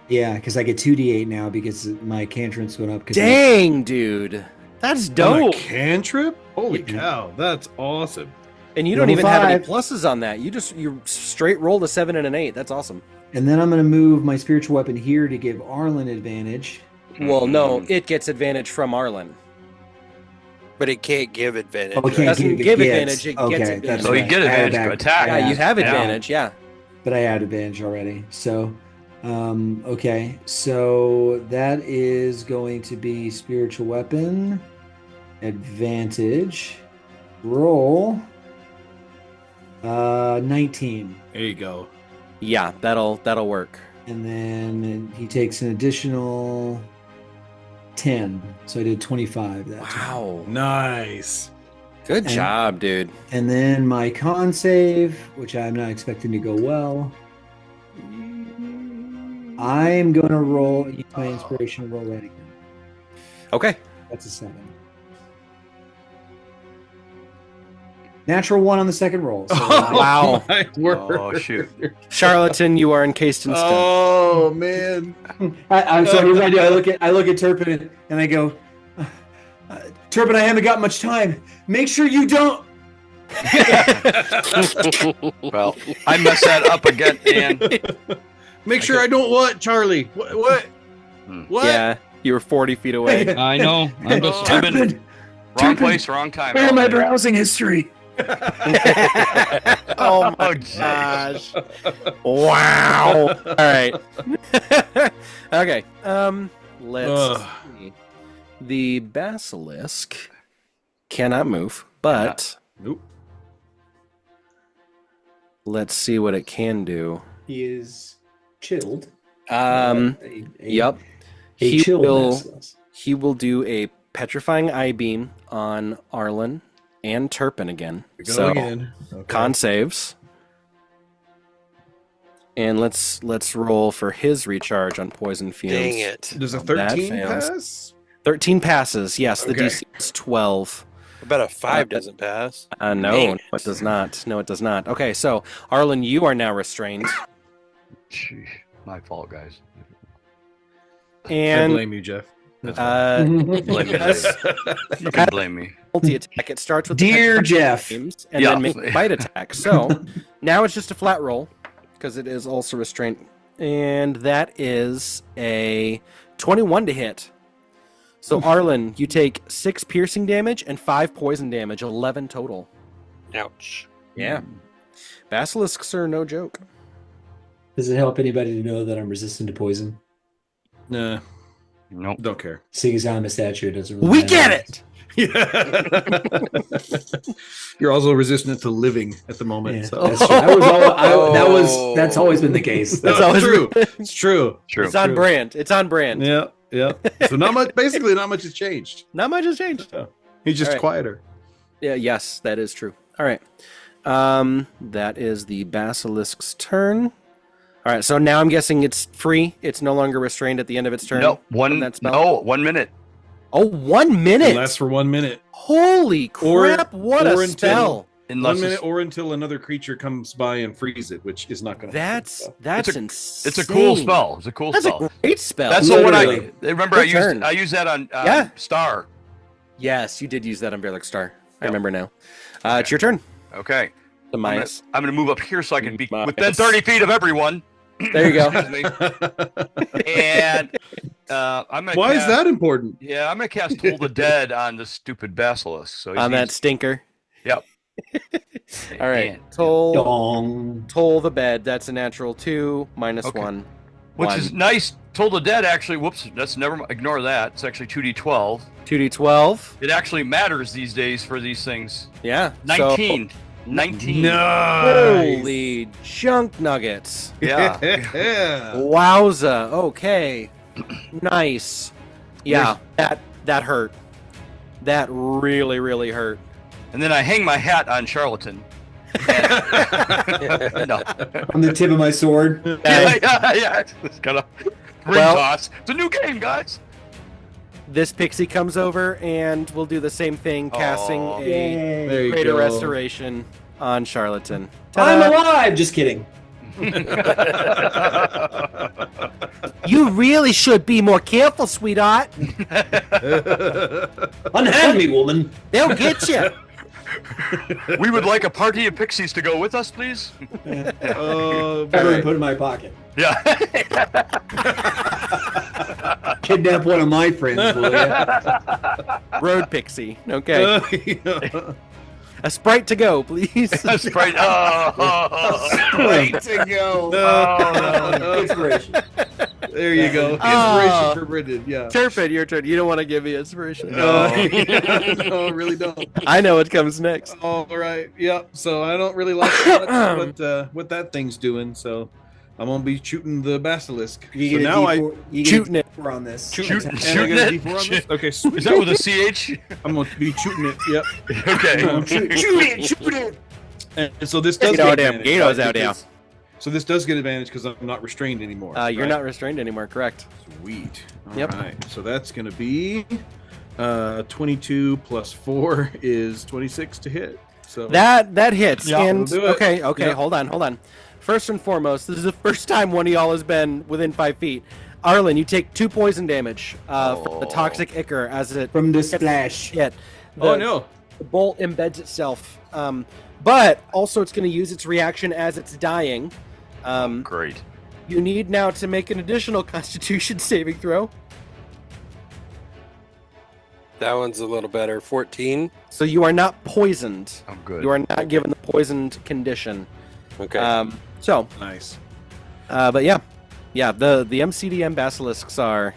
Yeah, because I get 2d8 now because my cantrips went up. 'cause Dang, dude. That's On a dope. cantrip? Holy Yeah. cow. That's awesome. And you don't Level even have any 5. pluses on that. You straight rolled a 7 and an 8. That's awesome. And then I'm going to move my spiritual weapon here to give Arlen advantage. Well, no, it gets advantage from Arlen. But it can't give advantage. Oh, it right? can't doesn't give give advantage, advantage, it gets advantage. So you get I had advantage to back. attack. Yeah, you have Yeah. advantage. Yeah. But I had advantage already. So, okay. So that is going to be spiritual weapon advantage. Roll 19. There you go. Yeah, that'll work. And then he takes an additional 10. So I did 25 that time. Wow. Nice. Good And- job, dude. And then my con save, which I'm not expecting to go well. I'm going to use my inspiration to roll that again. Okay. That's a 7. Natural 1 on the second roll. So Wow. My word. Oh shoot! Charlatan, you are encased in stone. Oh man. I'm sorry. Here's what I do. I look at Turpin and I go, Turpin, I haven't got much time. Make sure you don't. Well, I messed that up again, and Make sure I don't what, Charlie? What? What? Yeah, you were 40 feet away. I know I've been Turpin, wrong place, wrong time. where all my day. browsing history? Oh my jeez. gosh. Wow. All right. Okay. Let's Ugh. see. The basilisk cannot move, but Nope. let's see what it can do. He is chilled. Yep. A He chilled will basilisk. he will do a petrifying eye beam on Arlen and Turpin again. Go So again. Okay. con saves. And let's roll for his recharge on poison fumes. Dang it. Does a That 13 fails. pass? 13 passes. Yes, the Okay. DC is 12. I bet a 5 doesn't pass. No, Dang it. it does not. No, it does not. Okay, so Arlen, you are now restrained. Sheesh. My fault, guys. I And blame you, Jeff. That's fine. Blame me. as You can blame me. multi-attack, it starts with the Dear petrifying Jeff. beams and Yeah. then make a bite attack. So now it's just a flat roll because it is also restrained. And that is a 21 to hit. So Arlen, you take 6 piercing damage and 5 poison damage, 11 total. Ouch. Yeah. Basilisks are no joke. Does it help anybody to know that I'm resistant to poison? Nah, Nope. don't care. Seeing as how I'm a statue, it doesn't really We matter. get it! You're also resistant to living at the moment. Yeah, So. that's true. That's always been the case. That's No, always it's true. It's true. True. It's on True. brand. It's on brand. Yeah, yeah. So not much. Basically, not much has changed. Not much has changed. He's just All right. quieter. Yeah, yes, that is true. All right. That is the basilisk's turn. All right, so now I'm guessing it's free. It's no longer restrained at the end of its turn. No, from that spell? no, 1 minute. Oh, 1 It minute. lasts for 1 minute. Holy Or- crap! What or a until- spell. Unless 1 minute, it's, or until another creature comes by and frees it, which is not going to. That's insane. it's a cool spell. It's a cool That's spell. a great spell. That's the one I Literally. remember. Good turn. I used that on Yeah. Star. Yes, you did use that on Verlic Star. I Yep. remember now. It's your turn. Okay. The minus. I'm gonna move up here so I can be Minus. within 30 feet of everyone. There you go. Excuse me. And I'm gonna. Why is cast- that important? Yeah, I'm gonna cast Toll the Dead on the stupid basilisk. So On that stinker. Yep. All right. And- Dong. Toll the bed. That's a natural 2 minus Okay. 1. Which 1. is nice. Toll the Dead actually. Whoops. Let's never ignore that. It's actually 2d12. 2d12. It actually matters these days for these things. Yeah. 19. 19. Holy junk nuggets. Yeah. Yeah. Wowza. Okay. Nice. Yeah, that hurt. That really, really hurt. And then I hang my hat on Charlatan. No. On the tip of my sword. Yeah. It's kind of ring Well- toss. It's a new game, guys. This pixie comes over and we'll do the same thing, casting Aw. a There you greater go. restoration on Charlatan. I'm Ta-da. alive. Just kidding. You really should be more careful, sweetheart. Unhand me, woman. They'll get you. We would like a party of pixies to go with us, please. Oh, Ever boy. put in my pocket. Yeah. Kidnap one of my friends, will you? Road pixie. Okay. A sprite to go, please. That's right. Way to go. No. Inspiration. There you go. Oh. Inspiration forbidden. Yeah. Turpin, your turn. You don't want to give me inspiration. No, no, I really don't. I know what comes next. All right. Yep. So I don't really like what that thing's doing. So I'm gonna be shooting the basilisk. You So get now a D4, you get Shooting a it. D4 on this. Shooting and I shooting get a it? D4 on this? Okay, sweet. Is that with a CH? I'm gonna be shooting it. Yep. Okay. Shoot it. And so this does Get out get there, advantage. Gato's right? out there. Because- So this does get advantage because I'm not restrained anymore. You're right? not restrained anymore, correct? Sweet. All Yep. right. So that's gonna be 22 plus 4 is 26 to hit. So That hits. Yeah, and we'll do it. okay, Yeah. hold on. First and foremost, this is the first time one of y'all has been within 5 feet. Arlen, you take 2 poison damage from the toxic ichor as it From the splash. hit. oh no. The bolt embeds itself. But also it's going to use its reaction as it's dying. Great. You need now to make an additional Constitution saving throw. That one's a little better. 14. So you are not poisoned. I'm good. You are not given the poisoned condition. Okay. Nice. But yeah, the MCDM basilisks they're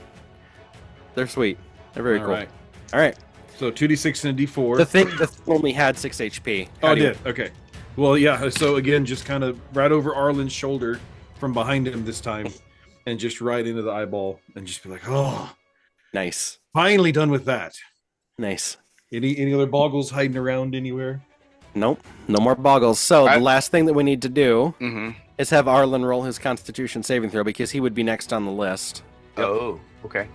sweet. They're very All cool. right. All right. So 2d6 and a d4. The thing only had 6 HP. Oh, How it do you- did. Okay. Well, yeah. So again, just kind of right over Arlen's shoulder from behind him this time, and just right into the eyeball, and just be like, oh, Nice. finally done with that. Nice. Any other boggles hiding around anywhere? Nope. No more boggles. So I- the last thing that we need to do Mm-hmm. is have Arlen roll his Constitution saving throw because he would be next on the list. Oh, okay.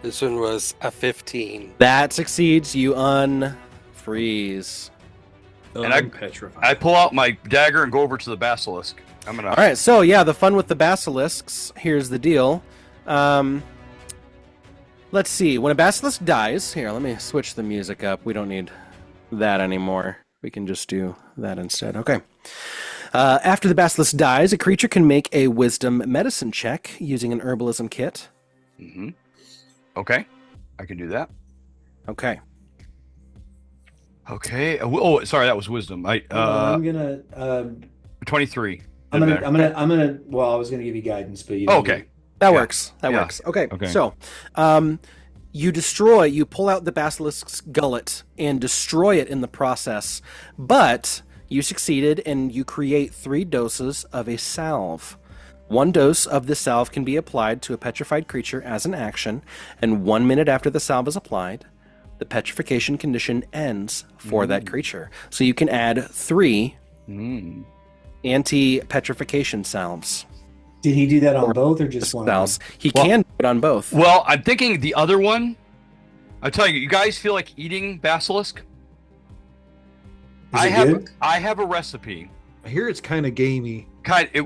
This one was a 15. That succeeds. You unfreeze. And I petrified. pull out my dagger and go over to the basilisk. I'm gonna. All right. So yeah, the fun with the basilisks. Here's the deal. Let's see. When a basilisk dies, here, let me switch the music up. We don't need that anymore. We can just do that instead. Okay. After the basilisk dies, a creature can make a wisdom medicine check using an herbalism kit. Mm-hmm. Okay, I can do that. Okay. Okay. Oh, sorry, that was wisdom. I'm gonna 23. I'm gonna well, I was gonna give you guidance, but you Oh, okay. That Yeah. works. That Yeah. works. Okay. Okay. So, you pull out the basilisk's gullet and destroy it in the process, but you succeeded and you create 3 doses of a salve. 1 dose of this salve can be applied to a petrified creature as an action, and 1 minute after the salve is applied, the petrification condition ends for that creature. So you can add 3 Mm. anti-petrification salves. Did he do that on both or just one? Salves. He Well- can do it on both. Well, I'm thinking the other one. I tell you, you guys feel like eating basilisk? Is it good? I have a recipe. I hear it's kind of gamey.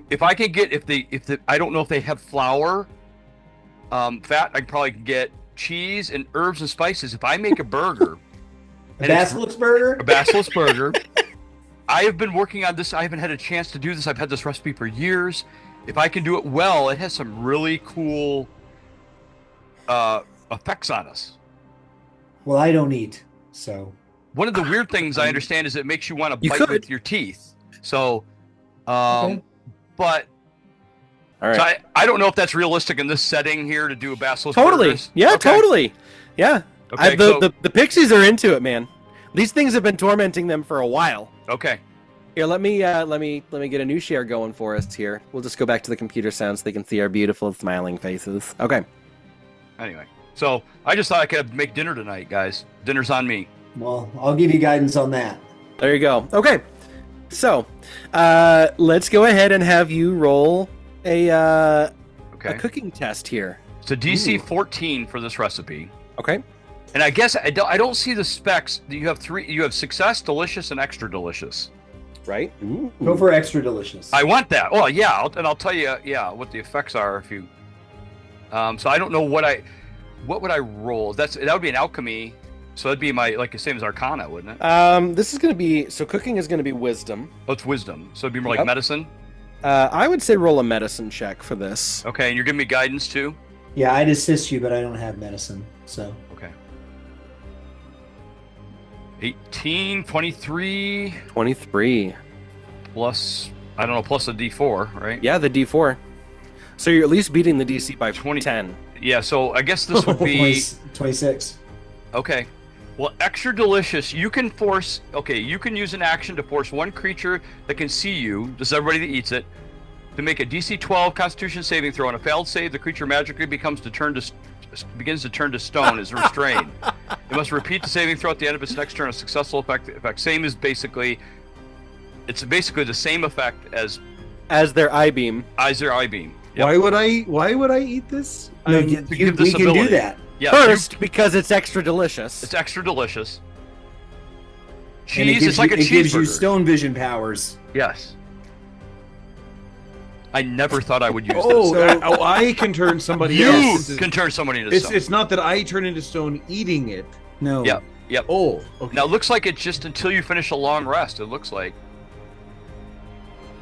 If I can get if the I don't know if they have flour, fat. I probably can get cheese and herbs and spices. If I make a burger, A and it's basilisk burger? a basilisk burger. I have been working on this. I haven't had a chance to do this. I've had this recipe for years. If I can do it well, it has some really cool effects on us. Well, I don't eat, so One of the weird things I understand is it makes you want to You bite could. with your teeth. So, Okay. but All right. so I don't know if that's realistic in this setting here to do a basilisk. Totally. burgers. Yeah, Okay. totally. Yeah. Okay, The pixies are into it, man. These things have been tormenting them for a while. Okay. Here, let me get a new share going for us here. We'll just go back to the computer sound so they can see our beautiful smiling faces. Okay. Anyway, so I just thought I could make dinner tonight, guys. Dinner's on me. well, I'll give you guidance on that. There you go. Okay. So, let's go ahead and have you roll a Okay. cooking test here. It's a DC Ooh. 14 for this recipe. Okay. And I guess I don't see the specs. You have 3. You have success, delicious, and extra delicious. Right? Go for extra delicious. I want that. Oh yeah, I'll tell you. Yeah, what the effects are if you. So I don't know what would I roll? That would be an alchemy. So that'd be my the same as Arcana, wouldn't it? This is going to be cooking is going to be wisdom. Oh, it's wisdom. So it'd be more like Yep. medicine. I would say roll a medicine check for this. Okay, and you're giving me guidance too. Yeah, I'd assist you, but I don't have medicine, so. Okay. 18, 23 23. plus I don't know plus a D4, right? Yeah, the D4. So you're at least beating the DC by 20. 10. Yeah. So I guess this would be 26. okay. Well, extra delicious. You can force. Okay, you can use an action to force one creature that can see you. This is everybody that eats it. To make a DC 12 Constitution saving throw. On a failed save, the creature magically begins to turn to stone as restrained. It must repeat the saving throw at the end of its next turn. A successful effect. Same is basically. It's basically the same effect as Their eye beam. their eye beam. Yep. Why would I eat this? No, to we give this can do ability. that. Yeah. First, because it's extra delicious. It's extra delicious. cheese. It's like a It gives you cheeseburger. stone vision powers. Yes. I never thought I would use Oh, this. I can turn somebody You else. can turn somebody into It's stone. it's not that I turn into stone eating it. No. Yep. Yep. Oh, okay. Now it looks like it's just until you finish a long rest. It looks like.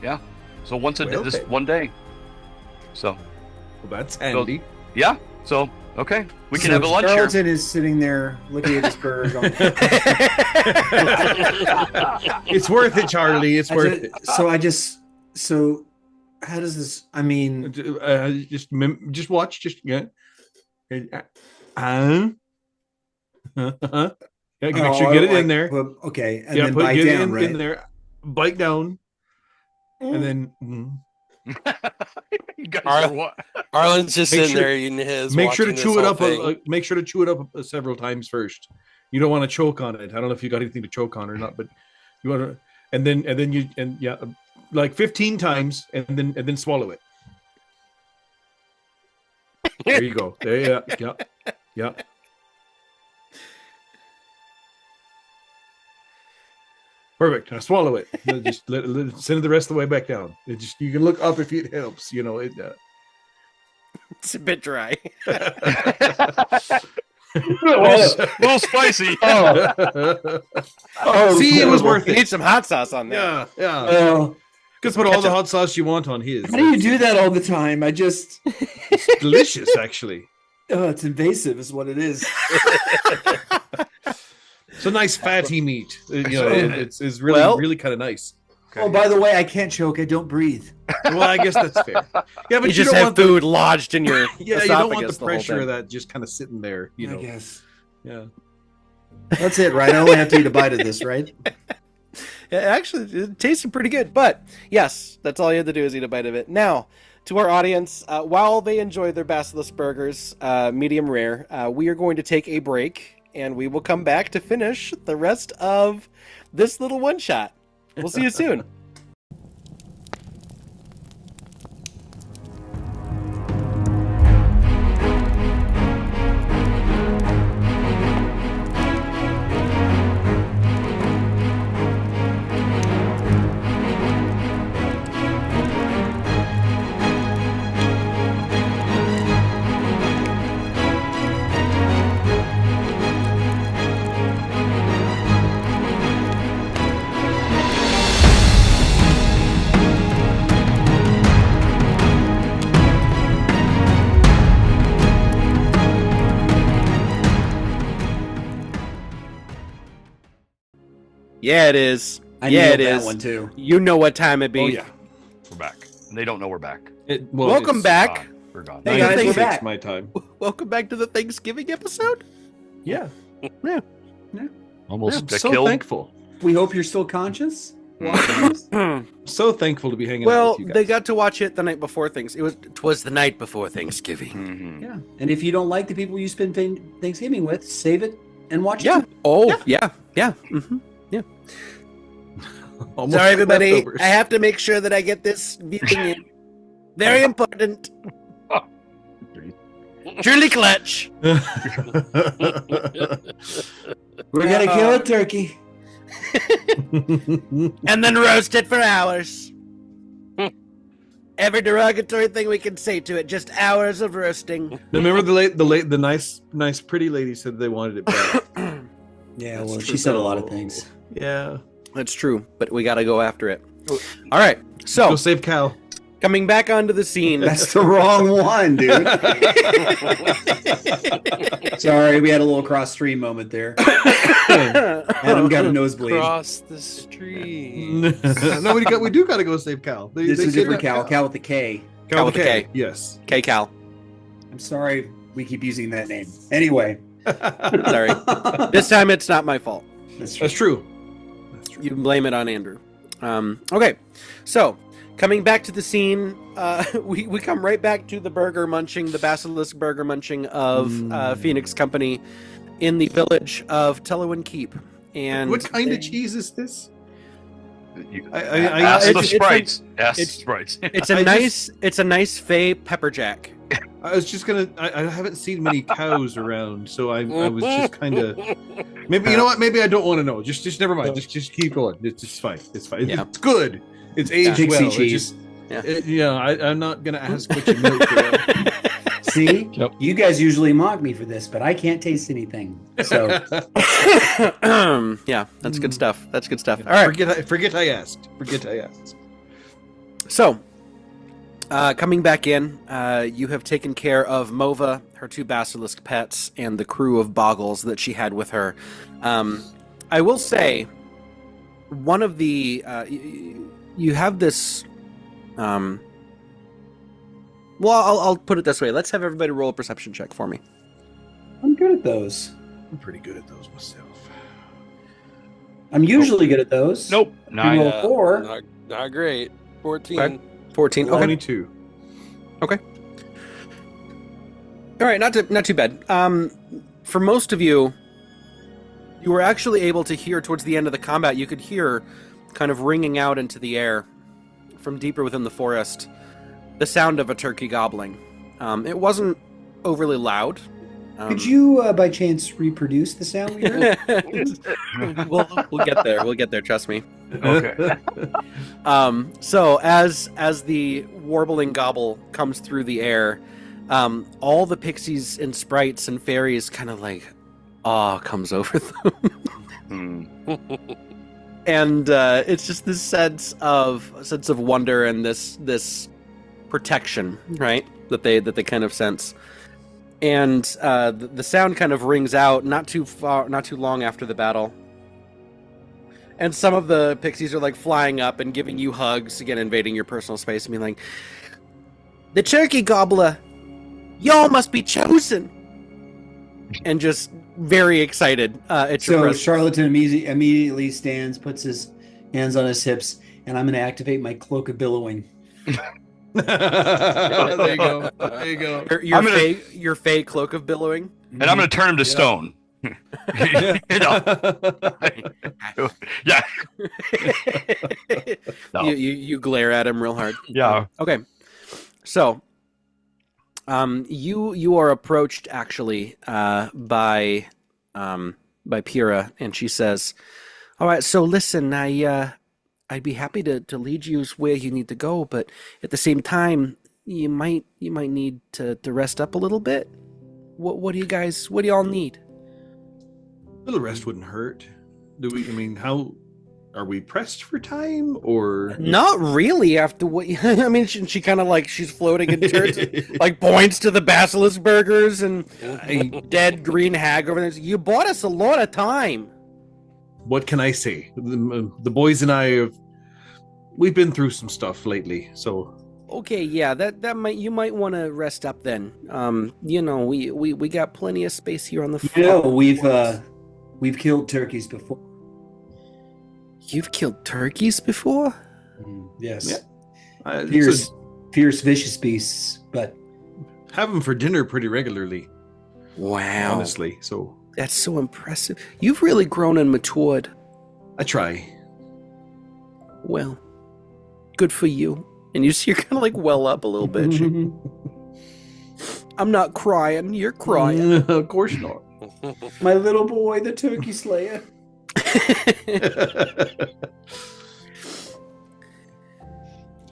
Yeah. So once Well, this okay. one day. So Well, that's handy. yeah. So okay, we can So have a lunch here. Charlton is sitting there looking at his burger going, It's worth it, Charlie. It's worth it. So how does this, I mean, Just watch. Just yeah. Yeah, make sure you get it in there. Okay. And Yeah, then bite get it down, right? in there. Bite down, and then You guys Ar- are what? Arlen's just Make in sure- there eating his. make sure to watching chew this it whole up. thing. Make sure to chew it up several times first. You don't want to choke on it. I don't know if you got anything to choke on or not, but you want to. And then like 15 times, and then swallow it. There you go. There, yeah. Perfect. Now swallow it. Just let it send it the rest of the way back down. You can look up if it helps. You know it. It's a bit dry. a little spicy. See, it was worth You it. need some hot sauce on there. Yeah. Oh, Could put all the hot sauce you want on his. how do you do that all the time? It's delicious, actually. It's invasive is what it is. It's a nice fatty meat. It's really Well- really kind of nice. Oh, by the way, I can't choke. I don't breathe. Well, I guess that's fair. Yeah, but You you just don't have want the, food lodged in your yeah, you don't want esophagus the whole pressure time. of that just kind of sitting there. You know. I guess. Yeah. That's it, right? I only have to eat a bite of this, right? Yeah, actually, it tasted pretty good. But yes, that's all you had to do is eat a bite of it. Now, to our audience, while they enjoy their Basilisk burgers, medium rare, we are going to take a break, and we will come back to finish the rest of this little one shot. We'll see you soon. Yeah, it is. I Yeah, nailed it that is. one too. You know what time it be. Oh yeah. We're back. And they don't know we're back. Welcome back. Gone. We're gone. Hey, guys, we're back. My time. Welcome back to the Thanksgiving episode. Yeah. Almost I'm got so killed. thankful. We hope you're still conscious. So thankful to be hanging out Well, with you guys. they got to watch it the night before things. Twas the night before Thanksgiving. Mhm. Yeah. And if you don't like the people you spend Thanksgiving with, save it and watch Yeah. it. Oh, yeah. Mm-hmm. Almost Sorry, like everybody. leftovers. I have to make sure that I get this viewing in. Very important. Truly clutch. We're gonna kill a turkey. And then roast it for hours. Every derogatory thing we can say to it, just hours of roasting. Remember the nice pretty lady said they wanted it back. Yeah, That's well, true. she said a lot of things. Yeah. That's true, but we got to go after it. All right. So, Go save Cal. coming back onto the scene. That's the wrong one, dude. Sorry, we had a little cross stream moment there. Adam got a nosebleed. Across the street. No, we do gotta go save Cal. This is a different Cal. Cal with the K. Cal with a K. Yes. Okay, Cal. I'm sorry we keep using that name. Anyway. Sorry. This time it's not my fault. That's That's true. You can blame it on Andrew. Okay, so coming back to the scene, we come right back to the Basilisk burger munching of Phoenix Company in the village of Telowin Keep. And What kind of cheese is this? Ask the it's- sprites. Ask the it's- sprites. It's a nice Fey pepper jack. I was just gonna. I haven't seen many cows around, so I was just kind of. Maybe you know what? Maybe I don't want to know. Just never mind. Just keep going. It's fine. It's fine. Yeah. It's good. It's aged Pixie well. cheese. I'm not gonna ask what you milk. See, Nope. you guys usually mock me for this, but I can't taste anything. So Yeah, that's good stuff. That's good stuff. All right. Forget I asked. So, coming back in, you have taken care of Mova, her 2 basilisk pets, and the crew of boggles that she had with her. I will say, one of the you have this. Well, I'll put it this way. Let's have everybody roll a perception check for me. I'm good at those. I'm pretty good at those myself. I'm usually good at those. Nope. You 9. roll 4. Not great. 14. Okay. 14. Okay. 22. All right, not too bad. For most of you, you were actually able to hear towards the end of the combat. You could hear, kind of ringing out into the air, from deeper within the forest, the sound of a turkey gobbling. It wasn't overly loud. Could you, by chance, reproduce the sound we heard? We'll get there. We'll get there. Trust me. Okay. So as the warbling gobble comes through the air, all the pixies and sprites and fairies kind of like awe comes over them, and it's just this sense of wonder and this protection, right? That they kind of sense. And the sound kind of rings out not too long after the battle. And some of the pixies are like flying up and giving you hugs, again invading your personal space and being like, "The turkey gobbler, y'all must be chosen," and just very excited. It's your So presence. Charlatan immediately stands, puts his hands on his hips, and I'm going to activate my cloak of billowing. There you go. There you go. Your fey cloak of billowing. And I'm going to turn him to stone. You know? Yeah. No. You glare at him real hard. Yeah. Okay. So, you are approached actually by Pyrrha, and she says, "All right, so listen, I'd be happy to lead you where you need to go, but at the same time, you might need to rest up a little bit. What do you all need?" A little rest wouldn't hurt. How are we pressed for time or Not really. After what I mean, she kind of like she's floating in turns, like points to the basilisk burgers and a dead green hag over there. You bought us a lot of time. what can I say? The boys and I we've been through some stuff lately, so Okay, yeah, you might want to rest up then. We got plenty of space here on the floor. We've killed turkeys before. You've killed turkeys before? Yes. Yeah. Fierce, vicious beasts, but Have them for dinner pretty regularly, Wow, honestly. So that's so impressive. You've really grown and matured. I try. Well, good for you. And you see, you're kind of like well up a little bit. I'm not crying. You're crying. Of course not. my little boy, the turkey slayer.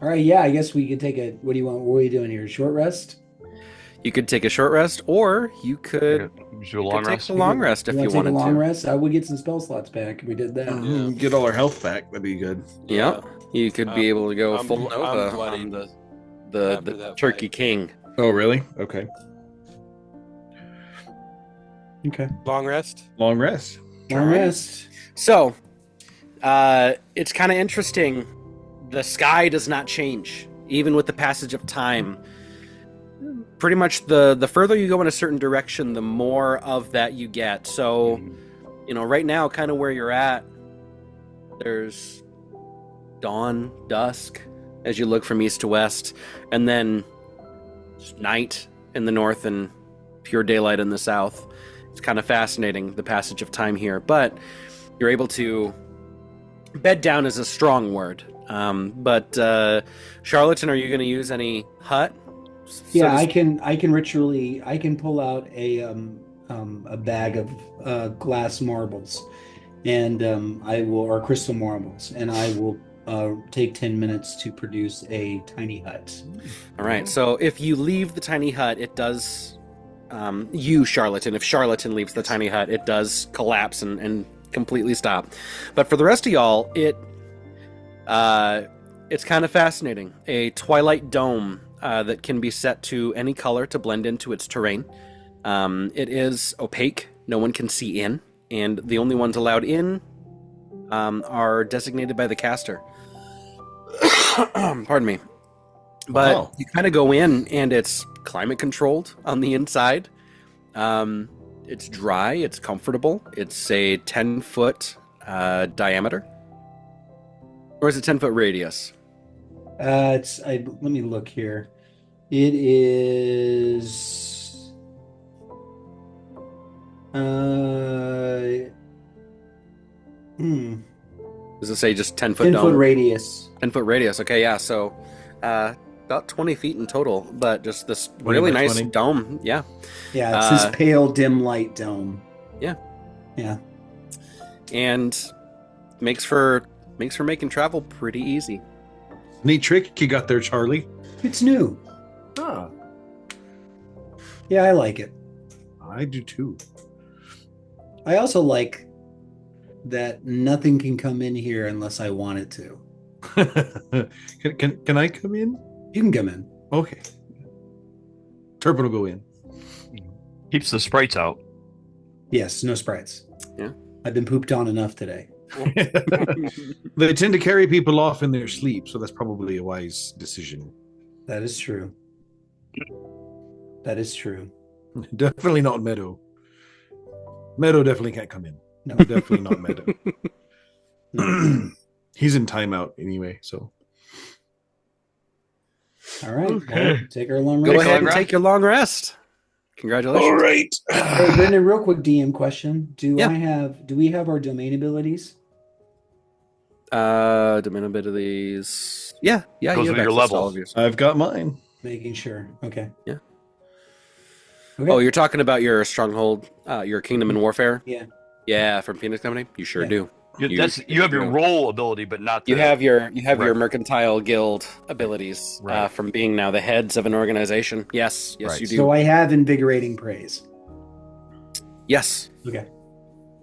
All right, yeah, I guess we could take a. What do you want? What are you doing here? Short rest? You could take a short rest, or you could Do a long take rest. a long rest if you wanna wanted take a long to. rest? I would get some spell slots back if we did that. Get all our health back. That'd be good. Yeah, you could be able to go full I'm Nova bloody on after the that Turkey fight. King. Oh, really? Okay. Okay. Long rest. Long rest. Long rest. So, it's kind of interesting. The sky does not change, even with the passage of time. Pretty much the further you go in a certain direction, the more of that you get. So, right now, kind of where you're at, there's dawn, dusk, as you look from east to west, and then night in the north and pure daylight in the south. It's kind of fascinating, the passage of time here, but you're able to bed down is a strong word. But Charlatan, are you going to use any hut Yeah, I can ritually pull out a bag of glass marbles, and I will or crystal marbles, and I will take 10 minutes to produce a tiny hut. All right. So if you leave the tiny hut, it does. You, Charlatan. If Charlatan leaves the tiny hut, it does collapse and completely stop. But for the rest of y'all, it's kind of fascinating. A twilight dome that can be set to any color to blend into its terrain. It is opaque. No one can see in, and the only ones allowed in are designated by the caster. Pardon me. But Wow. you kind of go in, and it's climate controlled on the inside. It's dry. It's comfortable. It's a 10-foot diameter. Or is it 10-foot radius? Let me look here. It is Does it say just 10-foot 10 dome? foot radius. 10-foot radius. Okay, yeah. So about 20 feet in total, but just this 20 really by nice 20. dome. Yeah. Yeah, it's this pale dim light dome. Yeah. Yeah. And makes for making travel pretty easy. Neat trick you got there, Charlie. It's new. Ah, Yeah, I like it. I do too. I also like that nothing can come in here unless I want it to. Can I come in? You can come in. Okay. Turpin will go in. Keeps the sprites out. Yes, no sprites. Yeah. I've been pooped on enough today. They tend to carry people off in their sleep, so that's probably a wise decision. That is true. That is true. Definitely not Meadow. Meadow definitely can't come in. No. Definitely not Meadow. No. He's in timeout anyway, so. All right. Okay. Well, take our long Go rest. ahead and take your long rest. Congratulations. All right. Hey, Brendan, real quick DM question. Do Yeah. we have our domain abilities? Domain abilities. Yeah. Goes you with have your access to level. all of yours. I've got mine. Making sure. Okay. Yeah. Okay. Oh, you're talking about your stronghold, your Kingdom in Warfare? Yeah. Yeah, from Phoenix Company? You sure Yeah. do. You have your role ability, but not the, You have your Right. mercantile guild abilities Right. from being now the heads of an organization. Yes, Right. you do. So I have invigorating praise. yes, Okay.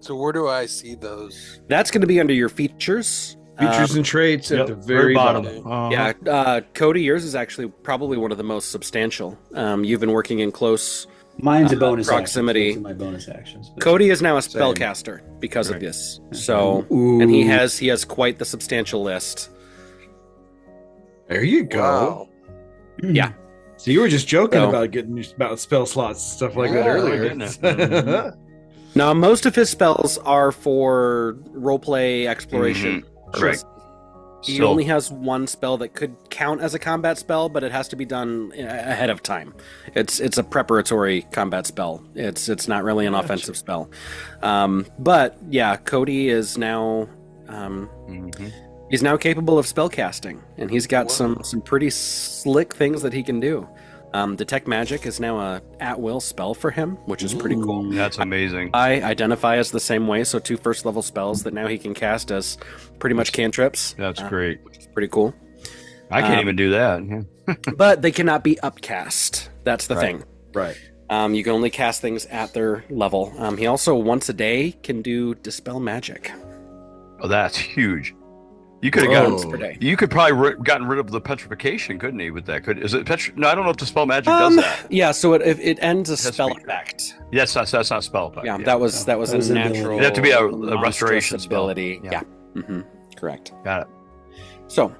So where do I see those? that's going to be under your features. Features and traits at yep, the very bottom. bottom. Yeah, Cody, yours is actually probably one of the most substantial. You've been working in close. Mine's a bonus proximity. Action. Those are my bonus actions. but- Cody is now a Same. spellcaster because of Right. this. So, Ooh. and he has quite the substantial list. There you go. Wow. Yeah. So you were just joking So- about spell slots and stuff like that Yeah, earlier. goodness. Now, most of his spells are for roleplay exploration. Right. He So- only has one spell that could count as a combat spell, but it has to be done ahead of time. It's a preparatory combat spell. It's not really an offensive spell. But yeah, Cody is now he's now capable of spell casting, and he's got some pretty slick things that he can do. Detect magic is now a at-will spell for him, which is pretty cool. That's amazing. I identify as the same way, so 2 first-level spells that now he can cast as pretty much cantrips. That's great. It's pretty cool. I can't even do that. Yeah. But they cannot be upcast. That's the thing. Right. You can only cast things at their level. He also, once a day, can do Dispel Magic. Oh, that's huge. You could have Whoa. Once per day. You could probably gotten rid of the petrification, couldn't he? With that, is it No, I don't know if the spell magic does that. Yeah, so it ends a Has to spell be- effect. Yes, that's not spell effect. Yeah, that was that a was an ability. natural. It'd have to be a monstrous restoration spell. ability. Yeah. Yeah. Correct. Got it. So,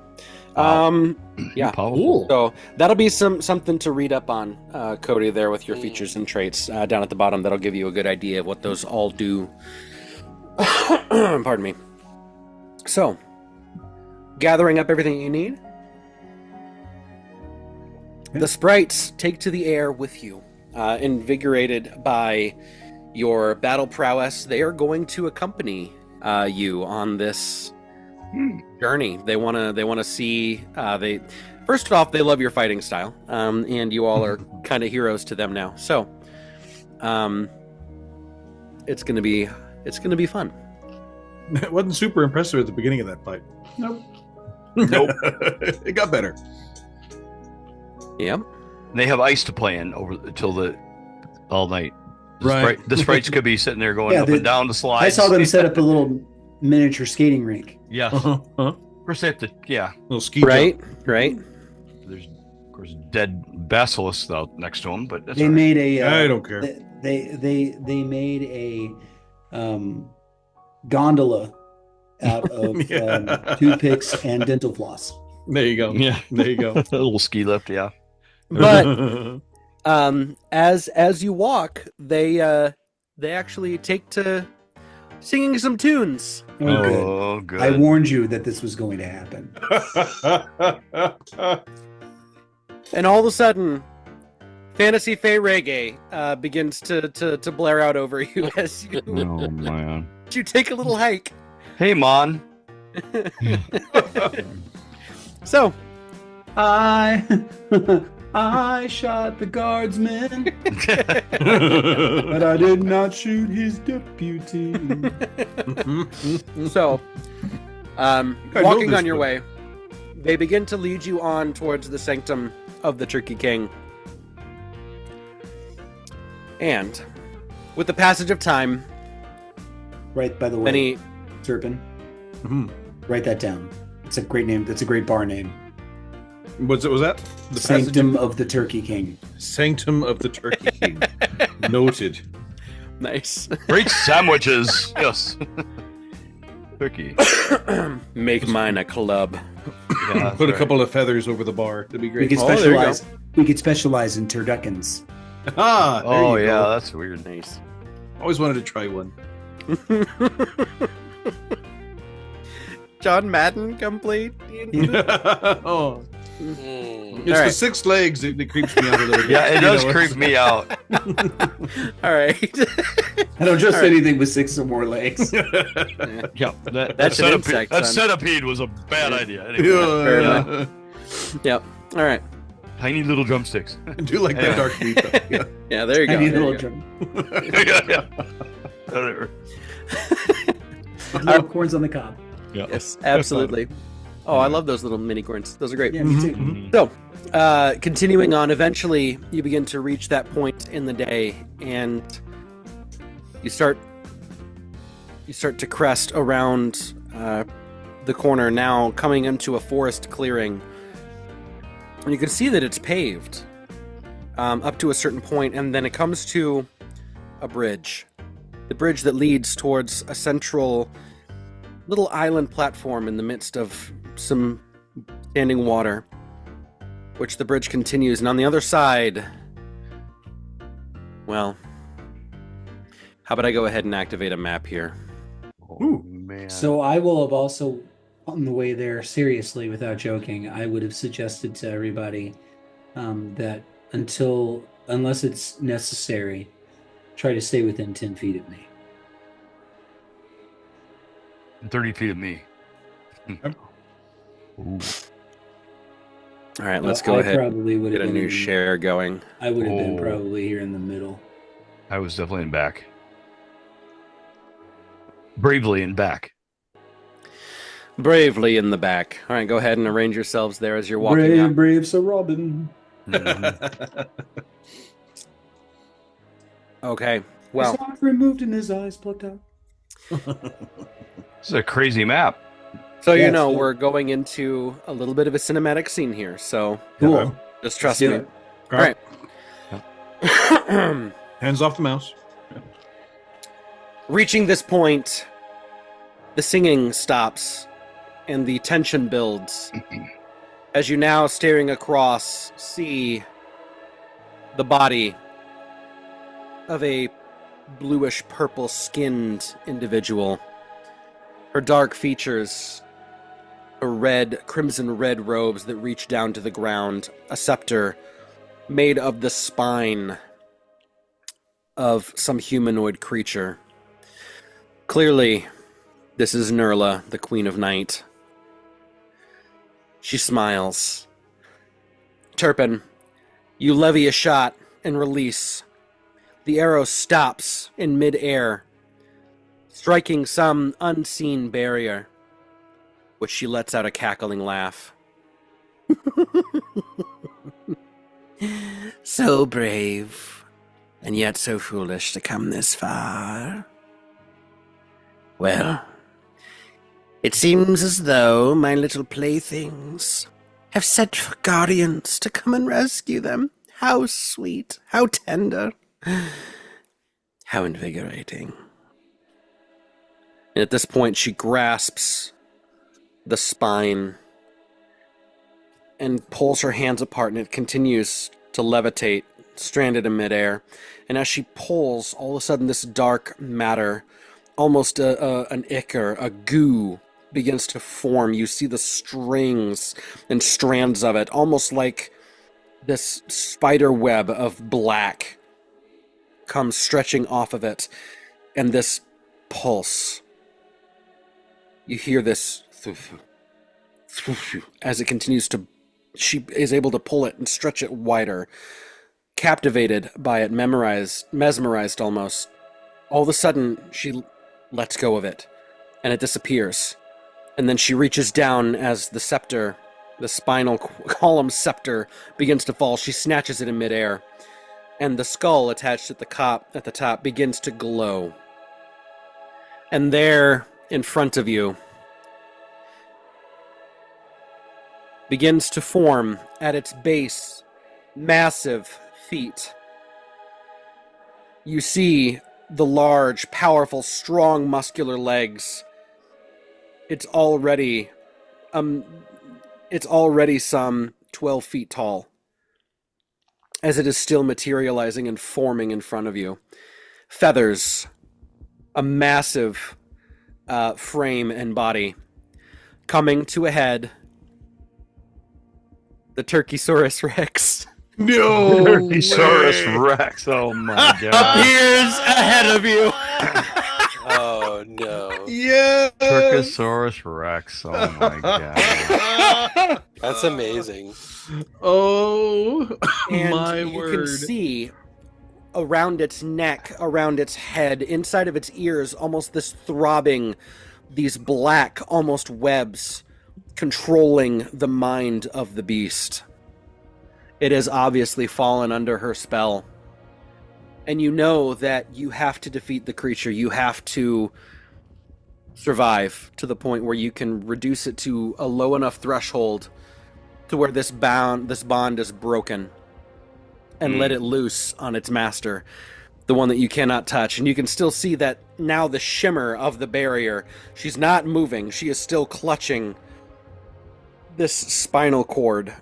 Wow. yeah. Powerful. So that'll be something to read up on, Cody, there with your features and traits down at the bottom. That'll give you a good idea of what those all do. Pardon me. So, gathering up everything you need. The sprites take to the air with you, invigorated by your battle prowess. They are going to accompany you on this journey. They want to see First off, they love your fighting style, and you all are kind of heroes to them now. So, it's gonna be fun. It wasn't super impressive at the beginning of that fight. Nope. Nope. It got better. Yep. They have ice to play in over until all night. Right. The sprites could be sitting there going Yeah, up and down the slides. I saw them set up a little miniature skating rink. Yeah. Uh-huh. Of course, they have to. Yeah. Little ski Right. jump. Right. There's of course dead basilisks out next to them, but that's They all right. made a. I don't care. They made a gondola out of Yeah. toothpicks and dental floss. There you go. Yeah. There you go. A little ski lift. Yeah. But as you walk, they actually take to singing some tunes. Oh, good. Oh, good. I warned you that this was going to happen. And all of a sudden, Fantasy Fae Reggae begins to blare out over you as you, Oh man. you take a little hike. Hey, Mon. So, I shot the guardsman, but I did not shoot his deputy. so I know walking this on your one. way, they begin to lead you on towards the sanctum of the Turkey King. And with the passage of time, Right, by the way, many Serpent, Mhm. write that down. It's a great name. That's a great bar name. Was that? The Sanctum of the Turkey King. Sanctum of the Turkey King. Noted. nice Great sandwiches. Yes. Cookie. make mine a club. Yeah, Put a right. couple of feathers over the bar. That'd be We great. could Oh, there you go. specialize. We could specialize in turduckens. Ah, there Oh you yeah, go. that's weird. Nice. Always wanted to try one. John Madden complete. Oh, Mm. it's All the right. 6 legs that creeps me out a little bit. Yeah, it You does know, creep me out. All right. I don't trust All right. anything with 6 or more legs. Yeah, that That's an centipede, insect, that son. centipede was a bad idea. Anyway, Fair Yeah. enough. Yep. All right. tiny little drumsticks. I do like that Yeah. dark meat. Though. Yeah. Yeah. There you go. Tiny There little you go. drum. Yeah. Whatever. Little corns on the cob. Yes. Absolutely. Oh, I love those little mini corns. Those are great. Yeah, me too. Mhm. So, continuing on, eventually you begin to reach that point in the day, and you start to crest around the corner, now coming into a forest clearing, and you can see that it's paved up to a certain point, and then it comes to a bridge, the bridge that leads towards a central little island platform in the midst of some standing water, which the bridge continues, and on the other side, well, how about I go ahead and activate a map here? Ooh. Man. So I will have also, on the way there, seriously, without joking, I would have suggested to everybody that unless it's necessary, try to stay within 10 feet of me. 30 feet of me. Ooh. All right, let's I go ahead and probably would get have a been new share going. I would have been Oh. probably here in the middle. I was definitely in back. Bravely in back. Bravely in the back. All right, go ahead and arrange yourselves there as you're walking out. Brave Sir Robin. Mhm. Okay, Well, well, his heart removed and his eyes plucked out. This is a crazy map. so you Yes, know yeah. we're going into a little bit of a cinematic scene here, so Cool. Okay. just trust do me. it. All right. Hands off the mouse. Reaching this point, the singing stops and the tension builds as you now, staring across, see the body of a bluish purple skinned individual. Her dark features, her crimson red robes that reach down to the ground, a scepter made of the spine of some humanoid creature. Clearly, this is Nurla, the Queen of Night. She smiles Turpin, you levy a shot and release. The arrow stops in mid-air, striking some unseen barrier, which she lets out a cackling laugh. So brave, and yet so foolish to come this far. Well, it seems as though my little playthings have sent for guardians to come and rescue them. How sweet, how tender, how invigorating. And at this point, she grasps the spine and pulls her hands apart, and it continues to levitate, stranded in midair. And as she pulls, all of a sudden this dark matter, almost an ichor, a goo, begins to form. You see the strings and strands of it, almost like this spider web of black comes stretching off of it. And this pulse, you hear this as it continues to, she is able to pull it and stretch it wider, captivated by it, mesmerized almost. All of a sudden, she lets go of it, and it disappears. And then she reaches down as the scepter, the spinal column scepter, begins to fall. She snatches it in midair, and the skull attached at the top begins to glow. And there, in front of you, begins to form at its base massive feet. You see the large, powerful, strong, muscular legs. It's already some 12 feet tall, as it is still materializing and forming in front of you. Feathers, a massive frame and body, coming to a head. The Turkeysaurus Rex No Turkeysaurus Rex. Oh my god. appears ahead of you. Oh no. Yeah. Turkeysaurus Rex. Oh my god. That's amazing. Oh And my you word. can see around its neck, around its head, inside of its ears, almost this throbbing, these black, almost webs controlling the mind of the beast. It has obviously fallen under her spell. And you know that you have to defeat the creature. You have to survive to the point where you can reduce it to a low enough threshold to where this bond is broken, and let it loose on its master, the one that you cannot touch. And you can still see that now the shimmer of the barrier. She's not moving. She is still clutching this spinal cord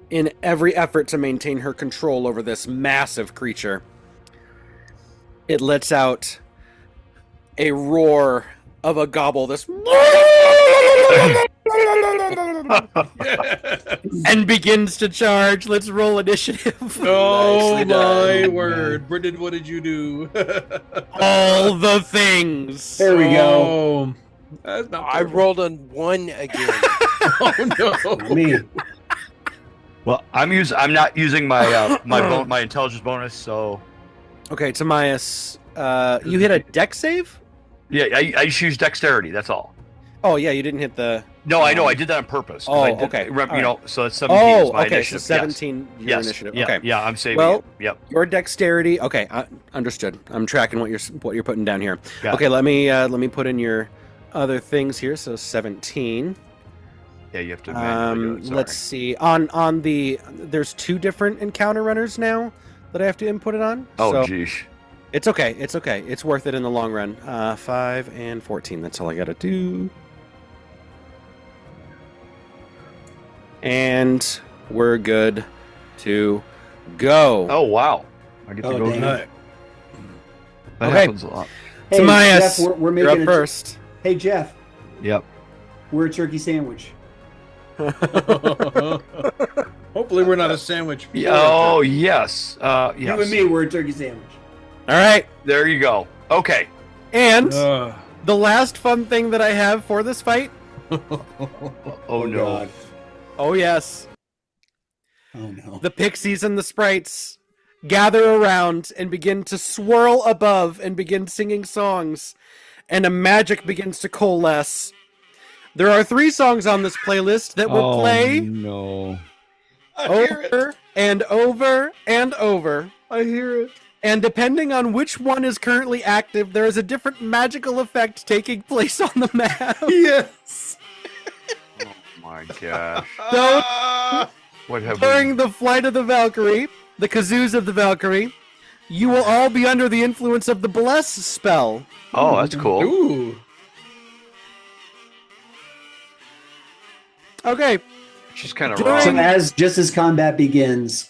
in every effort to maintain her control over this massive creature. It lets out a roar of a gobble, this and begins to charge. Let's roll initiative. Oh Nicely my done. word. Brendan, what did you do? All the things. There we go. Oh, that's not I rolled on 1 again. Oh no. Me. Well, I'm not using my my intelligence bonus, so Okay, Tamias, you hit a dex save? yeah, I just use dexterity. That's all. Oh yeah, you didn't hit the. No, I know I did that on purpose. 'cause Oh, I did, okay. You All know, so it's 17 is Oh, my okay, initiative. so 17 your Yes. initiative. Yeah, Okay, yeah, I'm saving Well, it. Yep. your dexterity. Okay, understood. I'm tracking what you're putting down here. Got Okay, let me put in your other things here. So 17. Yeah, you have to. manually do it, Let's see. On the there's 2 different encounter runners now that I have to input it on. Oh, so geez. it's okay. It's okay. It's worth it in the long run. 5 and 14. That's all I gotta do. And we're good to go. Oh, wow. I get to Oh, go. dang. That Okay. happens a lot. Hey, Tamias, Jeff, we're you're making up a first. Hey, Jeff, Yep. we're a turkey sandwich. Hopefully we're not a sandwich. Oh, yes. Yes. You and me, we're a turkey sandwich. All right. There you go. Okay. And Ugh. the last fun thing that I have for this fight. Oh, no. God. Oh yes. Oh no. The pixies and the sprites gather around and begin to swirl above and begin singing songs, and a magic begins to coalesce. There are 3 songs on this playlist that will play No. over and over and over. I hear it. And depending on which one is currently active, there is a different magical effect taking place on the map. Yes. Oh my gosh. So, What have during the flight of the Valkyrie, the kazoos of the Valkyrie, you will all be under the influence of the Bless spell. Oh, that's cool. Ooh. Okay, She's kind of During- So wrong. just as combat begins,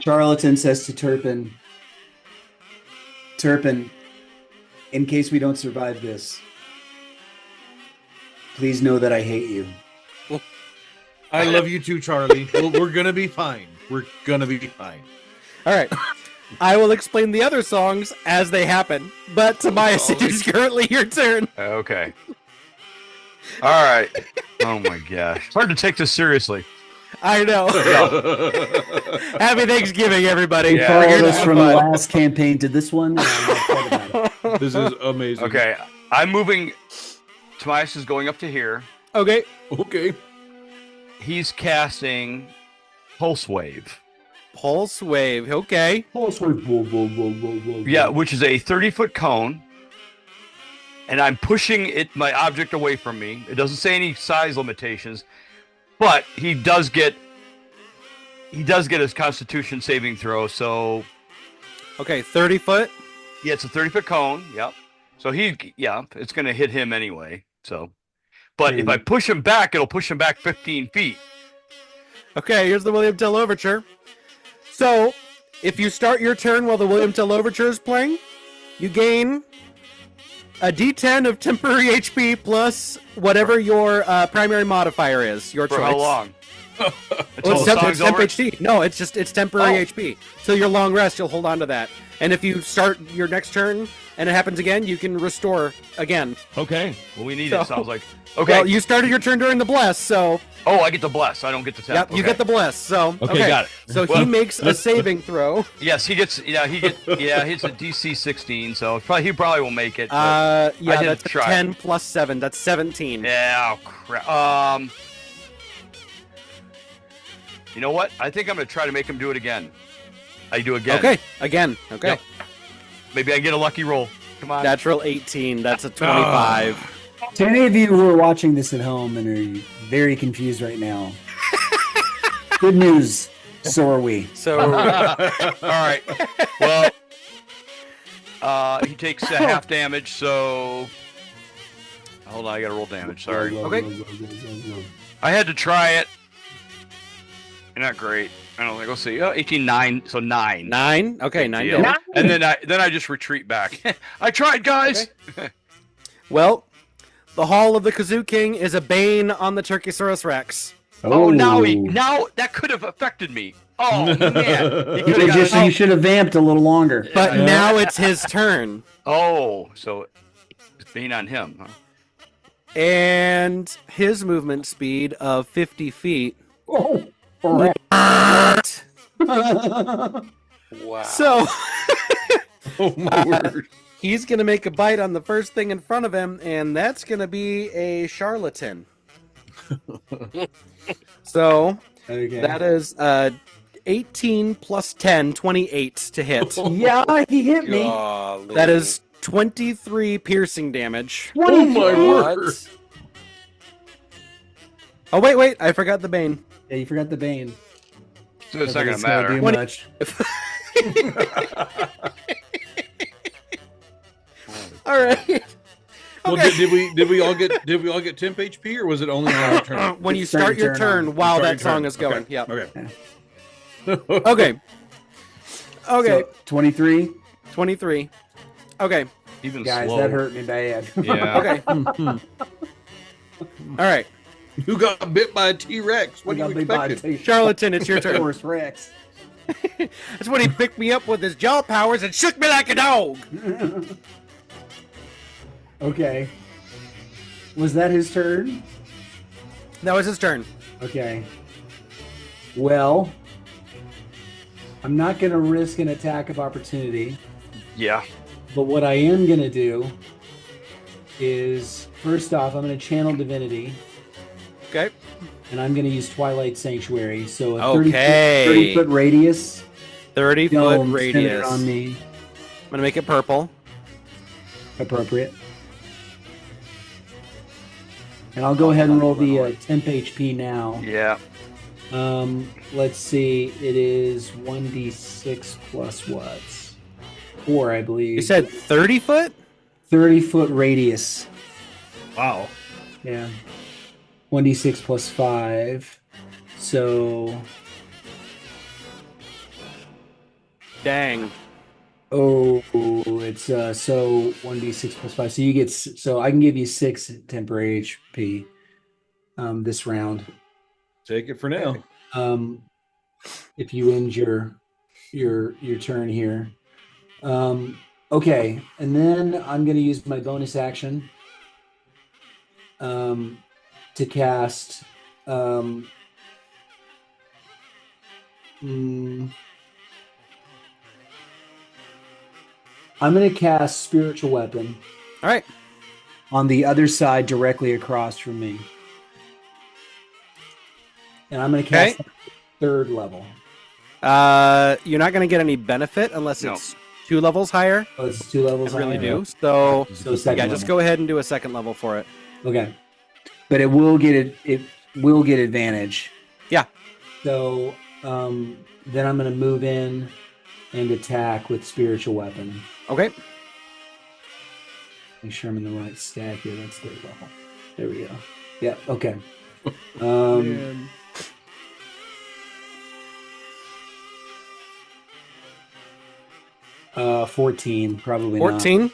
Charlatan says to Turpin, Turpin, in case we don't survive this, please know that I hate you. I love you too, Charlie. We're gonna be fine. We're gonna be fine. all right. I will explain the other songs as they happen, but Tobias, it is currently your turn. Okay. All right. Oh my gosh. It's hard to take this seriously. I know. Happy Thanksgiving, everybody. We Yeah. We're here followed to us have from the fun. last campaign to this one. And I'm excited about it. This is amazing. Okay. I'm moving. Tobias is going up to here. Okay. Okay. He's casting Pulse Wave. Pulse wave. Okay. Yeah, which is a 30-foot cone. And I'm pushing my object away from me. It doesn't say any size limitations, but he does get his Constitution saving throw. So Okay. 30 foot. yeah, it's a 30-foot cone. Yep. So it's going to hit him anyway. So, but if I push him back, it'll push him back 15 feet. Okay. Here's the William Tell Overture. So, if you start your turn while the William Tell Overture is playing, you gain a D10 of temporary HP plus whatever your primary modifier is. Your For choice. how long? Well, Until it's the temp song's over? HP. No, it's temporary Oh. HP. So your long rest, you'll hold on to that. And if you start your next turn and it happens again, you can restore again. Okay. Well, we need So- it. Sounds like. Okay. Well, you started your turn during the bless, so Oh, I get the bless. I don't get the temp. yep, you get the bless. So Okay, got it. So he Well, makes a saving throw. Yes, he gets. Yeah, he's a DC 16, so he probably will make it. but- I Yeah, did that's try. 10 plus 7. That's 17. yeah, oh, crap. You know what? I think I'm gonna try to make him do it again. I do again. Okay, again. Okay, Yep. Maybe I get a lucky roll. Come on. natural 18. That's a 25. To any of you who are watching this at home and are very confused right now, good news. So are we. So All right. Well, he takes a half damage. So hold on, I gotta roll damage. Sorry. Okay. I had to try it. Not great. I don't think. Let's see. 18, 9. So 9. 9. Okay, 9 Deal. damage. And then I just retreat back. I tried, guys. Well, the Hall of the Kazoo King is a bane on the Turkeysaurus Rex. Oh, now that could have affected me. Oh man. He could've You got- should have vamped a little longer. But now it's his turn. Oh, so it's being on him. Huh? And his movement speed of 50 feet. Oh, Wow. So Oh my word. he's going to make a bite on the first thing in front of him, and that's going to be a charlatan. So okay. that is 18 plus 10, 28 to hit. Yeah, he hit me. Golly. That is 23 piercing damage. Oh my What? word. Oh, wait, I forgot the bane. Yeah, you forgot the bane. So it's not It's gonna matter. do What- much. All right. Well, Okay. did we all get temp HP or was it only on our turn? When you Start start your your turn turn while Start that your song turn. is going. Okay. Yep. Okay. Okay. Okay. So, 23. 23. Okay. Even Guys, slow. that hurt me bad. Yeah. Okay. All right. You got bit by a T-Rex. What We do you got big body expected? too. Charlatan, it's your turn. Horse Rex. That's when he picked me up with his jaw powers and shook me like a dog. Okay. Was that his turn? That was his turn. Okay. Well, I'm not going to risk an attack of opportunity. Yeah. But what I am going to do is, first off, I'm going to channel divinity. Okay. And I'm going to use Twilight Sanctuary. So a Okay. 30 foot radius. 30-foot Dome radius. centered on me. I'm gonna make it purple. Appropriate. And I'll go ahead and roll the temp HP now. Yeah. Let's see. It is 1d6 plus what? 4, I believe. You said 30 foot? 30-foot radius. Wow. Yeah. 1d6 plus 5. So. Dang. Oh, it's so 1d6 plus 5. So you get so I can give you 6 temporary HP this round. Take it for now. If you end your turn here. Okay, and then I'm going to use my bonus action to cast I'm going to cast Spiritual Weapon. All right. On the other side, directly across from me. And I'm going to cast third level. You're not going to get any benefit unless it's 2 levels higher. Oh, it's 2 levels I higher? really do. So second yeah, level. just go ahead and do a second level for it. Okay. But it will get advantage. Yeah. So then I'm going to move in and attack with Spiritual Weapon. Okay. Make sure I'm in the right stat here. That's third level. There we go. Yeah. Okay. 14, probably 14.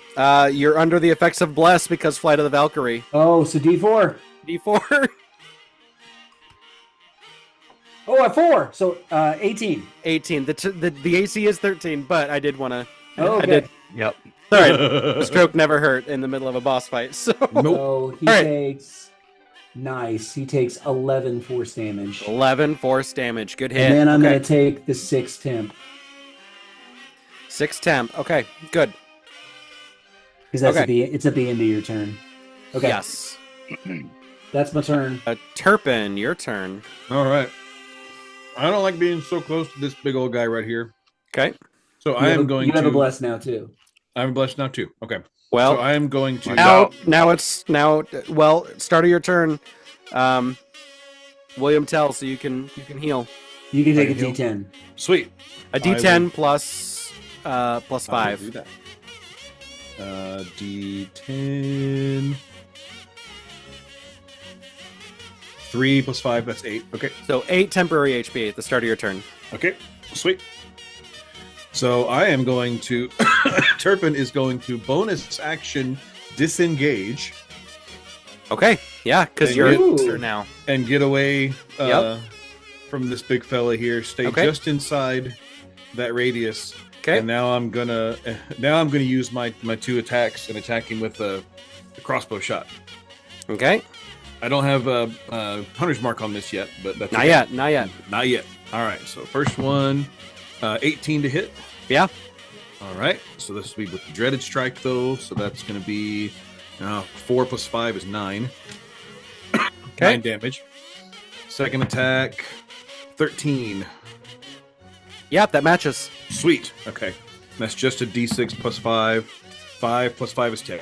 You're under the effects of Bless because Flight of the Valkyrie. Oh, so D4. D4. Oh, a 4. So 18. 18. The AC is 13, but I did want to. Oh, okay. I did. Yep. Sorry. Stroke never hurt in the middle of a boss fight. So, So he All right. takes. Nice. He takes 11 force damage. 11 force damage. Good hit. And then I'm okay. going to take the 6 temp. 6 temp. Okay, good. Because that's Okay. it's at the end of your turn. Okay. Yes. That's my turn. Turpin, your turn. All right. I don't like being so close to this big old guy right here. Okay. So I am going You have to. a bless now, too. I'm blessed now too. Okay. Well, So I am going to. now start of your turn. William tell so you can heal. You can take a I can D10. Sweet. A D10 plus 5. Do that. D10. 3 plus 5, that's 8. Okay. So 8 temporary HP at the start of your turn. Okay. Sweet. So I am going to. Turpin is going to bonus action disengage Okay. Yeah, because Thank you're you. a turn now. and get away Yep. from this big fella here. Stay Okay. just inside that radius. Okay. And now I'm gonna use my 2 attacks and attack him with the crossbow shot. Okay. I don't have a hunter's mark on this yet, but that's Not okay. yet. Not yet. Not yet. All right. So first one, 18 to hit. Yeah. All right. So this will be with the dreaded strike though. So that's going to be 4 plus 5 is 9. Okay. 9 damage. Second attack, 13. Yep, that matches. Sweet. Okay. That's just a d6 plus 5. 5 plus 5 is 10.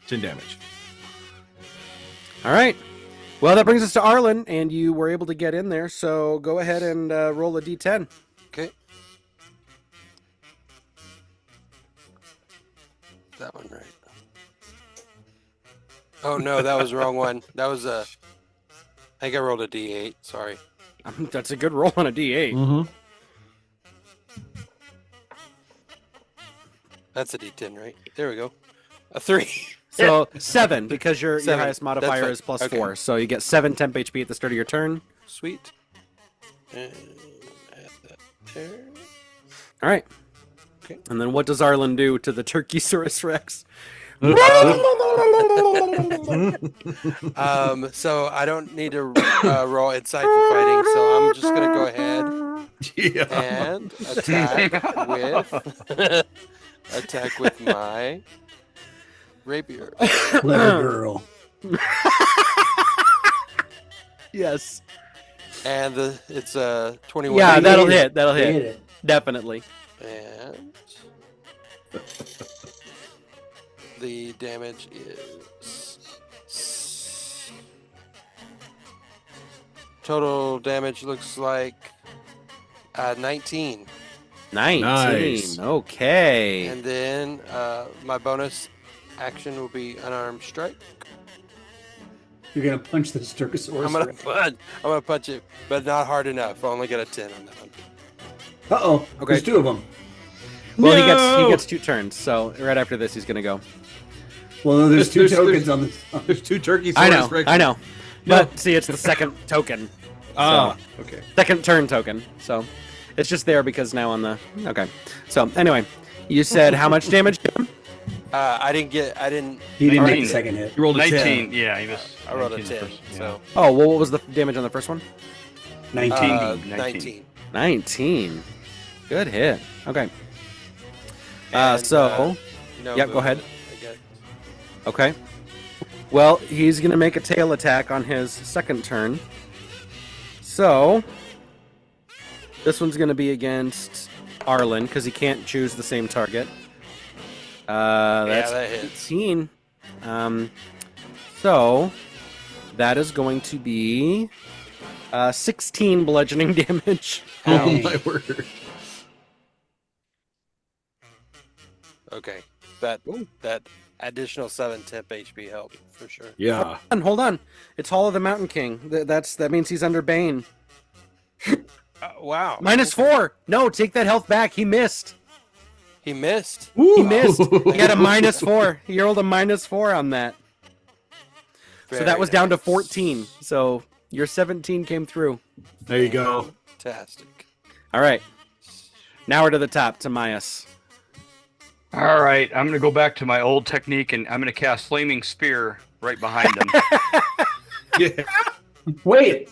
10 damage. All right. Well, that brings us to Arlen, and you were able to get in there. So go ahead and roll a D10. Okay. That one right. Oh no, that was the wrong one. That was I think I rolled a D8. Sorry. That's a good roll on a D8. Mm-hmm. That's a D10, right? There we go. A 3. So 7, because your 7. highest modifier That's is plus fine. Okay. 4. So you get 7 temp HP at the start of your turn. Sweet. And add that there. All right. Okay. And then what does Arlen do to the Turkeysaurus Rex? So I don't need to roll insightful fighting, so I'm just gonna go ahead Yeah. and attack with my rapier. Clever girl. Yes. And it's a 21. Yeah, They that'll hit hit. it. That'll They hit. hit it. Definitely. And the damage is total damage looks like 19. 19. Nice. Okay. And then my bonus action will be unarmed strike. You're gonna punch this Turkosaurus. I'm gonna punch it, but not hard enough. I only got a 10 on that one. Uh-oh. Okay. There's two of them. Well, No! he gets 2 turns. So right after this, he's gonna go. Well, no, there's two There's- tokens on this. There's 2 turkeys. I know. But see, it's the second token. Okay. Second turn token. So it's just there because now on the. Okay. So anyway, you said how much damage to him? I didn't. He didn't make 19. the second hit. You rolled a 19. Yeah, he missed. I rolled a 19 10. first, yeah. So Oh, well, what was the damage on the first one? 19. 19. 19. Good hit. Okay. And, So, no yeah, go ahead. movement, I guess. Okay. Well, he's going to make a tail attack on his second turn. So, this one's going to be against Arlen because he can't choose the same target. That's that hits. 18. So, that is going to be 16 bludgeoning damage. Oh Dang. my word. Okay, that additional 7 temp HP helped for sure. Yeah. Hold on. It's Hall of the Mountain King. That means he's under Bane. Wow. -4. No, take that health back. He missed. He missed. He missed. He had a -4. He rolled a -4 on that. So that was down to 14. So your 17 came through. There you go. Fantastic. All right. Now we're to the top, to Myas. All right, I'm gonna go back to my old technique, and I'm gonna cast Flaming Spear right behind him. Yeah. Wait.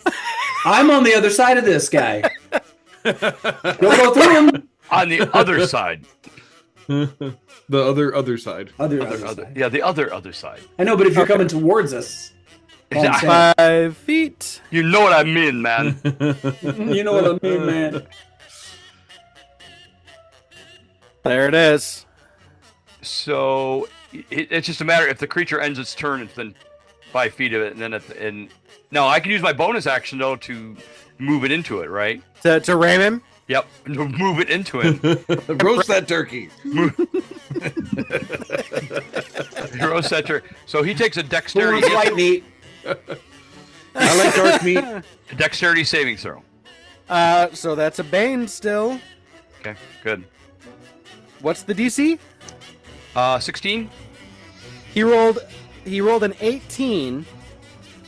I'm on the other side of this guy. Don't go through him. On the other side. The other side. Other side. Yeah, the other side. I know, but if you're coming towards us, all I'm saying. 5 feet. You know what I mean, man. You know what I mean, man. There it is. So it's just a matter if the creature ends its turn, it's then 5 feet of it, and then no, I can use my bonus action though to move it into it, right? To ram him. Yep, to move it into him. Roast that turkey. Hero center. So he takes a Who dexterity wants white meat? I like dark meat. dexterity saving throw. So that's a Bane still. Okay, good. What's the DC? 16. He rolled an 18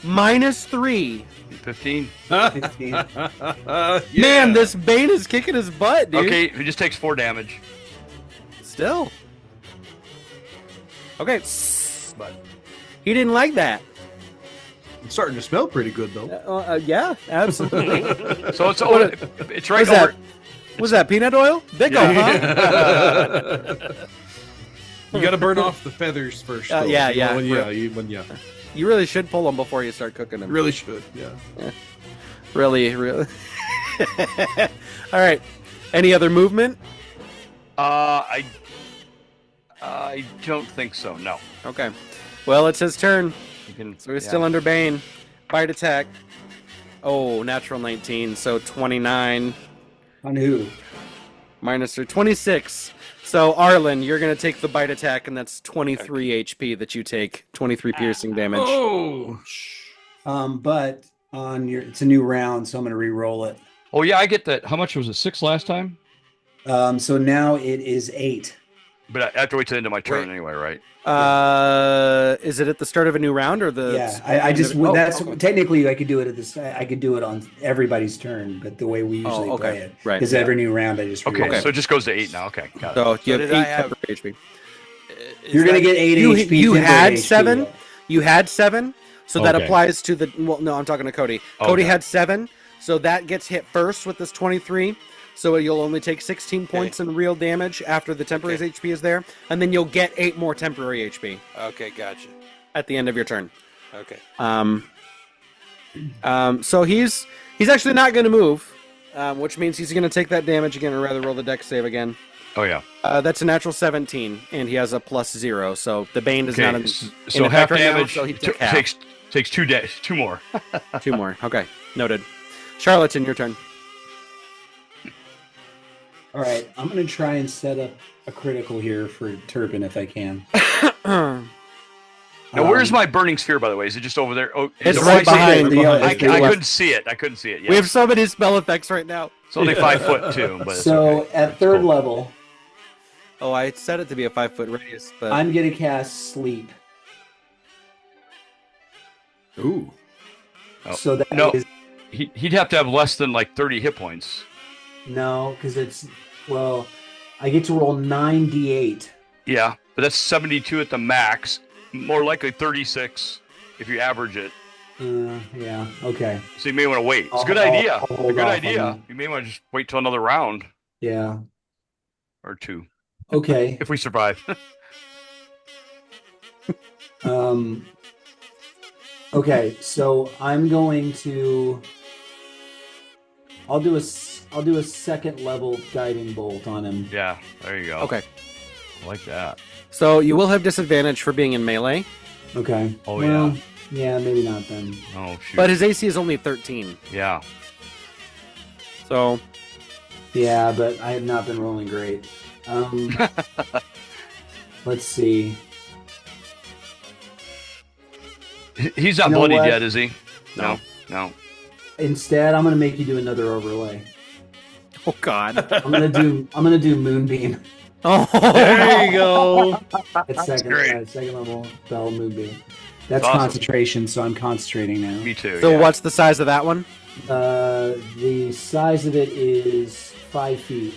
-3. 15. 15. Man, this Bane is kicking his butt, dude. Okay, he just takes 4 damage. Still. Okay. But he didn't like that. It's starting to smell pretty good though. Yeah, absolutely. So it's right What's that? over. Was that peanut oil? Big ol', huh? You got to burn off the feathers first. though. yeah, yeah. Yeah. You really should pull them before you start cooking them. Really should. Yeah. Really. All right. Any other movement? I don't think so. No. Okay. Well, it's his turn. You can, So he's still under Bane. Bite attack. Oh, natural 19. So 29 On who? minus or 26. So Arlen, you're gonna take the bite attack, and that's 23 HP that you take. 23 piercing damage. Oh. But on your, it's a new round, so I'm gonna re-roll it. Oh yeah, I get that. How much was it? 6 last time? So now it is 8. But I have to wait till the end of my turn Wait. anyway, right? Is it at the start of a new round or the? Yeah, I just Oh, that's okay. technically I could do it at this. I could do it on everybody's turn, but the way we usually okay. play it Right. is every new round I just Okay, re-roll. so it just goes to 8 now. Okay, got it. So you have did I 8 have- temporary HP. You're gonna get 8 You- HP. you temporary had HP, 7? though. You had 7, so that Okay. applies to the. Well, no, I'm talking to Cody. Cody Okay. had 7, So that gets hit first with this 23. So you'll only take 16 points in real damage after the temporary HP is there, and then you'll get 8 more temporary HP. Okay, gotcha. At the end of your turn. Okay. So he's actually not going to move, which means he's going to take that damage again, or rather roll the dex save again. Oh yeah. That's a natural 17, and he has a +0. So the Bane does not. So half damage. So he takes 2 more. 2 more. Okay, noted. Charlatan, your turn. All right, I'm going to try and set up a critical here for Turpin if I can. Now, where's my burning sphere, by the way? Is it just over there? Oh, It's right behind the. I couldn't see it. Yeah. We have so many spell effects right now. It's only 5 foot too. But so okay. at third level, Oh, I set it to be a 5-foot radius, but I'm going to cast Sleep. Ooh. Oh. So that No. is He'd have to have less than like 30 hit points. no, because I get to roll 9d8. Yeah, but that's 72 at the max. More likely 36 if you average it. Yeah. Okay. So you may want to wait. It's a good idea. A good idea. You may want to just wait till another round Yeah. or 2 Okay. if we survive. Okay. So I'm going to. I'll do a second level guiding bolt on him. Yeah, there you go. okay. I like that. So you will have disadvantage for being in melee, Okay. Oh, well, yeah, maybe not then. Oh shoot. but his AC is only 13. Yeah. So Yeah, but I have not been rolling great. Let's see. He's not You know bloodied what? yet, is he? No. No. Instead, I'm gonna make you do another overlay. oh god. I'm gonna do Moonbeam Oh, There you go. at second level spell Moonbeam. That's Awesome. concentration, so I'm concentrating now. Me too. So yeah. what's the size of that one? The size of it is 5 feet,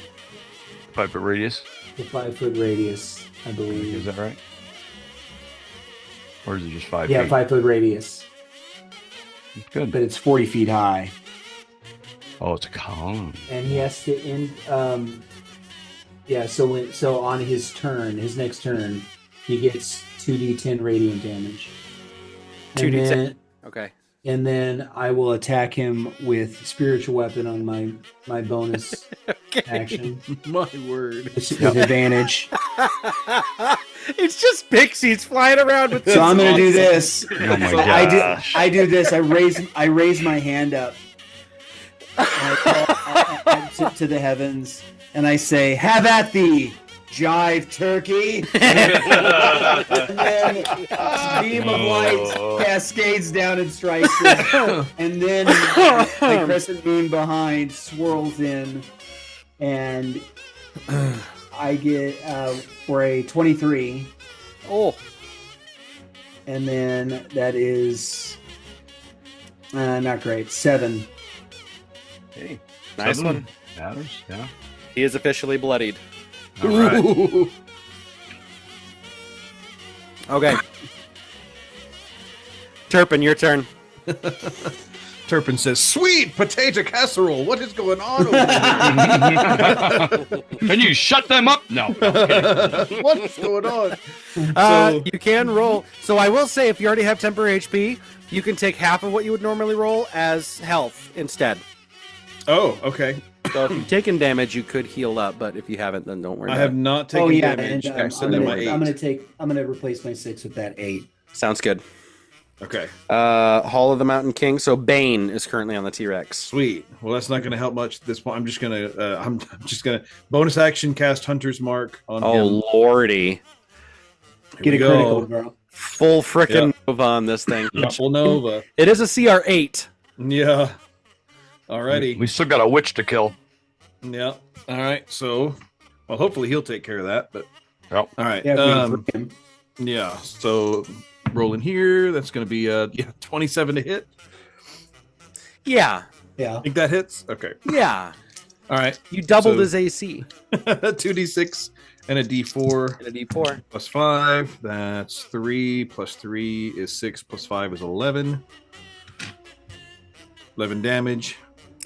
5 foot radius? the 5-foot radius, I Is believe. that right? Or is it just 5 Yeah, feet? 5-foot radius, Good. but it's 40 feet high, Oh, it's a cone. and he has to end. Yeah, so on his next turn, he gets 2d10 radiant damage. And 2d10. then- Okay. And then I will attack him with spiritual weapon on my bonus Okay. action My word. with advantage. It's just pixies flying around with. So I'm gonna do this. Oh my So gosh. I do this. I raise my hand up and I call to the heavens, and I say, "Have at thee, jive turkey!" And then a beam of light cascades down and strikes him, and then the crescent moon behind swirls in, and I get for a 23. Oh, And then that is not great. 7. Hey, nice something one. Matters, yeah. He is officially bloodied. All right. Ooh. Okay. Turpin, your turn. Turpin says, "Sweet potato casserole. What is going on over here? Can you shut them up? No. I'm kidding. What is going on?" You can roll. So I will say, if you already have temporary HP, you can take half of what you would normally roll as health instead. Oh, okay. So if you've taken damage, you could heal up, but if you haven't, then don't worry. I about have it. not taken Oh yeah, damage. and I'm sending my 8. I'm gonna replace my 6 with that 8. Sounds good. Okay, Hall of the Mountain King. So Bane is currently on the T-Rex. sweet. Well, that's not going to help much at this point. I'm just gonna bonus action cast Hunter's Mark on Oh him. lordy! Here Get we a go. critical, bro. Full frickin' Nova on this thing. Full Nova. It is a CR8. Yeah. Alrighty. We still got a witch to kill. Yeah. All right. So, well, hopefully he'll take care of that. But Yep. all right. Yeah, we can free him. Yeah. So rolling here, that's going to be 27 to hit. Yeah, Yeah. I think that hits. Okay. yeah. All right. You doubled So- his AC 2d6 and a d4 in a D4. plus 5. That's 3 plus 3 is 6 plus 5 is 11. 11 damage.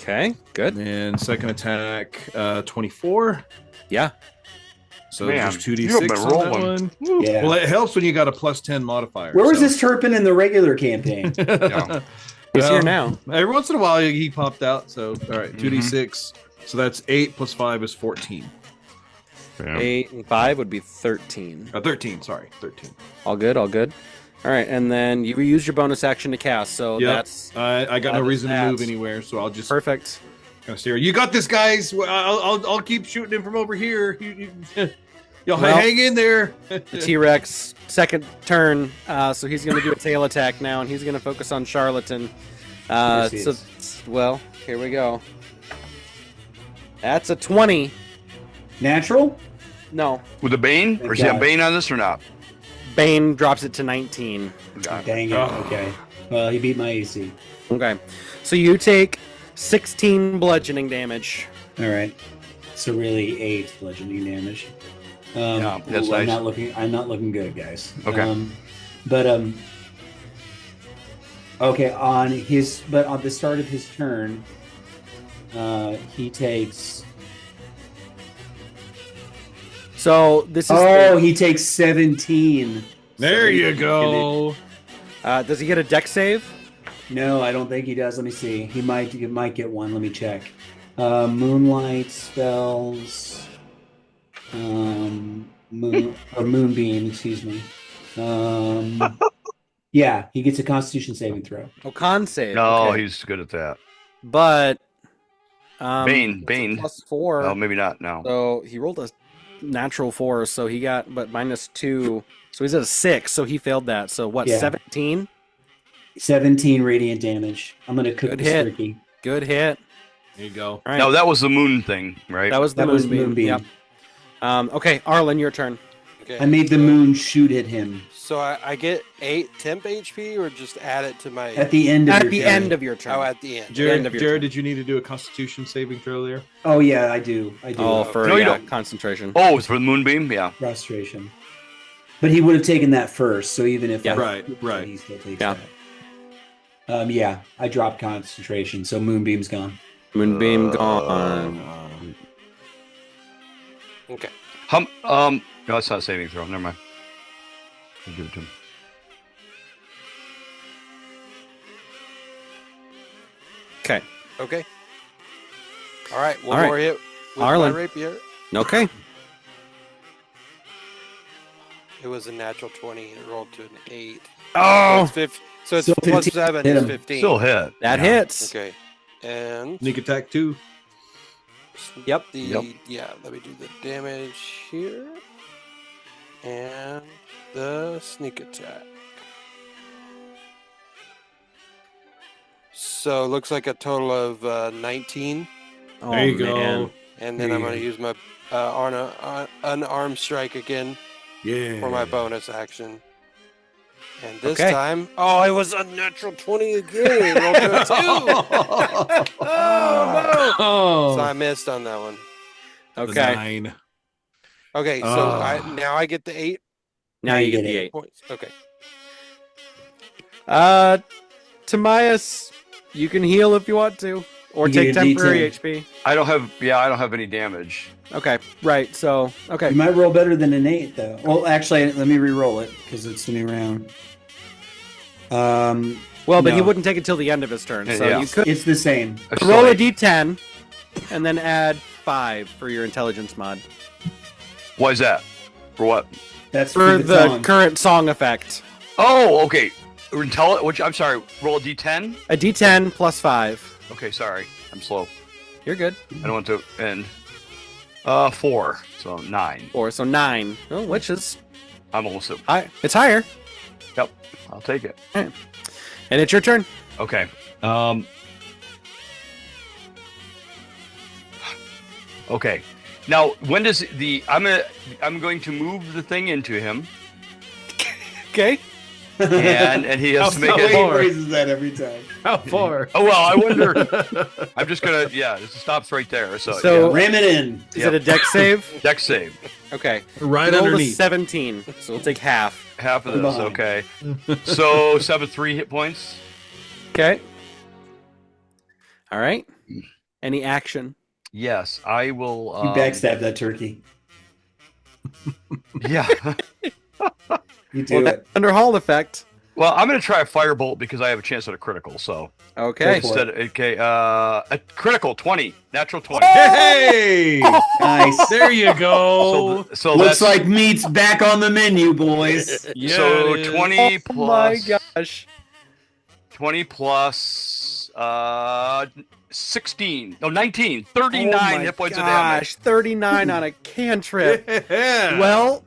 Okay, good. And second attack, 24. Yeah. So Man, just you have 2d6 been on that rolling. one. Yeah. Well, it helps when you got a +10 modifier. Where was so. this Turpin in the regular campaign? Yeah. He's here now. Every once in a while, he popped out. So, all right, Mhm. 2d6. So that's 8 plus 5 is 14. 8 and 5 would be 13. 13, sorry. 13. All good, all good. All right, and then you use your bonus action to cast, so Yep. that's I got that no is reason to that. move anywhere, so I'll just perfect. kind of stare. You got this, guys. I'll keep shooting him from over here. Y'all Well- hang in there. The T-Rex, second turn, so he's going to do a tail attack now, and he's going to focus on Charlatan. Yes, he So, is. well, here we go. That's a 20. Natural? No, With the Bane? Or is he God. have Bane on this or not? Bane drops it to 19. Got it. Dang it. Oh. Okay. Well, he beat my AC. Okay, so you take 16 bludgeoning damage. All right. So really 8 bludgeoning damage. Yeah, that's I'm nice. I'm not looking good, guys. Okay. Okay, on the start of his turn, he takes. So this is. He takes 17. There you 17 go. Does he get a deck save? No, I don't think he does. Let me see. He might get one. Let me check. Moonlight spells. Moonbeam, excuse me. Yeah, he gets a Constitution saving throw. Oh, con save. No, okay. he's good at that. But Bane. it's a +4. Oh, maybe not. No. So he rolled a natural 4, so he got -2. So he's at a 6, so he failed that. So what, Yeah. 17? 17 radiant damage. I'm gonna cook Good this hit. turkey. Good hit. There you go. All right. No, that was the moon thing, right? that was the That was moonbeam. Moonbeam. Yep. Okay, Arlen, your turn. Okay. I made the moon shoot at him So I get 8 temp HP, or just add it to my. at the end of At your the turn. end of your turn. Oh, at the end. end Jared, of your Jared turn. did you need to do a Constitution saving throw there? Oh yeah, I do. Oh, for No, you yeah, don't. concentration. Oh, it's for the moonbeam? Yeah. Frustration. But he would have taken that first, so even if Yeah. Right. he still takes Yeah. that. Yeah, I dropped concentration, so Moonbeam's gone. Moonbeam gone. Okay. No, it's not a saving throw. Never mind. I'll give it to him. Okay. Okay. All right. One All right. more hit with Arlen. my rapier. Okay. It was a natural 20. It rolled to an 8. Oh, So it's So plus 15 7 hit is him. 15. Still hit. that Yeah. hits. Okay. And Sneak attack 2. Yep. yeah, let me do the damage here. And the sneak attack. So it looks like a total of 19. Oh, There you man. go. And then I'm going to use my unarmed strike again Yeah. for my bonus action. And this Okay. time, it was a natural 20 again. It rolled to a 2. Oh, So I missed on that one. Okay. 9. Okay, so Ah. now I get the 8 Now you get the 8. points. Okay. Tamias, you can heal if you want to, or You take get a temporary D10. HP. I don't have any damage. Okay, right. So, okay. You might roll better than an 8, though. Well, actually, let me re-roll it because it's a new round. Well, but he no. wouldn't take it till the end of his turn, so Yeah. you could It's the same. It's roll still a eight. D10 and then add 5 for your intelligence mod Why is that? For what? That's for the song. current song effect. Oh, okay. I'm sorry. Roll a d10. A D10 plus 5. Okay, sorry. I'm slow. You're good. I don't want to end. 4. So 9. 4, so 9. Oh, which is I'm almost at. high. It's higher, Yep. I'll take it. and it's your turn. Okay. Okay. Now, when does I'm going to move the thing into him, Okay. and he has to make How it. far? phrases that every time. How far? Oh well, I wonder. I'm just gonna. Yeah, this stops right there. So, So- Ram it in. Is it a deck save? yeah. Deck save. Okay. Right Roll a underneath. 17, so we'll take half. Half of I'm this. behind. Okay. So 3 hit points. Okay. All right. Any action? Yes, I will. You backstab that turkey. Yeah. You do it. Under Hall effect. Well, I'm going to try a firebolt because I have a chance at a critical. So Okay. Go for it. instead, a critical 20, natural 20. Hey, Nice. there you go. So Looks that's like meat's back on the menu, boys. Yeah, so it is. 20 Oh my plus gosh. 20 plus 16. No, 19. 39 Oh my hit points of damage. gosh, 39 on a cantrip. Yeah. Well,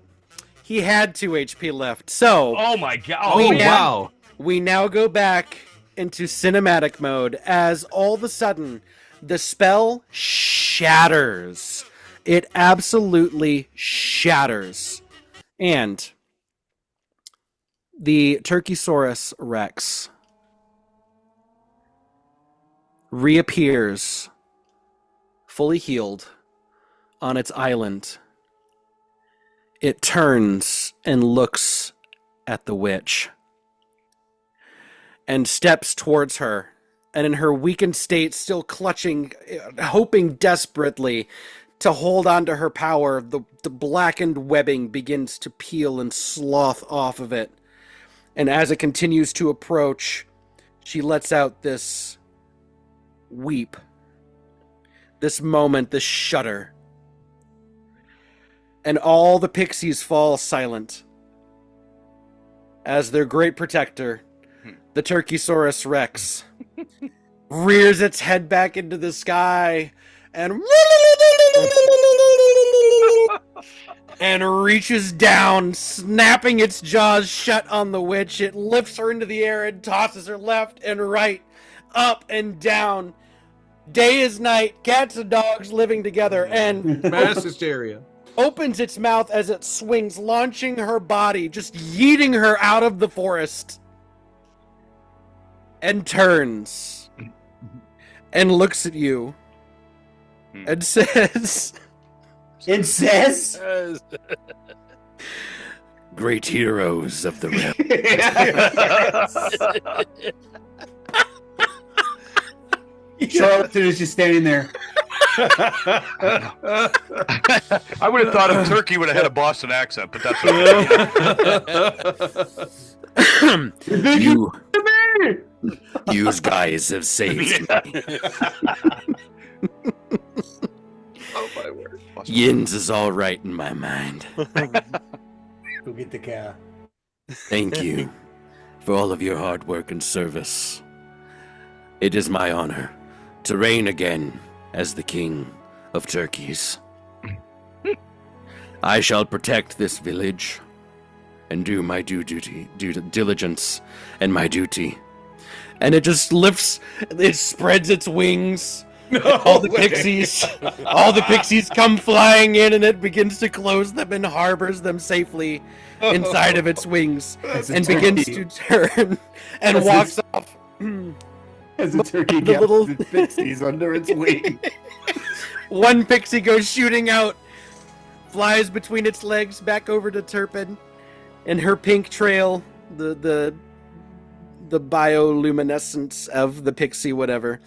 he had 2 HP left. So Oh my god. oh yeah. wow. we now go back into cinematic mode as all of a sudden the spell shatters. It absolutely shatters. And the Turkeysaurus Rex reappears fully healed on its island. It turns and looks at the witch and steps towards her, and in her weakened state, still clutching, hoping desperately to hold on to her power, the blackened webbing begins to peel and slough off of it. And as it continues to approach, she lets out this weep, this moment, this shudder. And all the pixies fall silent as their great protector, the Turkeysaurus Rex, rears its head back into the sky and reaches down, snapping its jaws shut on the witch. It lifts her into the air and tosses her left and right, up and down. Day is night, cats and dogs living together, and Mass hysteria. opens its mouth as it swings, launching her body, just yeeting her out of the forest. And turns and looks at you and says, It says. "Great heroes of the realm." Charlton is just standing there. I would have thought if Turkey would have had a Boston accent, but that's okay. You guys have saved me. Oh my word. Yins is all right in my mind. Go get the cow. Thank you for all of your hard work and service. It is my honor to reign again as the king of turkeys. I shall protect this village and do my due diligence and my duty. And it just lifts, it spreads its wings. All the pixies come flying in, and it begins to close them and harbors them safely inside of its wings, and begins to turn and walks off. As a turkey The gets little- the pixies under its wing. One pixie goes shooting out, flies between its legs back over to Turpin, and her pink trail, the bioluminescence of the pixie, whatever,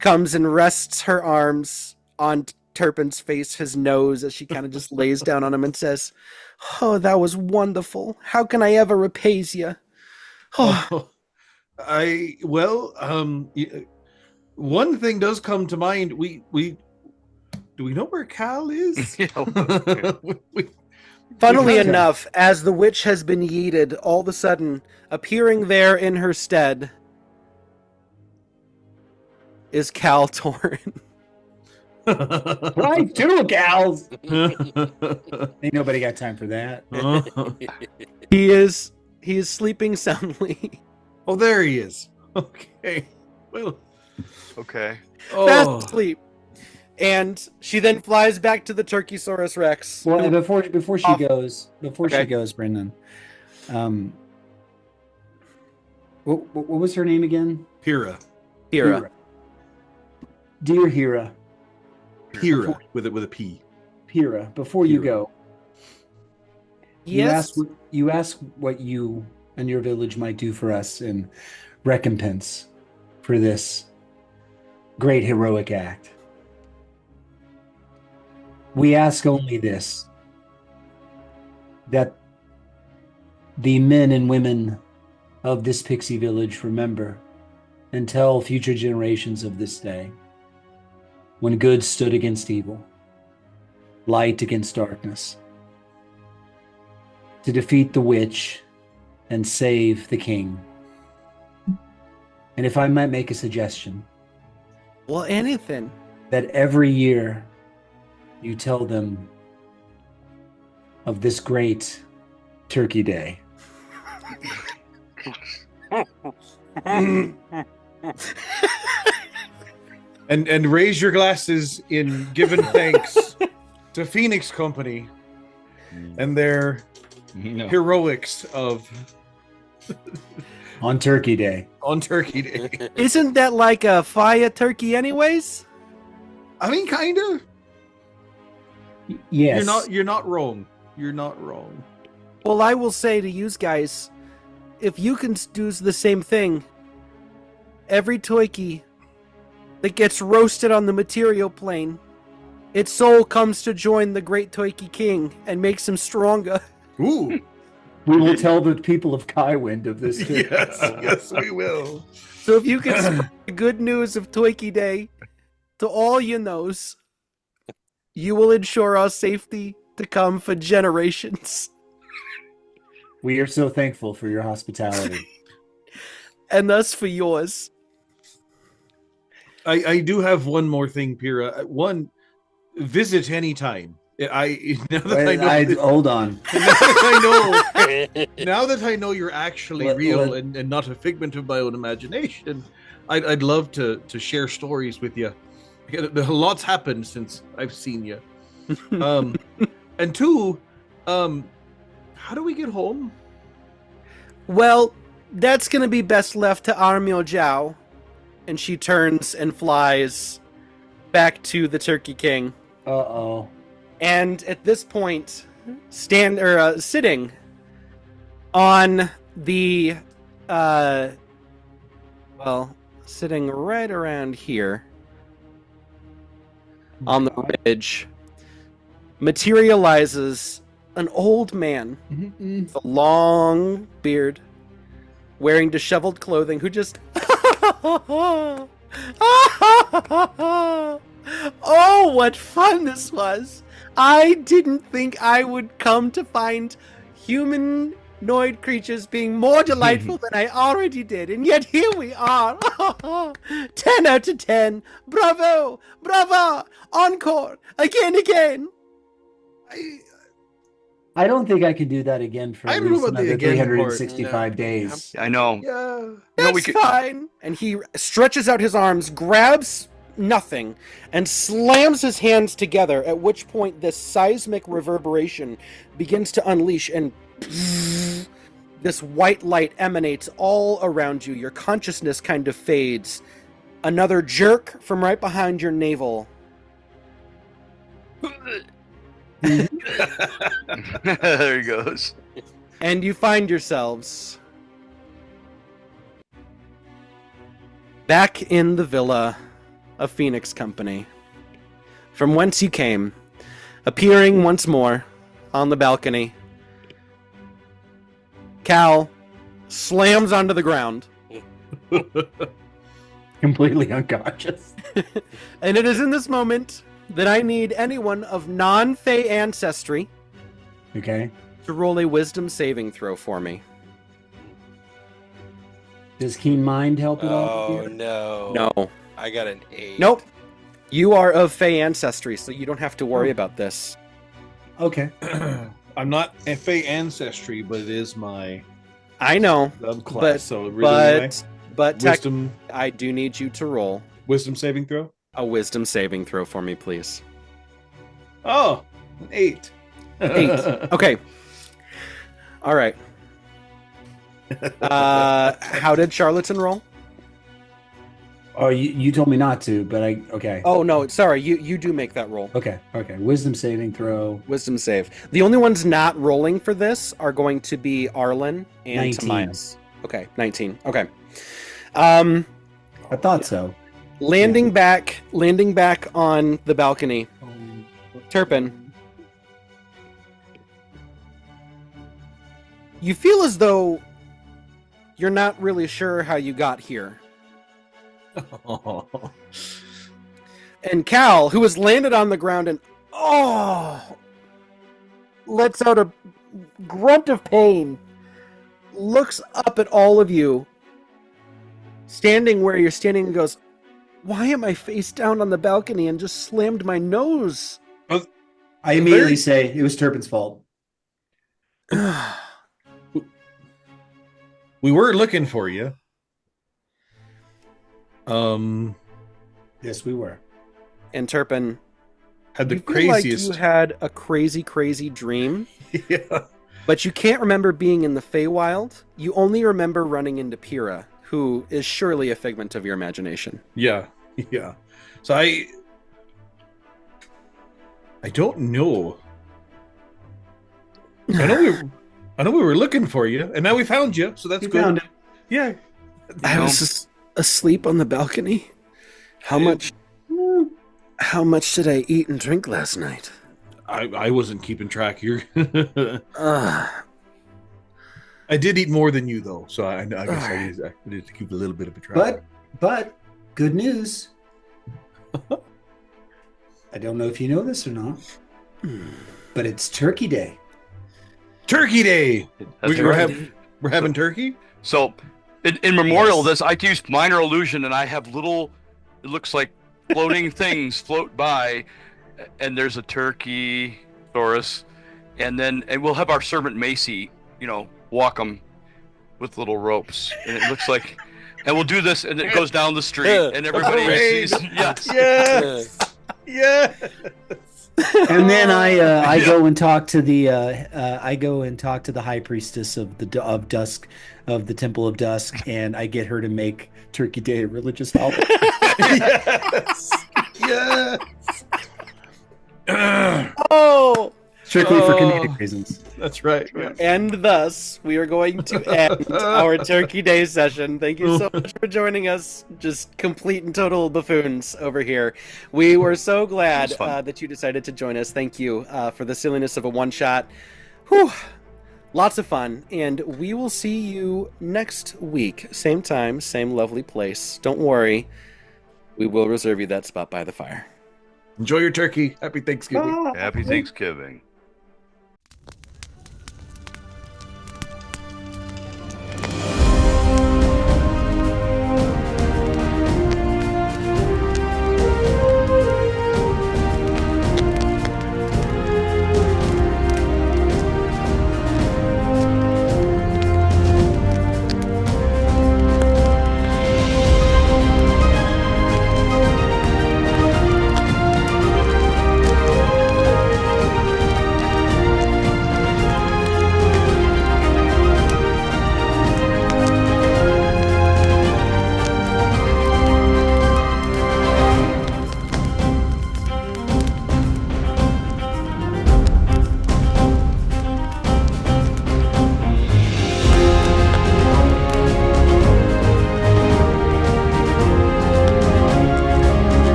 comes and rests her arms on Turpin's face, his nose, as she kind of just lays down on him and says, "Oh, that was wonderful. How can I ever repay you?" Oh, One thing does come to mind. Do we know where Cal is? funnily Okay. enough, as the witch has been yeeted, all of a sudden, appearing there in her stead is Cal Torrin. Right, two gals. Ain't nobody got time for that. He is sleeping soundly. Oh, there he is. Okay. Well. Okay. Fast Oh. asleep. And she then flies back to the Turkeysaurus Rex. Well, and before she Off. goes, Okay. Brendan. What was her name again? Hira. Hira. Dear Hira, Hira with a P. Hira, before you Hira. go, Yes. you ask what you and your village might do for us in recompense for this great heroic act. We ask only this, that the men and women of this pixie village remember and tell future generations of this day, when good stood against evil, light against darkness, to defeat the witch and save the king. And if I might make a suggestion, Well, anything. that every year you tell them of this great Turkey Day. And raise your glasses in giving thanks to Phoenix Company and their No. heroics of On Turkey Day. on Turkey Day. Isn't that like a fire turkey, anyways? I mean, kind of. Yes. You're not wrong. You're not wrong. Well, I will say to you guys, if you can do the same thing, every Toiki that gets roasted on the material plane, its soul comes to join the great Toiki King and makes him stronger. Ooh. We will tell the people of Kaiwind of this too. Yes, we will. So if you can spread the good news of Toiki Day to all your knows, you will ensure our safety to come for generations. We are so thankful for your hospitality. And thus for yours. I do have one more thing, Pyrrha. One, visit anytime. Now that I know Hold on. now that I know you're actually real and not a figment of my own imagination, I'd love to share stories with you. A lot's happened since I've seen you. And two, how do we get home? Well, that's going to be best left to Armio Jiao. And she turns and flies back to the Turkey King. Uh-oh. And at this point, sitting on the, sitting right around here on the ridge, materializes an old man with a long beard, wearing disheveled clothing, who just oh, what fun this was! I didn't think I would come to find humanoid creatures being more delightful than I already did, and yet here we are. 10 out of 10. Bravo! Bravo! Encore! Again! I don't think I can do that again for I at don't know least about the another again part. 365 days. I know. Yeah. That's fine. And he stretches out his arms, grabs nothing, and slams his hands together, at which point this seismic reverberation begins to unleash, and this white light emanates all around you. Your consciousness kind of fades. Another jerk from right behind your navel. There he goes. And you find yourselves back in the villa of Phoenix Company, from whence you came, appearing once more on the balcony. Cal slams onto the ground. Completely unconscious. And it is in this moment that I need anyone of non-Fey ancestry Okay. to roll a wisdom saving throw for me. Does Keen Mind help at all? Oh no. No. I got an 8. Nope. You are of Fey ancestry, so you don't have to worry about this. Okay. I'm not Fey ancestry, but it is my I know, subclass. but So really, but wisdom I do need you to roll saving throw. a wisdom saving throw for me, please. Oh, an 8. 8. Okay. All right. How did Charlatan roll? Oh, you told me not to, but okay. Oh no, sorry. You do make that roll. Okay. Wisdom saving throw. Wisdom save. The only ones not rolling for this are going to be Arlen and 19. Tamias. Okay, 19. Okay. I I thought so. landing back on the balcony. Turpin, you feel as though you're not really sure how you got here. And Cal, who has landed on the ground and lets out a grunt of pain, looks up at all of you, standing where you're standing, and goes, "Why am I face down on the balcony and just slammed my nose?" I immediately say it was Turpin's fault. We were looking for you. Yes, we were. And Turpin, Had the you feel like craziest. you had a crazy dream, Yeah. but you can't remember being in the Feywild. You only remember running into Pyrrha, who is surely a figment of your imagination. Yeah. So I don't know. I know we were looking for you, and now we found you, so that's You good. found it. Yeah. I was just asleep on the balcony. How much did I eat and drink last night? I wasn't keeping track here. Ugh. I did eat more than you, though, so I guess I needed to keep a little bit of a track. But good news. I don't know if you know this or not, but it's Turkey Day. Turkey Day. That's We're right. having turkey. So, in memorial of Yes. this, I used minor illusion, and I have little. It looks like floating things float by, and there's a turkey, Taurus, and we'll have our servant Macy, walk them with little ropes, and it looks like, and we'll do this, and it goes down the street, and everybody Hooray. sees. Yes. Yes. Yeah. And then I go and talk to the high priestess of the Dusk, of the Temple of Dusk, and I get her to make Turkey Day a religious holiday. Yes. Oh! Strictly for comedic reasons. That's right. And thus, we are going to end our Turkey Day session. Thank you so much for joining us. Just complete and total buffoons over here. We were so glad It was fun. that you decided to join us. Thank you for the silliness of a one-shot. Whew. Lots of fun. And we will see you next week. Same time, same lovely place. Don't worry. We will reserve you that spot by the fire. Enjoy your turkey. Happy Thanksgiving. Happy Thanksgiving.